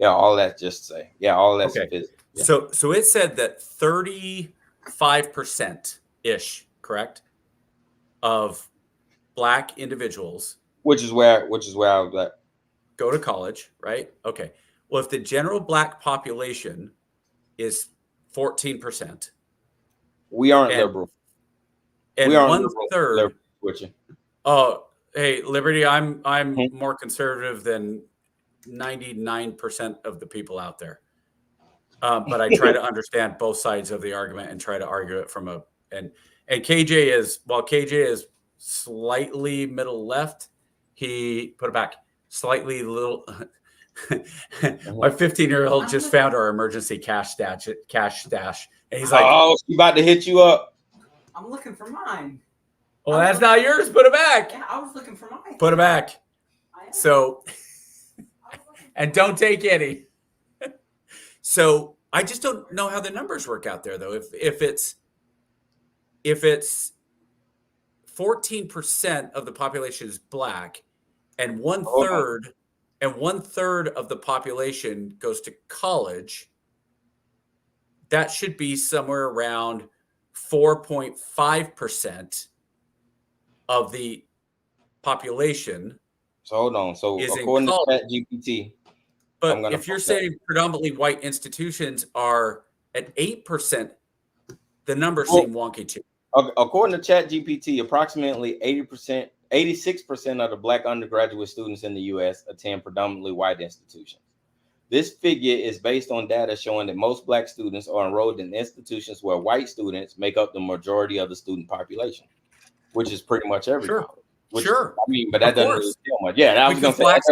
All that just to say. Yeah, all that's physics. Yeah.
So it said that 35% ish, correct, of black individuals,
which is where I was at,
go to college, right? Okay. Well, if the general black population is 14%,
we aren't liberal.
And
we aren't
1/3.
Liberal.
Oh, hey, Liberty, I'm more conservative than 99% of the people out there. But I try to understand both sides of the argument and try to argue it from and KJ is slightly middle left. He put it back slightly little. My 15-year-old just found our emergency cash stash, and he's like,
"Oh, she about to hit you up."
I'm looking for mine.
Well, that's not yours. Put it back.
Yeah, I was looking for mine.
Put it back. So, and don't take any. So I just don't know how the numbers work out there, though. If it's 14% of the population is black, and one third of the population goes to college, that should be somewhere around 4.5% of the population.
So hold on. So according to ChatGPT,
but if you're saying predominantly white institutions are at 8%, the numbers seem wonky too.
According to ChatGPT, approximately 86% of the black undergraduate students in the U.S. attend predominantly white institutions. This figure is based on data showing that most black students are enrolled in institutions where white students make up the majority of the student population, which is pretty much every college.
Sure.
I mean, but that doesn't really tell much. Yeah, I was going to say
blacks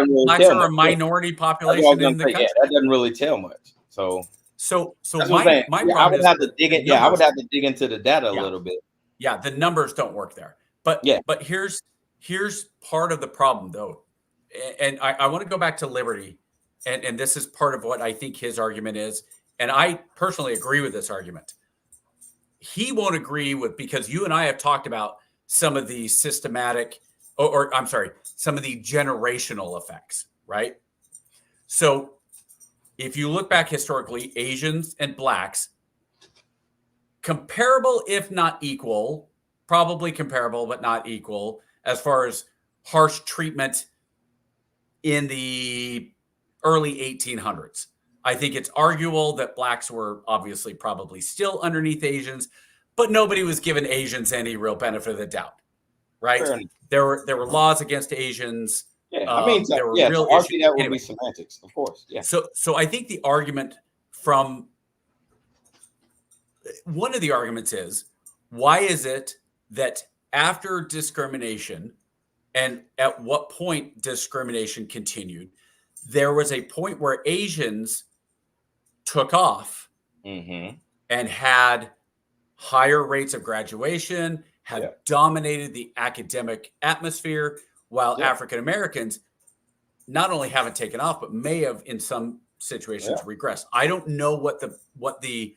are a minority population in the country.
Yeah, that doesn't really tell much. So
my problem
I would have to dig in. I would have to dig into the data a little bit.
Yeah, the numbers don't work there. But here's part of the problem, though, and I want to go back to Liberty, and this is part of what I think his argument is, and I personally agree with this argument. He won't agree with, because you and I have talked about some of the systematic, some of the generational effects, right? So if you look back historically, Asians and blacks, comparable, if not equal, probably comparable, but not equal, as far as harsh treatment in the early 1800s. I think it's arguable that blacks were obviously probably still underneath Asians, but nobody was giving Asians any real benefit of the doubt, right? There were laws against Asians.
Yeah, I mean,
there were real
issues. That would be semantics, of course. Yeah.
So I think the argument from one of the arguments is, why is it that after discrimination, and at what point discrimination continued, there was a point where Asians took off and had higher rates of graduation, had dominated the academic atmosphere, while African Americans not only haven't taken off, but may have in some situations regressed. I don't know what the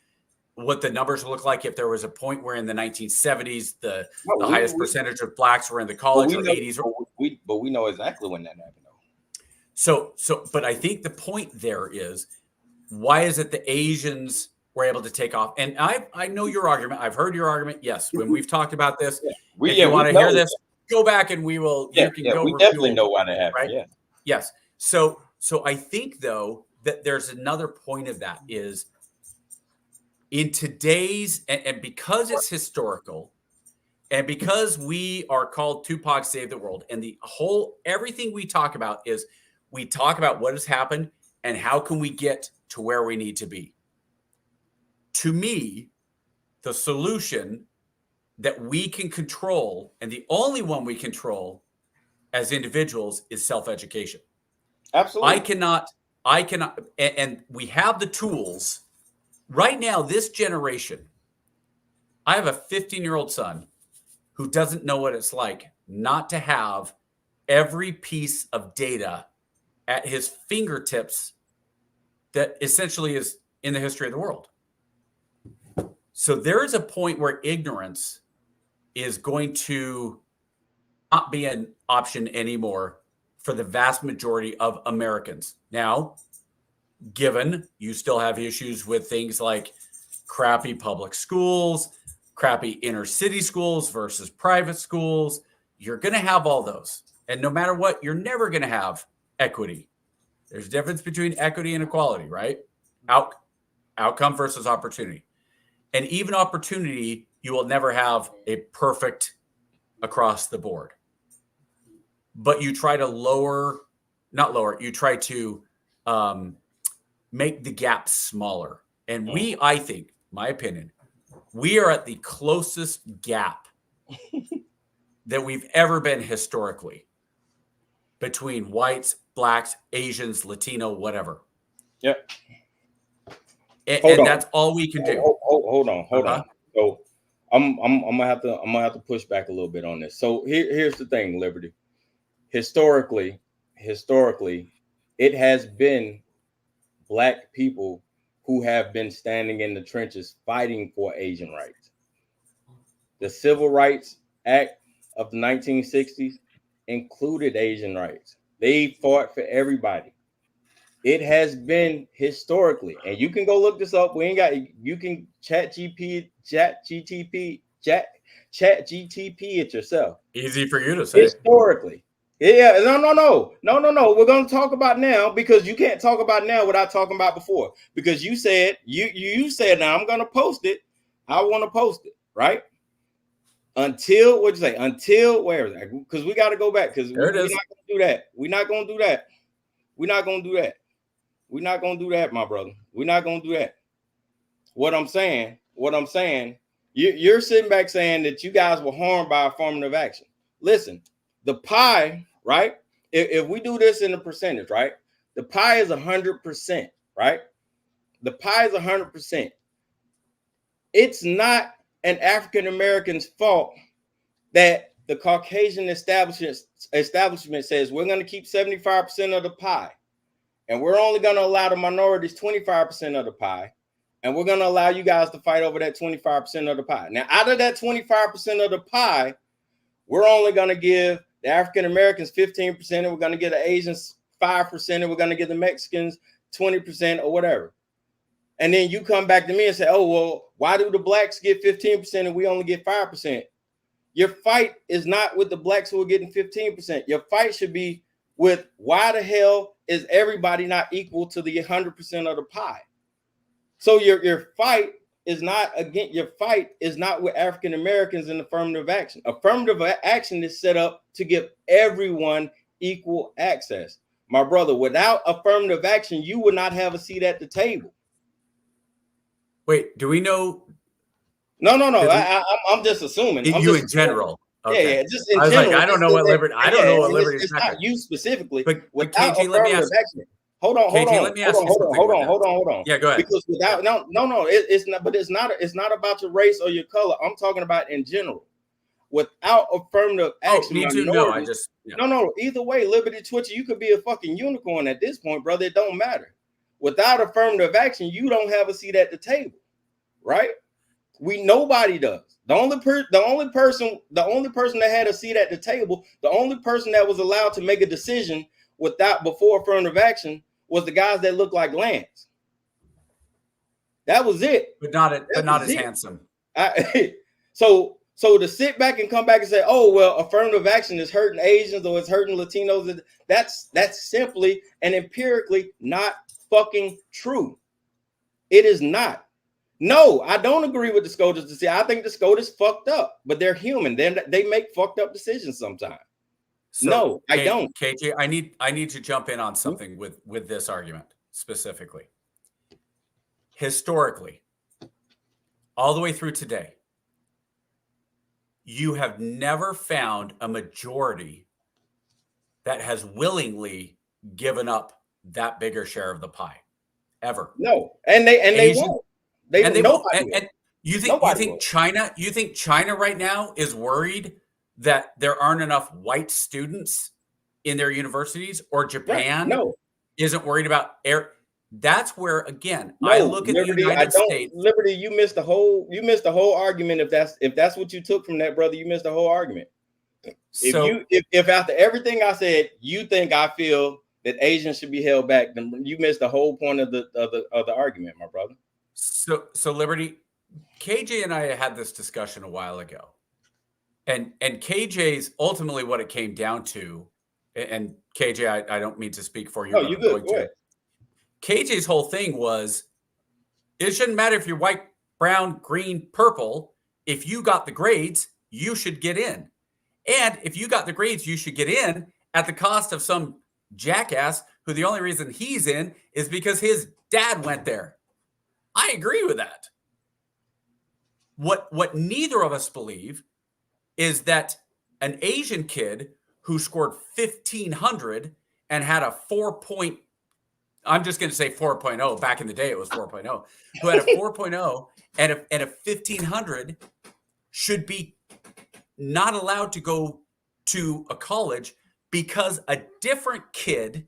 numbers look like if there was a point where in the 1970s the highest percentage of blacks were in the college, or 80s.
But we know exactly when that happened.
But I think the point there is, why is it the Asians were able to take off? And I know your argument. I've heard your argument. Yes, when we've talked about this, if you want to hear this, go back and we will.
We definitely know why that happened. Right? Yeah.
Yes. So I think, though, that there's another point of that is in today's, and because it's historical, and because we are called POGs Save the World, and everything we talk about is we talk about what has happened and how can we get to where we need to be. To me, the solution that we can control, and the only one we control as individuals, is self-education.
Absolutely.
I cannot, and we have the tools right now. This generation, I have a 15-year-old son who doesn't know what it's like not to have every piece of data at his fingertips that essentially is in the history of the world. So there is a point where ignorance is going to not be an option anymore for the vast majority of Americans. Now, given you still have issues with things like crappy public schools, crappy inner city schools versus private schools, you're going to have all those. And no matter what, you're never going to have equity. There's a difference between equity and equality, right? Outcome versus opportunity. And even opportunity, you will never have a perfect across the board. But you try to you try to make the gap smaller. And I think, my opinion, we are at the closest gap that we've ever been historically between whites, blacks, Asians, Latino, whatever.
Yep.
And that's all we can do.
Hold on. So I'm gonna have to push back a little bit on this. So here's the thing, Liberty. Historically, it has been Black people who have been standing in the trenches fighting for Asian rights. The Civil Rights Act of the 1960s included Asian rights. They fought for everybody. It has been historically, and you can go look this up. You can chat GTP it yourself.
Easy for you to say.
Historically. Yeah, no. We're going to talk about now, because you can't talk about now without talking about before. Because you said, you said, now I'm going to post it. I want to post it, right? Until, what'd you say? Until, where is that? Because we got to go back, because we're not going to do that. We're not going to do that. We're not going to do that. We're not going to do that, my brother. We're not going to do that. What I'm saying, you're sitting back saying that you guys were harmed by affirmative action. Listen, the pie, right? If we do this in a percentage, right? The pie is 100%, right? The pie is 100%. It's not an African American's fault that the Caucasian establishment says we're going to keep 75% of the pie, and we're only going to allow the minorities 25% of the pie, and we're going to allow you guys to fight over that 25% of the pie. Now, out of that 25% of the pie, we're only going to give the African Americans 15%, and we're going to give the Asians 5%, and we're going to give the Mexicans 20% or whatever. And then you come back to me and say, oh, well, why do the blacks get 15% and we only get 5%? Your fight is not with the blacks who are getting 15%. Your fight should be with, why the hell is everybody not equal to the 100% of the pie? So your fight is not with African Americans in affirmative action. Affirmative action is set up to give everyone equal access. My brother, without affirmative action, you would not have a seat at the table.
Wait, do we know?
No. I'm just assuming.
In general. Okay.
Yeah, just in general.
Like, I don't know what liberty. I don't know what liberty is.
It's not you specifically.
But
without
KG, let me ask.
Action, hold on. Hold on.
Yeah, go ahead.
Because without no, it's not. But it's not about your race or your color. I'm talking about in general. Without affirmative action,
me too. No, I just
no. Either way, Liberty Twitcher, you could be a fucking unicorn at this point, brother. It don't matter. Without affirmative action, you don't have a seat at the table, right? Nobody does. The only person that had a seat at the table, the only person that was allowed to make a decision before affirmative action was the guys that looked like Lance. That was it.
But not as handsome.
So to sit back and come back and say, oh, well, affirmative action is hurting Asians or it's hurting Latinos, that's simply and empirically not fucking true. It is not. No, I don't agree with the SCOTUS. I think the SCOTUS fucked up, but they're human. They make fucked up decisions sometimes.
So,
no, I don't.
KJ, I need to jump in on something with this argument specifically. Historically, all the way through today, you have never found a majority that has willingly given up that bigger share of the pie, ever.
No, and they won't. They won't.
And you think China right now is worried that there aren't enough white students in their universities, or Japan isn't worried about air? That's where, again, I look at
Liberty,
the United States.
Liberty, you missed the whole argument. If that's what you took from that, brother, you missed the whole argument. If after everything I said, you think I feel that Asians should be held back, then you missed the whole point of the argument, my brother.
So Liberty, KJ and I had this discussion a while ago, and KJ's ultimately what it came down to. And KJ, I don't mean to speak for you.
No, you good. Go ahead.
KJ's whole thing was, it shouldn't matter if you're white, brown, green, purple. If you got the grades, you should get in. And if you got the grades, you should get in at the cost of some jackass who the only reason he's in is because his dad went there. I agree with that. What neither of us believe is that an Asian kid who scored 1,500 and had a 4.0, I'm just going to say 4.0. Back in the day, it was 4.0. Who had a 4.0 and a 1,500 should be not allowed to go to a college because a different kid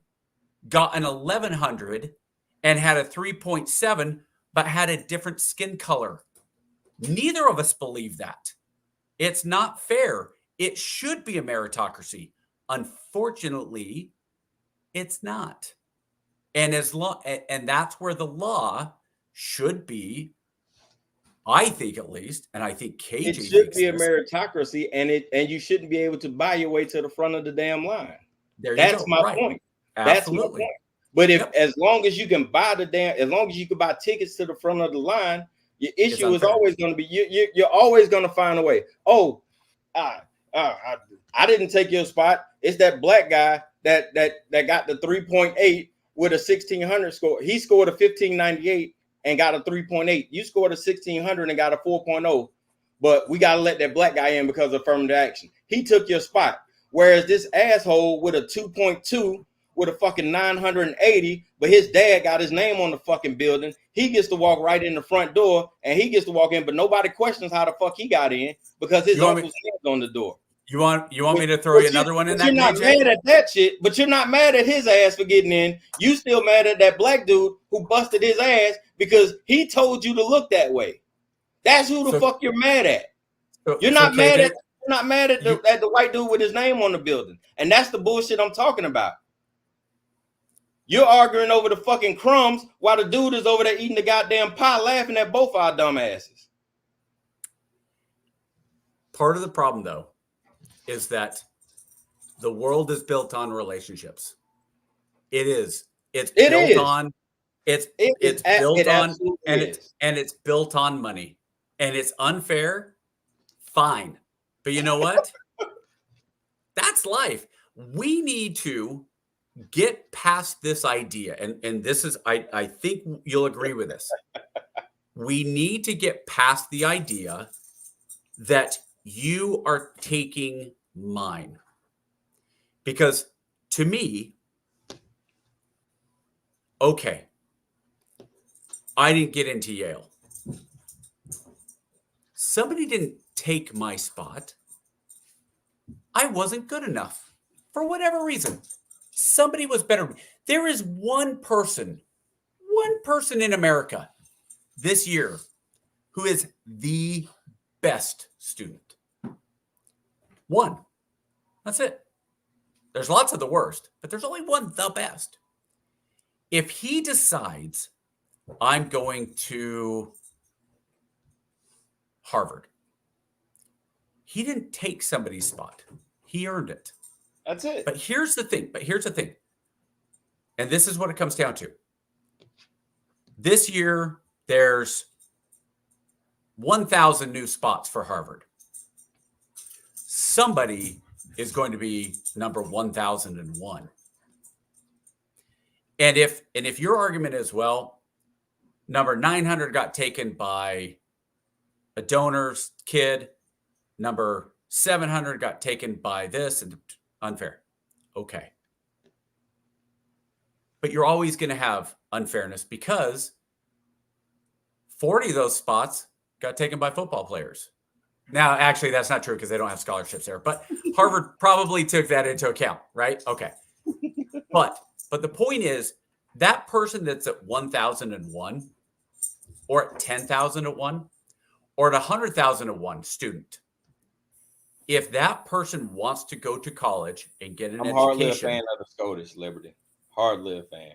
got an 1,100 and had a 3.7, but had a different skin color. Neither of us believe that. It's not fair. It should be a meritocracy. Unfortunately, it's not. And and that's where the law should be, I think, at least, and I think KJ
it should be a meritocracy, and you shouldn't be able to buy your way to the front of the damn line. That's my point. That's my point. But as long as you can buy as long as you can buy tickets to the front of the line, your issue is always going to be you're always going to find a way. Oh, I didn't take your spot. It's that black guy that got the 3.8 with a 1,600 score. He scored a 1,598 and got a 3.8. You scored a 1,600 and got a 4.0. But we got to let that black guy in because of affirmative action. He took your spot. Whereas this asshole with a 2.2 with a fucking 980, but his dad got his name on the fucking building. He gets to walk right in the front door, and he gets to walk in, but nobody questions how the fuck he got in because his uncle's name's on the door.
You want me to throw you another one in that?
You're not mad at that shit, but you're not mad at his ass for getting in. You still mad at that black dude who busted his ass because he told you to look that way. That's who the fuck you're mad at. You're not mad at the white dude with his name on the building, and that's the bullshit I'm talking about. You're arguing over the fucking crumbs while the dude is over there eating the goddamn pie, laughing at both our dumb asses.
Part of the problem, though, is that the world is built on relationships. It is. It's built on money. And it's unfair. Fine. But you know what? That's life. We need to get past this idea. And this is, I think you'll agree with this. We need to get past the idea that you are taking mine. Because to me, okay, I didn't get into Yale. Somebody didn't take my spot. I wasn't good enough for whatever reason. Somebody was better. There is one person in America this year who is the best student. One. That's it. There's lots of the worst, but there's only one, the best. If he decides I'm going to Harvard, he didn't take somebody's spot. He earned it.
That's it.
But here's the thing. And this is what it comes down to. This year, there's 1,000 new spots for Harvard. Somebody is going to be number 1,001. And if your argument is, well, number 900 got taken by a donor's kid, number 700 got taken by this, and unfair. Okay. But you're always going to have unfairness because 40 of those spots got taken by football players. Now, actually, that's not true because they don't have scholarships there, but Harvard probably took that into account, right? Okay. But the point is that person that's at 1,001 or at 10,001 or at 100,001 student, if that person wants to go to college and get an
I'm
education,
hardly a fan of the Scottish Liberty. Hardly a fan.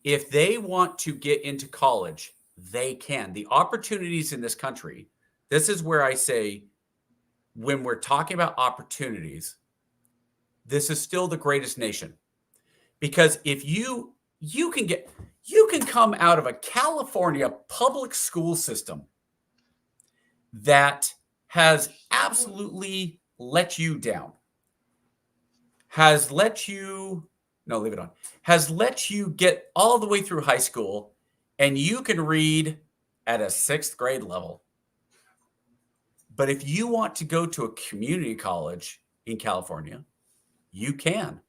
If they want to get into college, they can. The opportunities in this country, this is where I say, when we're talking about opportunities, this is still the greatest nation. Because if you can come out of a California public school system that has absolutely let you down, has let you get all the way through high school, and you can read at a 6th grade level. But if you want to go to a community college in California, you can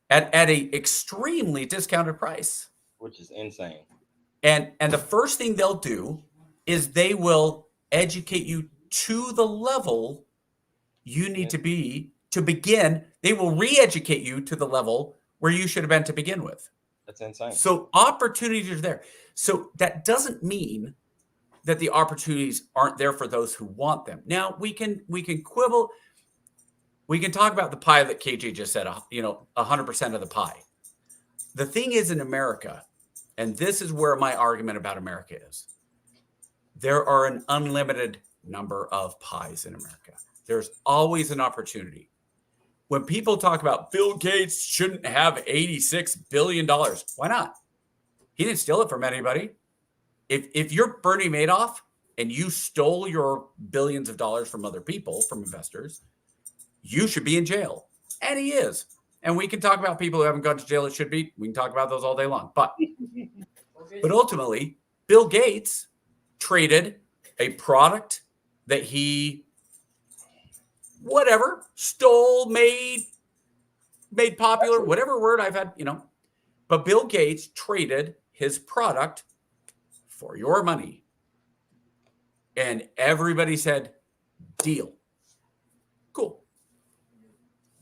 at a extremely discounted price,
which is insane.
And the first thing they'll do is they will educate you to the level you need to be to begin. They will re-educate you to the level where you should have been to begin with.
That's insane.
So opportunities are there. So that doesn't mean that the opportunities aren't there for those who want them. Now we can quibble. We can talk about the pie that KJ just said, 100% of the pie. The thing is in America, and this is where my argument about America is, there are an unlimited number of pies in America. There's always an opportunity. When people talk about Bill Gates shouldn't have $86 billion, why not? He didn't steal it from anybody. If you're Bernie Madoff and you stole your billions of dollars from other people, from investors, you should be in jail. And he is. And we can talk about people who haven't gone to jail that should be. We can talk about those all day long. But ultimately, Bill Gates traded a product that he stole, made popular, whatever word I've had, But Bill Gates traded his product for your money. And everybody said, deal. Cool.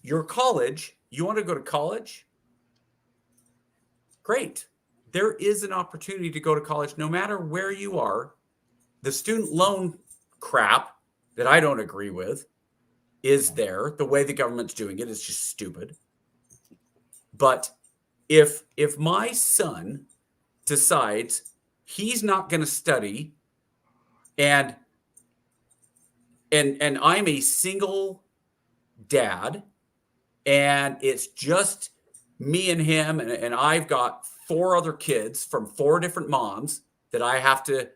Your college, you want to go to college? Great. There is an opportunity to go to college no matter where you are. The student loan crap that I don't agree with is there. The way the government's doing it is just stupid. But if my son decides he's not going to study and I'm a single dad and it's just me and him and I've got 4 other kids from 4 different moms that I have to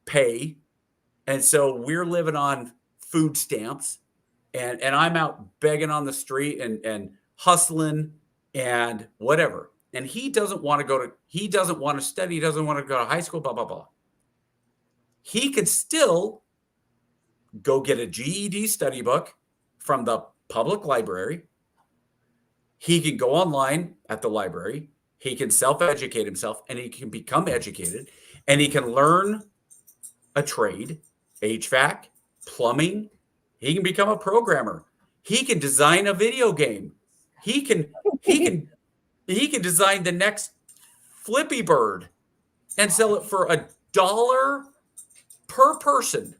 pay. And so we're living on food stamps and I'm out begging on the street and hustling and whatever. And he doesn't want to study. He doesn't want to go to high school, blah, blah, blah. He could still go get a GED study book from the public library. He can go online at the library. He can self-educate himself and he can become educated and he can learn a trade, HVAC, plumbing. He can become a programmer. He can design a video game. He can design the next Flippy Bird and sell it for $1 per person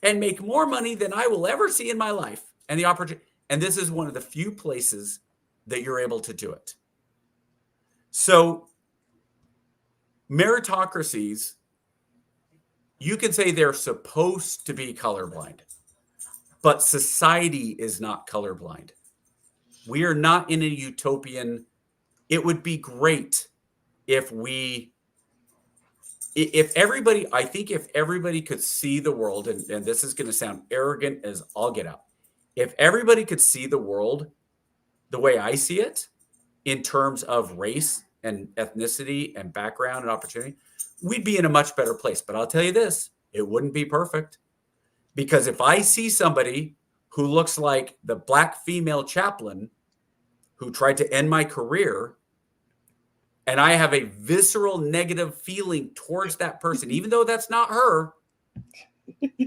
and make more money than I will ever see in my life. And the opportunity, and this is one of the few places that you're able to do it. So meritocracies, you can say they're supposed to be colorblind, but society is not colorblind. We are not in a utopian. It would be great if we if everybody could see the world, and this is going to sound arrogant as all get out, if everybody could see the world the way I see it in terms of race and ethnicity and background and opportunity, we'd be in a much better place. But I'll tell you this, it wouldn't be perfect. Because if I see somebody who looks like the black female chaplain who tried to end my career, and I have a visceral negative feeling towards that person, even though that's not her,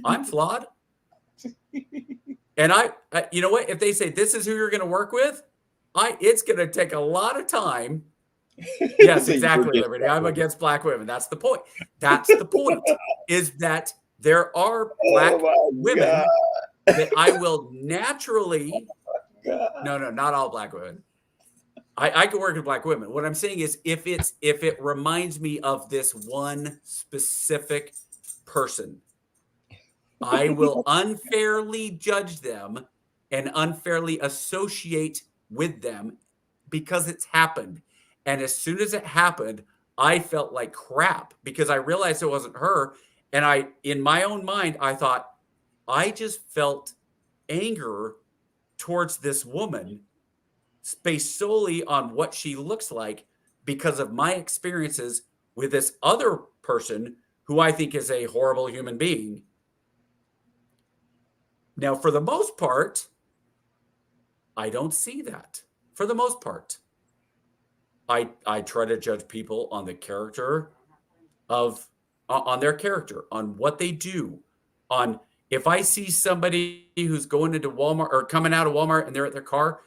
I'm flawed. And I you know what? If they say this is who you're going to work with, it's going to take a lot of time. Yes, exactly, Liberty. I'm against black women. That's the point. That's the point. Is that there are black women that I will naturally. No, not all black women. I can work with black women. What I'm saying is, if it reminds me of this one specific person, I will unfairly judge them and unfairly associate with them because it's happened. And as soon as it happened, I felt like crap because I realized it wasn't her. And in my own mind, I thought, I just felt anger towards this woman based solely on what she looks like because of my experiences with this other person who I think is a horrible human being. Now, for the most part, I don't see that. For the most part, I try to judge people on the character on their character, on what they do, on if I see somebody who's going into Walmart or coming out of Walmart and they're at their car.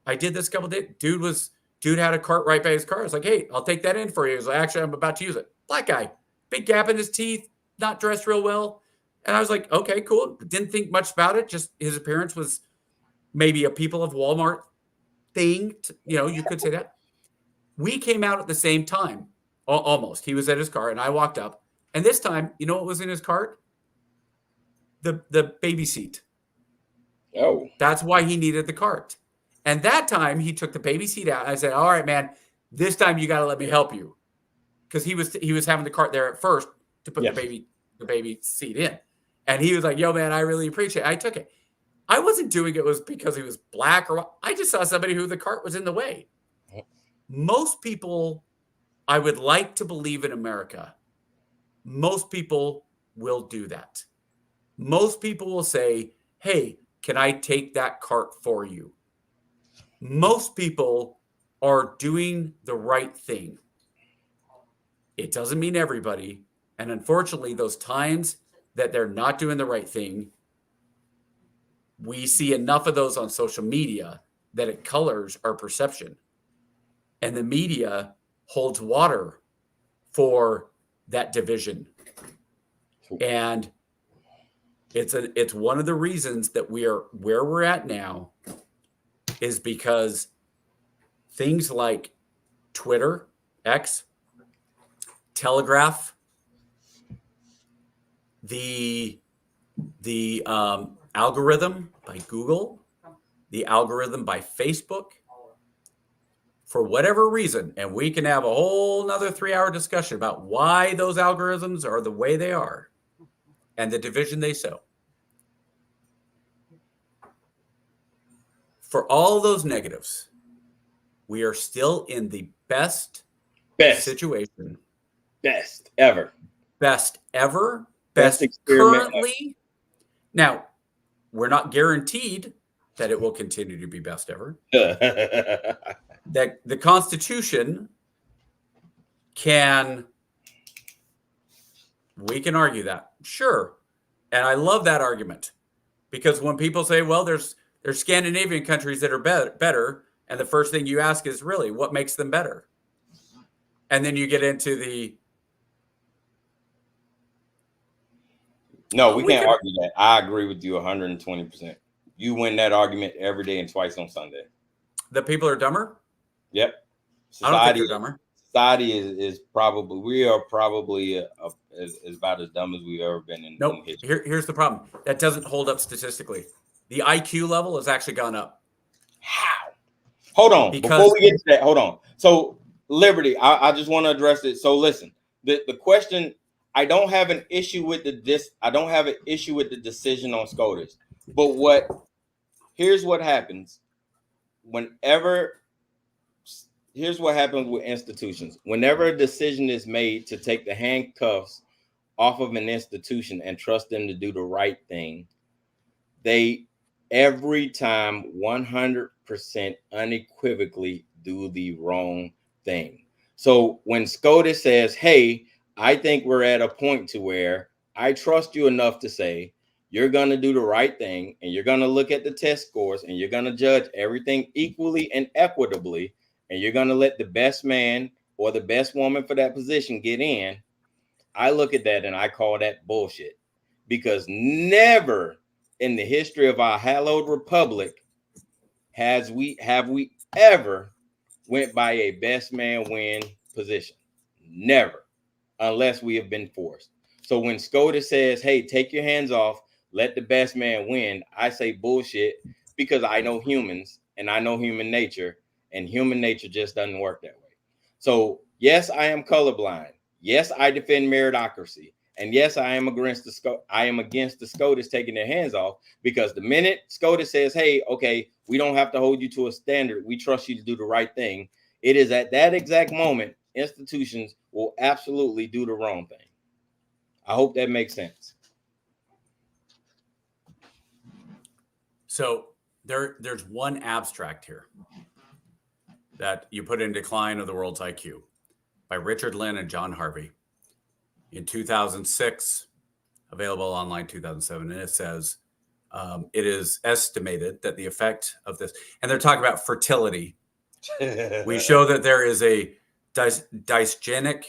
I did this a couple of days. Dude had a cart right by his car. I was like, hey, I'll take that in for you. He was like, actually, I'm about to use it. Black guy, big gap in his teeth, not dressed real well. And I was like, okay, cool. Didn't think much about it. Just his appearance was maybe a people of Walmart thing. You could say that. We came out at the same time, almost. He was at his car and I walked up. And this time, you know what was in his cart? The baby seat.
Oh.
That's why he needed the cart. And that time he took the baby seat out. I said, all right, man, this time you got to let me help you. Because he was having the cart there at first to put the baby seat in. And he was like, yo, man, I really appreciate it. I took it. I wasn't doing it was because he was black or what. I just saw somebody who the cart was in the way. Most people, I would like to believe in America, most people will do that. Most people will say, hey, can I take that cart for you? Most people are doing the right thing. It doesn't mean everybody. And unfortunately, those times that they're not doing the right thing, we see enough of those on social media that it colors our perception. And the media holds water for that division. And it's one of the reasons that we are where we're at now is because things like Twitter, X, Telegraph, the algorithm by Google, the algorithm by Facebook, for whatever reason, and we can have a whole nother 3-hour discussion about why those algorithms are the way they are and the division they sow. For all those negatives, we are still in the best situation.
Best ever.
Best ever.
Best
currently.
Ever.
Now, we're not guaranteed that it will continue to be best ever. That the Constitution we can argue that. Sure. And I love that argument because when people say, well, there's Scandinavian countries that are better. And the first thing you ask is really what makes them better? And then you get into
No, we can't argue that. I agree with you 120%. You win that argument every day and twice on Sunday.
The people are dumber?
Yep.
I don't think they're dumber.
Society is probably, we are probably as about as dumb as we've ever been in history.
Here's the problem. That doesn't hold up statistically. The IQ level has actually gone up.
How? Hold on. Before we get to that, hold on. So, Liberty, I just want to address it. So, listen, the question I don't have an issue with I don't have an issue with the decision on SCOTUS. But here's what happens here's what happens with institutions. Whenever a decision is made to take the handcuffs off of an institution and trust them to do the right thing, they every time 100% unequivocally do the wrong thing. So when SCOTUS says, hey, I think we're at a point to where I trust you enough to say you're going to do the right thing, and you're going to look at the test scores, and you're going to judge everything equally and equitably, and you're going to let the best man or the best woman for that position get in, I look at that and I call that bullshit. Because never in the history of our hallowed republic have we ever went by a best man win position. Never, unless we have been forced. So when SCOTUS says, hey, take your hands off, let the best man win, I say bullshit, because I know humans and I know human nature, and human nature just doesn't work that way. So yes, I am colorblind. Yes, I defend meritocracy. And yes, I am against the SCOTUS taking their hands off, because the minute SCOTUS says, hey, okay, we don't have to hold you to a standard, we trust you to do the right thing, it is at that exact moment institutions will absolutely do the wrong thing. I hope that makes sense.
So there's one abstract here that you put in Decline of the World's IQ by Richard Lynn and John Harvey in 2006, available online 2007. And it says, it is estimated that the effect of this, and they're talking about fertility. We show that there is a dysgenic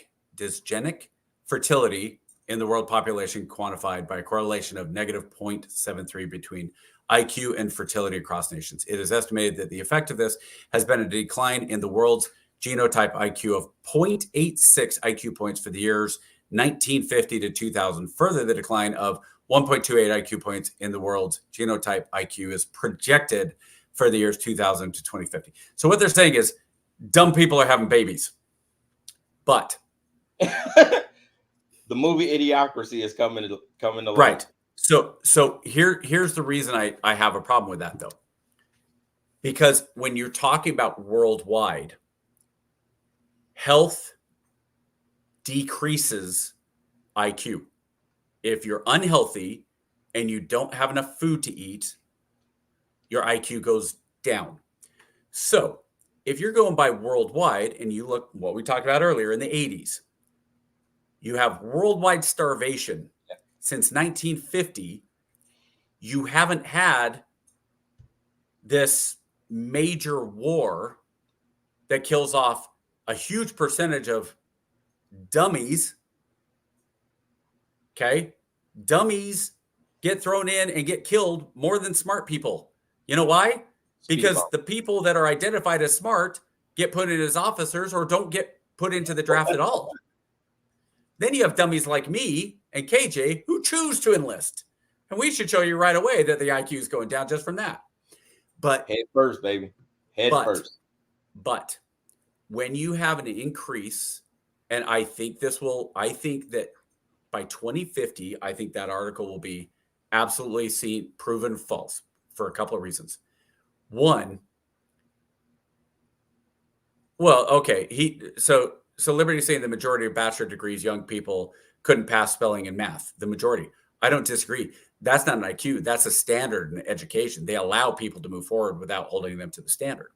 fertility in the world population, quantified by a correlation of negative 0.73 between IQ and fertility across nations. It is estimated that the effect of this has been a decline in the world's genotype IQ of 0.86 IQ points for the years 1950 to 2000. Further, the decline of 1.28 IQ points in the world's genotype IQ is projected for the years 2000 to 2050. So what they're saying is dumb people are having babies. But
the movie Idiocracy is coming to life.
Right. So here's the reason I have a problem with that, though. Because when you're talking about worldwide, health decreases IQ. If you're unhealthy and you don't have enough food to eat, your IQ goes down. So if you're going by worldwide and you look what we talked about earlier in the 80s, you have worldwide starvation. Since 1950, you haven't had this major war that kills off a huge percentage of dummies. Okay? Dummies get thrown in and get killed more than smart people. You know why? Because the people that are identified as smart get put in as officers or don't get put into the draft at all. Then you have dummies like me and KJ who choose to enlist. And we should show you right away that the IQ is going down just from that. But
head first, baby. Head first.
But when you have an increase, and I think that by 2050, I think that article will be absolutely proven false for a couple of reasons. One, well, okay, so Liberty's saying the majority of bachelor degrees, young people couldn't pass spelling and math. The majority. I don't disagree. That's not an IQ. That's a standard in education. They allow people to move forward without holding them to the standard.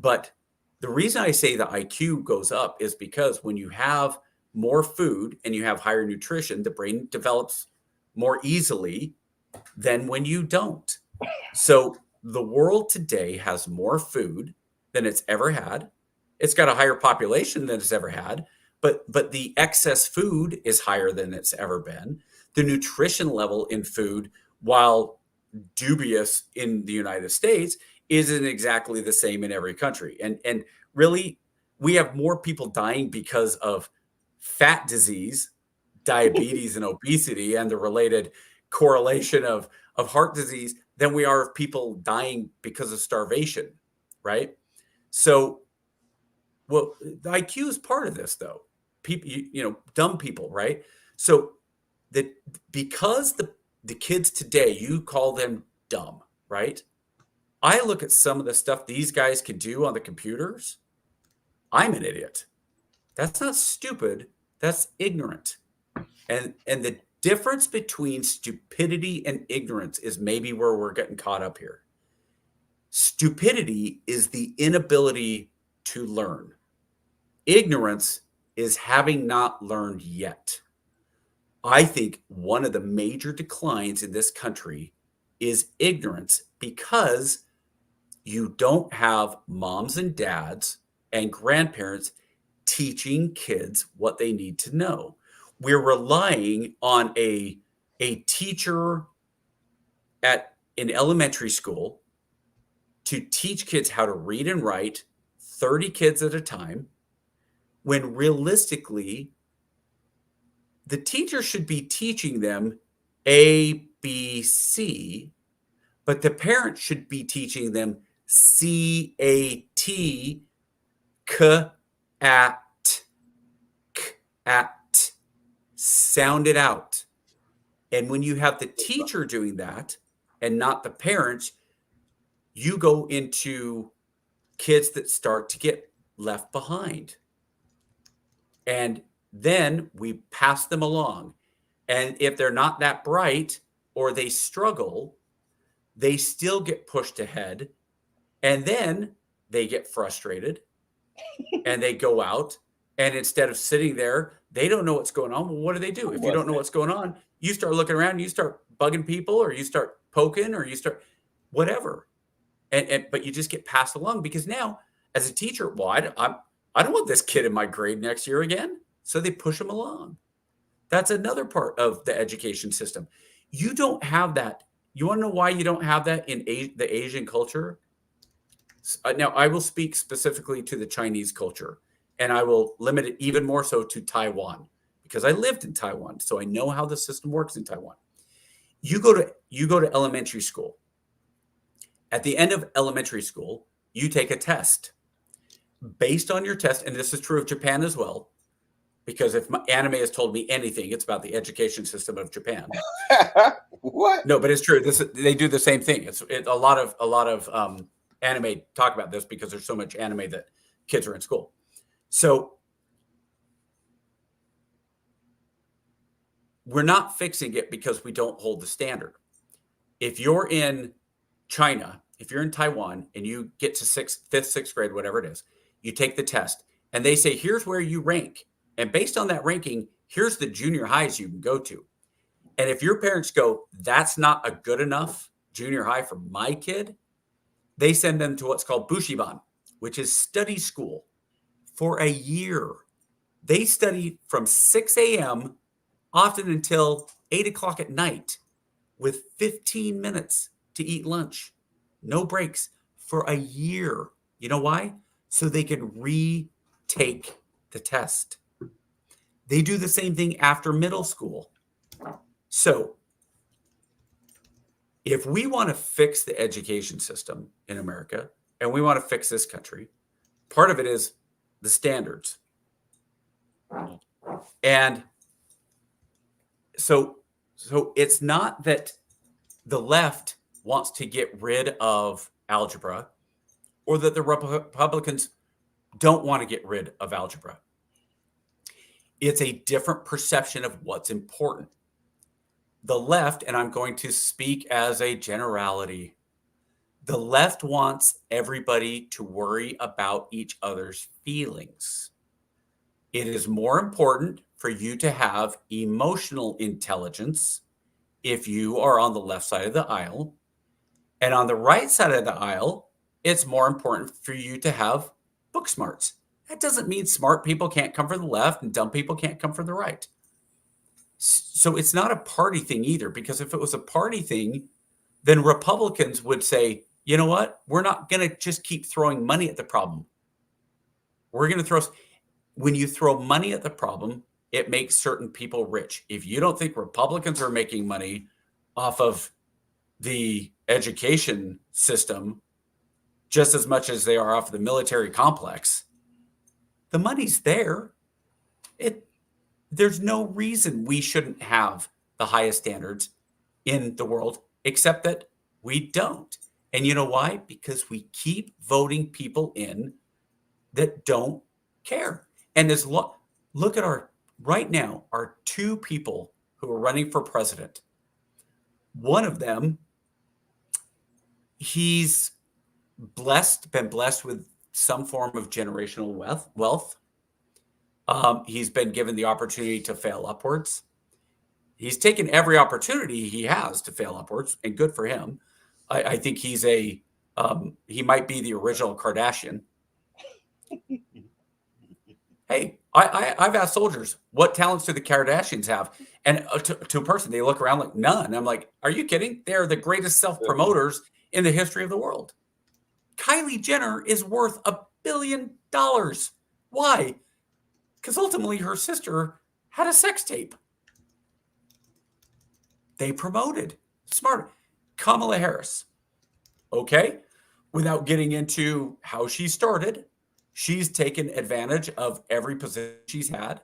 But the reason I say the IQ goes up is because when you have more food and you have higher nutrition, the brain develops more easily than when you don't. So the world today has more food than it's ever had. It's got a higher population than it's ever had, but the excess food is higher than it's ever been. The nutrition level in food, while dubious in the United States, isn't exactly the same in every country. And really, we have more people dying because of fat disease, diabetes, and obesity, and the related correlation of heart disease than we are of people dying because of starvation, right? So, well, the IQ is part of this, though. People, dumb people, right? So because the kids today, you call them dumb, right? I look at some of the stuff these guys can do on the computers. I'm an idiot. That's not stupid. That's ignorant. And the difference between stupidity and ignorance is maybe where we're getting caught up here. Stupidity is the inability to learn. Ignorance is having not learned yet. I think one of the major declines in this country is ignorance because you don't have moms and dads and grandparents teaching kids what they need to know. We're relying on a teacher in elementary school to teach kids how to read and write 30 kids at a time, when realistically, the teacher should be teaching them A, B, C, but the parent should be teaching them C-A-T, K-at, K-at. Sound it out. And when you have the teacher doing that and not the parents, you go into kids that start to get left behind. And then we pass them along. And if they're not that bright or they struggle, they still get pushed ahead. And then they get frustrated and they go out. And instead of sitting there, they don't know what's going on. Well, what do they do? If you don't know what's going on, you start looking around, and you start bugging people, or you start poking, or you start whatever. But you just get passed along because now, as a teacher, well, I don't want this kid in my grade next year again. So they push them along. That's another part of the education system. You don't have that. You want to know why you don't have that in the Asian culture? Now, I will speak specifically to the Chinese culture, and I will limit it even more so to Taiwan because I lived in Taiwan, so I know how the system works in Taiwan. You go to elementary school. At the end of elementary school, you take a test. Based on your test, and this is true of Japan as well, because if anime has told me anything, it's about the education system of Japan.
What?
No, but it's true. They do the same thing. It's a lot of anime talk about this because there's so much anime that kids are in school. So we're not fixing it because we don't hold the standard. If you're in China, if you're in Taiwan and you get to fifth, sixth grade, whatever it is, you take the test and they say, here's where you rank. And based on that ranking, here's the junior highs you can go to. And if your parents go, that's not a good enough junior high for my kid, they send them to what's called bushiban, which is study school for a year. They study from 6 a.m. often until 8 o'clock at night with 15 minutes to eat lunch. No breaks for a year. You know why? So they can retake the test. They do the same thing after middle school. So if we want to fix the education system in America and we want to fix this country, part of it is the standards. And so it's not that the left wants to get rid of algebra or that the Republicans don't want to get rid of algebra. It's a different perception of what's important. The left, and I'm going to speak as a generality, the left wants everybody to worry about each other's feelings. It is more important for you to have emotional intelligence if you are on the left side of the aisle. And on the right side of the aisle, it's more important for you to have book smarts. That doesn't mean smart people can't come from the left and dumb people can't come from the right. So it's not a party thing either, because if it was a party thing, then Republicans would say, you know what? We're not going to just keep throwing money at the problem. We're going to when you throw money at the problem, it makes certain people rich. If you don't think Republicans are making money off of the education system just as much as they are off the military complex, the money's there. there's no reason we shouldn't have the highest standards in the world, except that we don't. And you know why? Because we keep voting people in that don't care. And look at right now, our two people who are running for president. One of them, he's been blessed with some form of generational wealth. He's been given the opportunity to fail upwards. He's taken every opportunity he has to fail upwards, and good for him. I think he might be the original Kardashian. Hey, I've asked soldiers, what talents do the Kardashians have? And to a person, they look around like none. I'm like, are you kidding? They're the greatest self-promoters in the history of the world. Kylie Jenner is worth $1 billion. Why? Because ultimately her sister had a sex tape. They promoted. Smart. Kamala Harris. Okay. Without getting into how she started, she's taken advantage of every position she's had.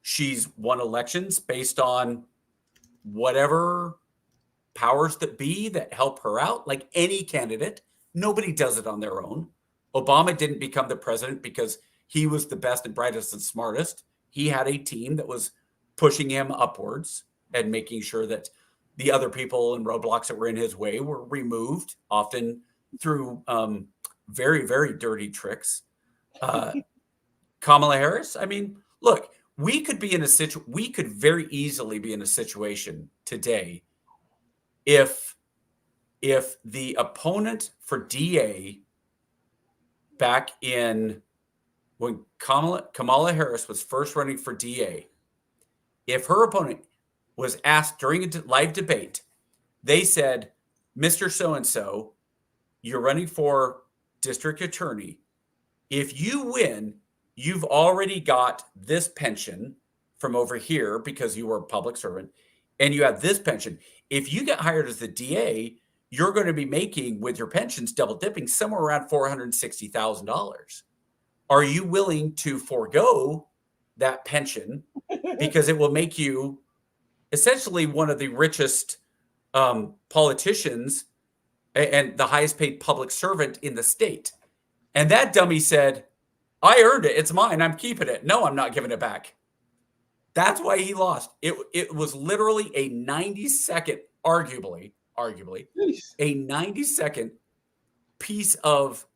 She's won elections based on whatever powers that be that help her out, like any candidate. Nobody does it on their own. Obama didn't become the president because he was the best and brightest and smartest. He had a team that was pushing him upwards and making sure that the other people and roadblocks that were in his way were removed, often through very, very dirty tricks. Kamala Harris, I mean, look, we could very easily be in a situation today if the opponent for DA back in when Kamala Harris was first running for DA, if her opponent was asked during a live debate, they said, Mr. So-and-so, you're running for district attorney. If you win, you've already got this pension from over here because you were a public servant, and you have this pension. If you get hired as the DA, you're going to be making with your pensions double dipping somewhere around $460,000. Are you willing to forego that pension because it will make you essentially one of the richest politicians and the highest paid public servant in the state? And that dummy said, I earned it. It's mine. I'm keeping it. No, I'm not giving it back. That's why he lost. It was literally a 90-second, arguably, a 90-second piece of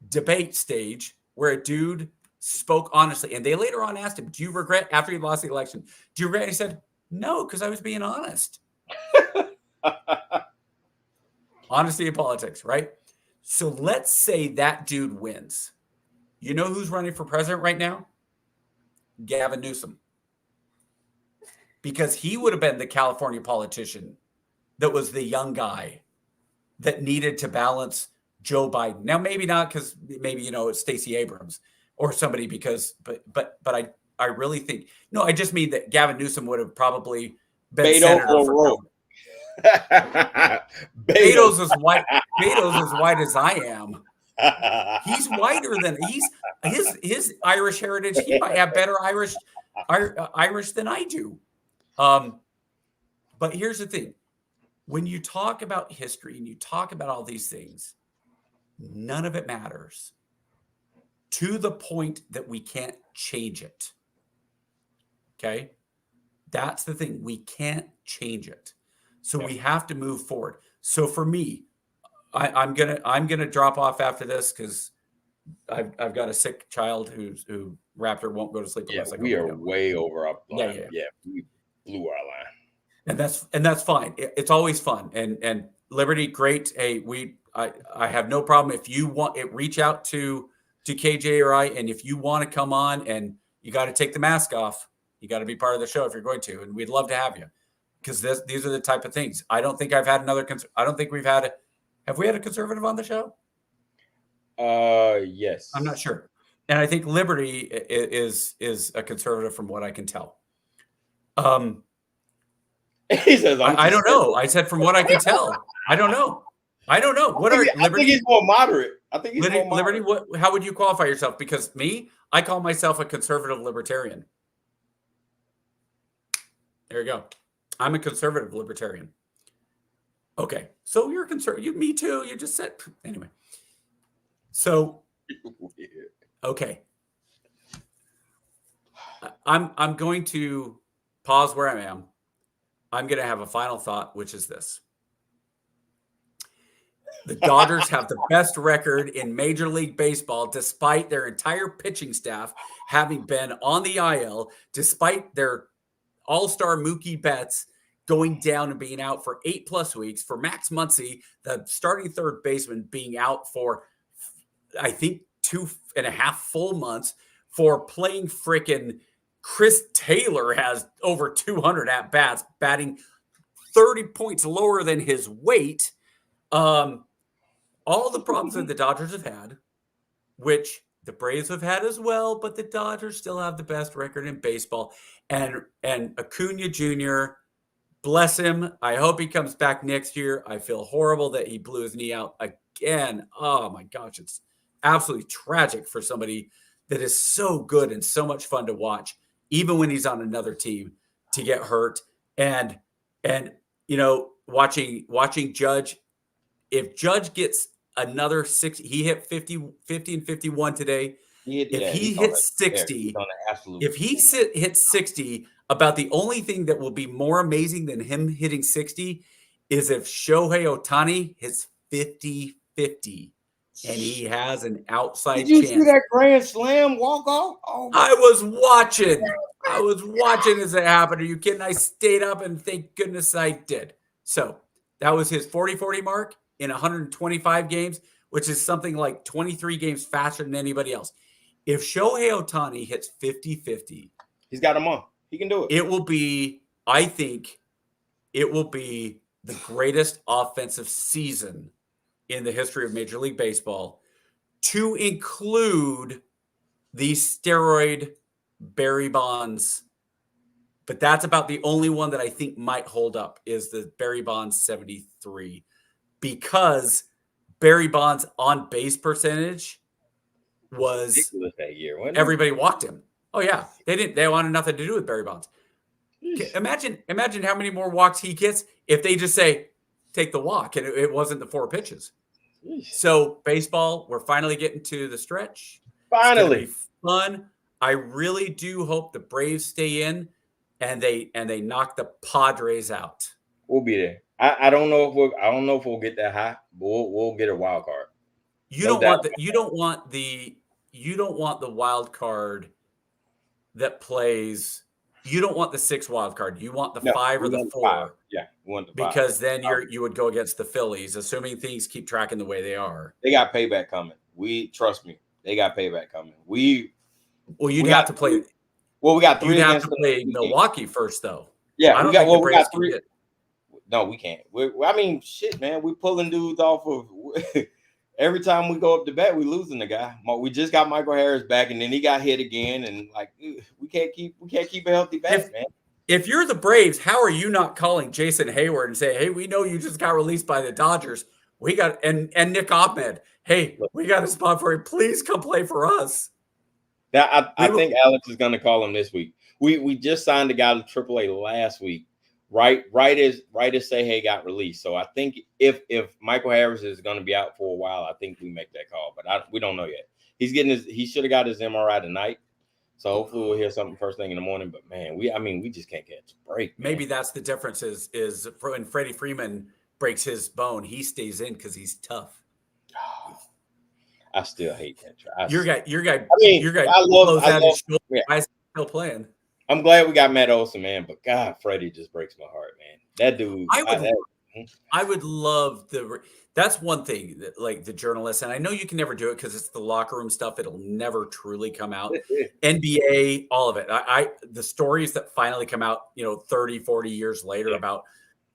debate stage where a dude spoke honestly. And they later on asked him, do you regret, after he lost the election, do you regret? He said, no, because I was being honest. Honesty in politics, right? So let's say that dude wins. You know who's running for president right now? Gavin Newsom. Because he would have been the California politician that was the young guy that needed to balance Joe Biden. Now, maybe not because maybe, it's Stacey Abrams or somebody but I really think, no, I just mean that Gavin Newsom would have probably been
Beto
senator
or
Beto's as white as I am. He's whiter than his Irish heritage. He might have better Irish than I do. But here's the thing. When you talk about history and you talk about all these things, none of it matters to the point that we can't change it. Okay? That's the thing. We can't change it. So we have to move forward. So for me, I'm gonna drop off after this because I've got a sick child who Raptor won't go to sleep unless I go.
We are way over our line.
Yeah.
We blew our line.
And that's fine. It's always fun. And Liberty, great. Hey, I have no problem if you want it. Reach out to KJ or I, and if you want to come on, and you got to take the mask off. You got to be part of the show if you're going to, and we'd love to have you because these are the type of things. I don't think I've had another. I don't think we've had. Have we had a conservative on the show?
Yes.
I'm not sure. And I think Liberty is a conservative from what I can tell.
He says,
I don't know. I said from what I can tell. I don't know. What are Liberty?
I think he's more moderate. I think he's more moderate.
Liberty, how would you qualify yourself? Because me, I call myself a conservative libertarian. There you go. I'm a conservative libertarian. Okay. So you're conservative. Me too. You just said anyway. So okay. I'm going to pause where I am. I'm going to have a final thought, which is this. The Dodgers have the best record in Major League Baseball, despite their entire pitching staff having been on the IL, despite their all-star Mookie Betts going down and being out for 8+ weeks, for Max Muncy, the starting third baseman, being out for, I think, 2.5 full months, for playing frickin' Chris Taylor has over 200 at-bats, batting 30 points lower than his weight. All the problems that the Dodgers have had, which the Braves have had as well, but the Dodgers still have the best record in baseball. And Acuna Jr., bless him. I hope he comes back next year. I feel horrible that he blew his knee out again. Oh my gosh, it's absolutely tragic for somebody that is so good and so much fun to watch, even when he's on another team, to get hurt. And you know, watching Judge, if Judge gets another 60, he hit 50 and 51 today. If he hits 60, if he hits 60, about the only thing that will be more amazing than him hitting 60 is if Shohei Ohtani hits 50-50 and he has an outside chance.
Did you see that grand slam walk off?
Oh, I was watching as it happened. Are you kidding? I stayed up and thank goodness I did. So that was his 40-40 mark in 125 games, which is something like 23 games faster than anybody else. If Shohei Ohtani hits 50-50,
he's got him on. He can do it.
It will be, I think, it will be the greatest offensive season in the history of Major League Baseball, to include the steroid Barry Bonds. But that's about the only one that I think might hold up, is the Barry Bonds 73, because Barry Bonds' on base percentage was
ridiculous that year.
Everybody walked him. Oh yeah, they wanted nothing to do with Barry Bonds. Imagine how many more walks he gets if they just say take the walk and it wasn't the 4 pitches. So baseball, we're finally getting to the stretch.
Finally,
it's gonna be fun. I really do hope the Braves stay in and they knock the Padres out.
We'll be there. I don't know if we'll get that high, but we'll get a wild card.
You don't want the wild card that plays. You don't want the 6 wild card. You want the 5 or the 4.
5. Yeah, we want the 5.
Because then you would go against the Phillies, assuming things keep tracking the way they are.
They got payback coming. Trust me, they got payback coming.
You'd have to play.
Well, we got 3.
You'd have to play Milwaukee first, though.
Yeah, we got 3. No, we can't. I mean, shit, man. We pulling dudes off of. Every time we go up to bat, we losing the guy. We just got Michael Harris back, and then he got hit again, and like we can't keep a healthy bat, man.
If you're the Braves, how are you not calling Jason Hayward and say, "Hey, we know you just got released by the Dodgers. We got and Nick Ahmed. Hey, we got a spot for you. Please come play for us."
Now, I think Alex is going to call him this week. We just signed a guy to AAA last week. Right as Sehey got released. So I think if Michael Harris is going to be out for a while, I think we make that call. But we don't know yet. He should have got his MRI tonight. So hopefully we'll hear something first thing in the morning. But man, we just can't catch a break. Man.
Maybe that's the difference is when Freddie Freeman breaks his bone, he stays in because he's tough.
I still hate that try.
Your guy.
I love
his shoulder. Yeah. Why is he still playing?
I'm glad we got Matt Olson, man, but God, Freddie just breaks my heart, man. That dude.
I would love that's one thing that, like, the journalists, and I know you can never do it because it's the locker room stuff. It'll never truly come out. NBA, all of it. The stories that finally come out, 30, 40 years later about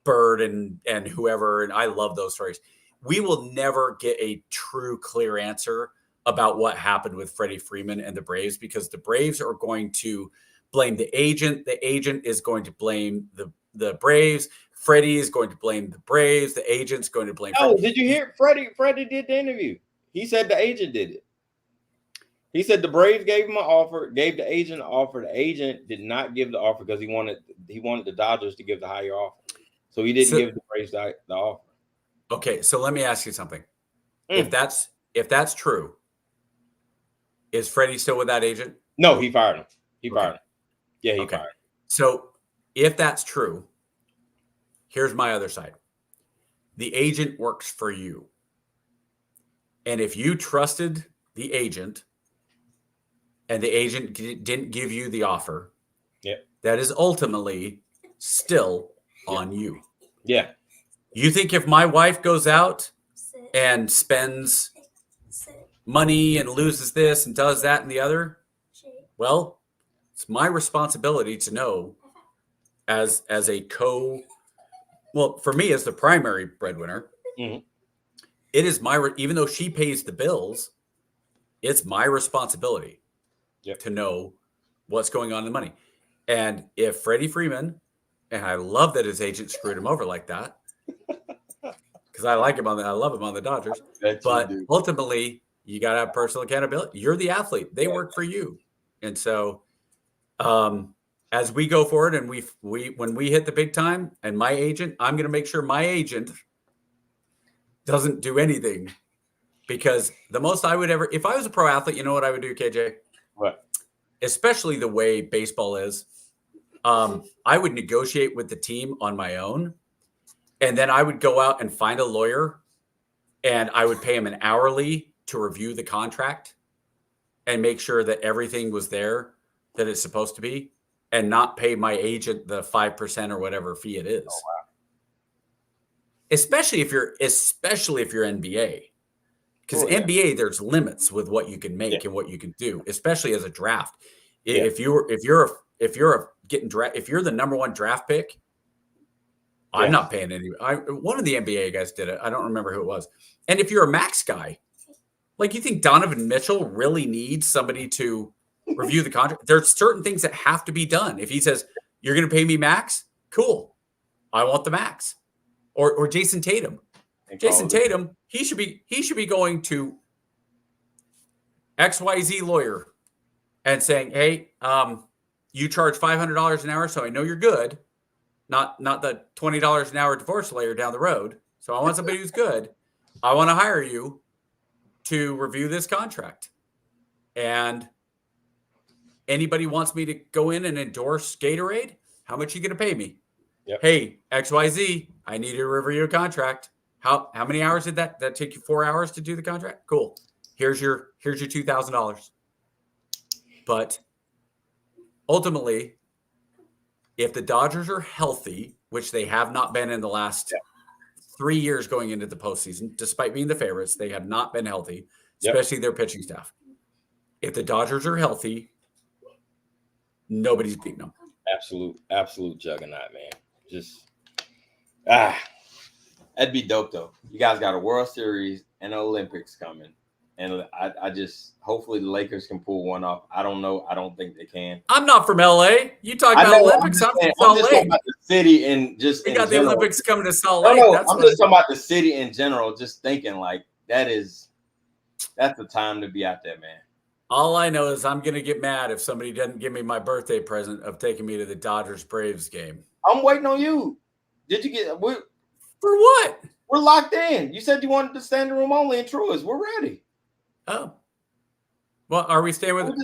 Bird and whoever, and I love those stories. We will never get a true, clear answer about what happened with Freddie Freeman and the Braves, because the Braves are going to blame the agent. The agent is going to blame the Braves. Freddie is going to blame the Braves. The agent's going to blame.
Oh, Did you hear Freddie? Freddie did the interview. He said the agent did it. He said the Braves gave him an offer, gave the agent an offer. The agent did not give the offer because he wanted the Dodgers to give the higher offer. So he didn't give the Braves the offer.
Okay, so let me ask you something. If that's true, is Freddie still with that agent?
No, he fired him. He fired him. Yeah, he fired him.
So if that's true, here's my other side. The agent works for you. And if you trusted the agent and the agent didn't give you the offer, that is ultimately still on you.
Yeah.
You think if my wife goes out and spends money and loses this and does that and the other, well, it's my responsibility to know as a for me as the primary breadwinner, it is even though she pays the bills, it's my responsibility to know what's going on in the money. And if Freddie Freeman, and I love that his agent screwed him over like that, because I love him on the Dodgers. But ultimately, you got to have personal accountability. You're the athlete; they work for you. And so, as we go forward, and when we hit the big time, and my agent, I'm going to make sure my agent doesn't do anything, because the most I would ever, if I was a pro athlete, you know what I would do, KJ?
What?
Especially the way baseball is. I would negotiate with the team on my own, and then I would go out and find a lawyer, and I would pay him an hourly to review the contract and make sure that everything was there that it's supposed to be, and not pay my agent the 5% or whatever fee it is. Oh, wow. Especially if you're NBA, because NBA there's limits with what you can make and what you can do, especially as a draft. If you're the number one draft pick, I'm not paying any. One of the NBA guys did it. I don't remember who it was. And if you're a max guy, like, you think Donovan Mitchell really needs somebody to review the contract? There's certain things that have to be done. If he says, you're going to pay me max, cool, I want the max. Or Jason Tatum. Jason Tatum, he should be going to XYZ lawyer and saying, hey, you charge $500 an hour, so I know you're good. Not the $20 an hour divorce lawyer down the road. So I want somebody who's good. I want to hire you to review this contract. And anybody wants me to go in and endorse Gatorade, how much are you going to pay me? Yep. Hey, XYZ, I need you to review your contract. How many hours did that take you? 4 hours to do the contract? Cool. Here's your $2,000. But ultimately, if the Dodgers are healthy, which they have not been in the last 3 years going into the postseason, despite being the favorites, they have not been healthy, especially their pitching staff. If the Dodgers are healthy, nobody's beating them.
Absolute juggernaut, man. That'd be dope though. You guys got a World Series and an Olympics coming. And I just, hopefully the Lakers can pull one off. I don't know. I don't think they can.
I'm not from LA. You talk about Olympics. I'm from Salt Lake.
Talking about the city and just.
We got the Olympics coming to Salt Lake.
No, I'm just talking about the city in general. Just thinking like that's the time to be out there, man.
All I know is I'm going to get mad if somebody doesn't give me my birthday present of taking me to the Dodgers Braves game.
I'm waiting on you. Did you get for
what?
We're locked in. You said you wanted the standing room only in Truist. We're ready.
Oh, well, are we staying with it?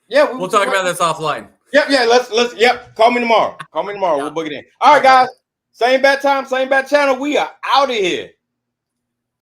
Yeah,
we'll talk about this offline.
Yep, let's. Yep, call me tomorrow. We'll book it in. All right, guys. Same bat time, same bat channel. We are out of here.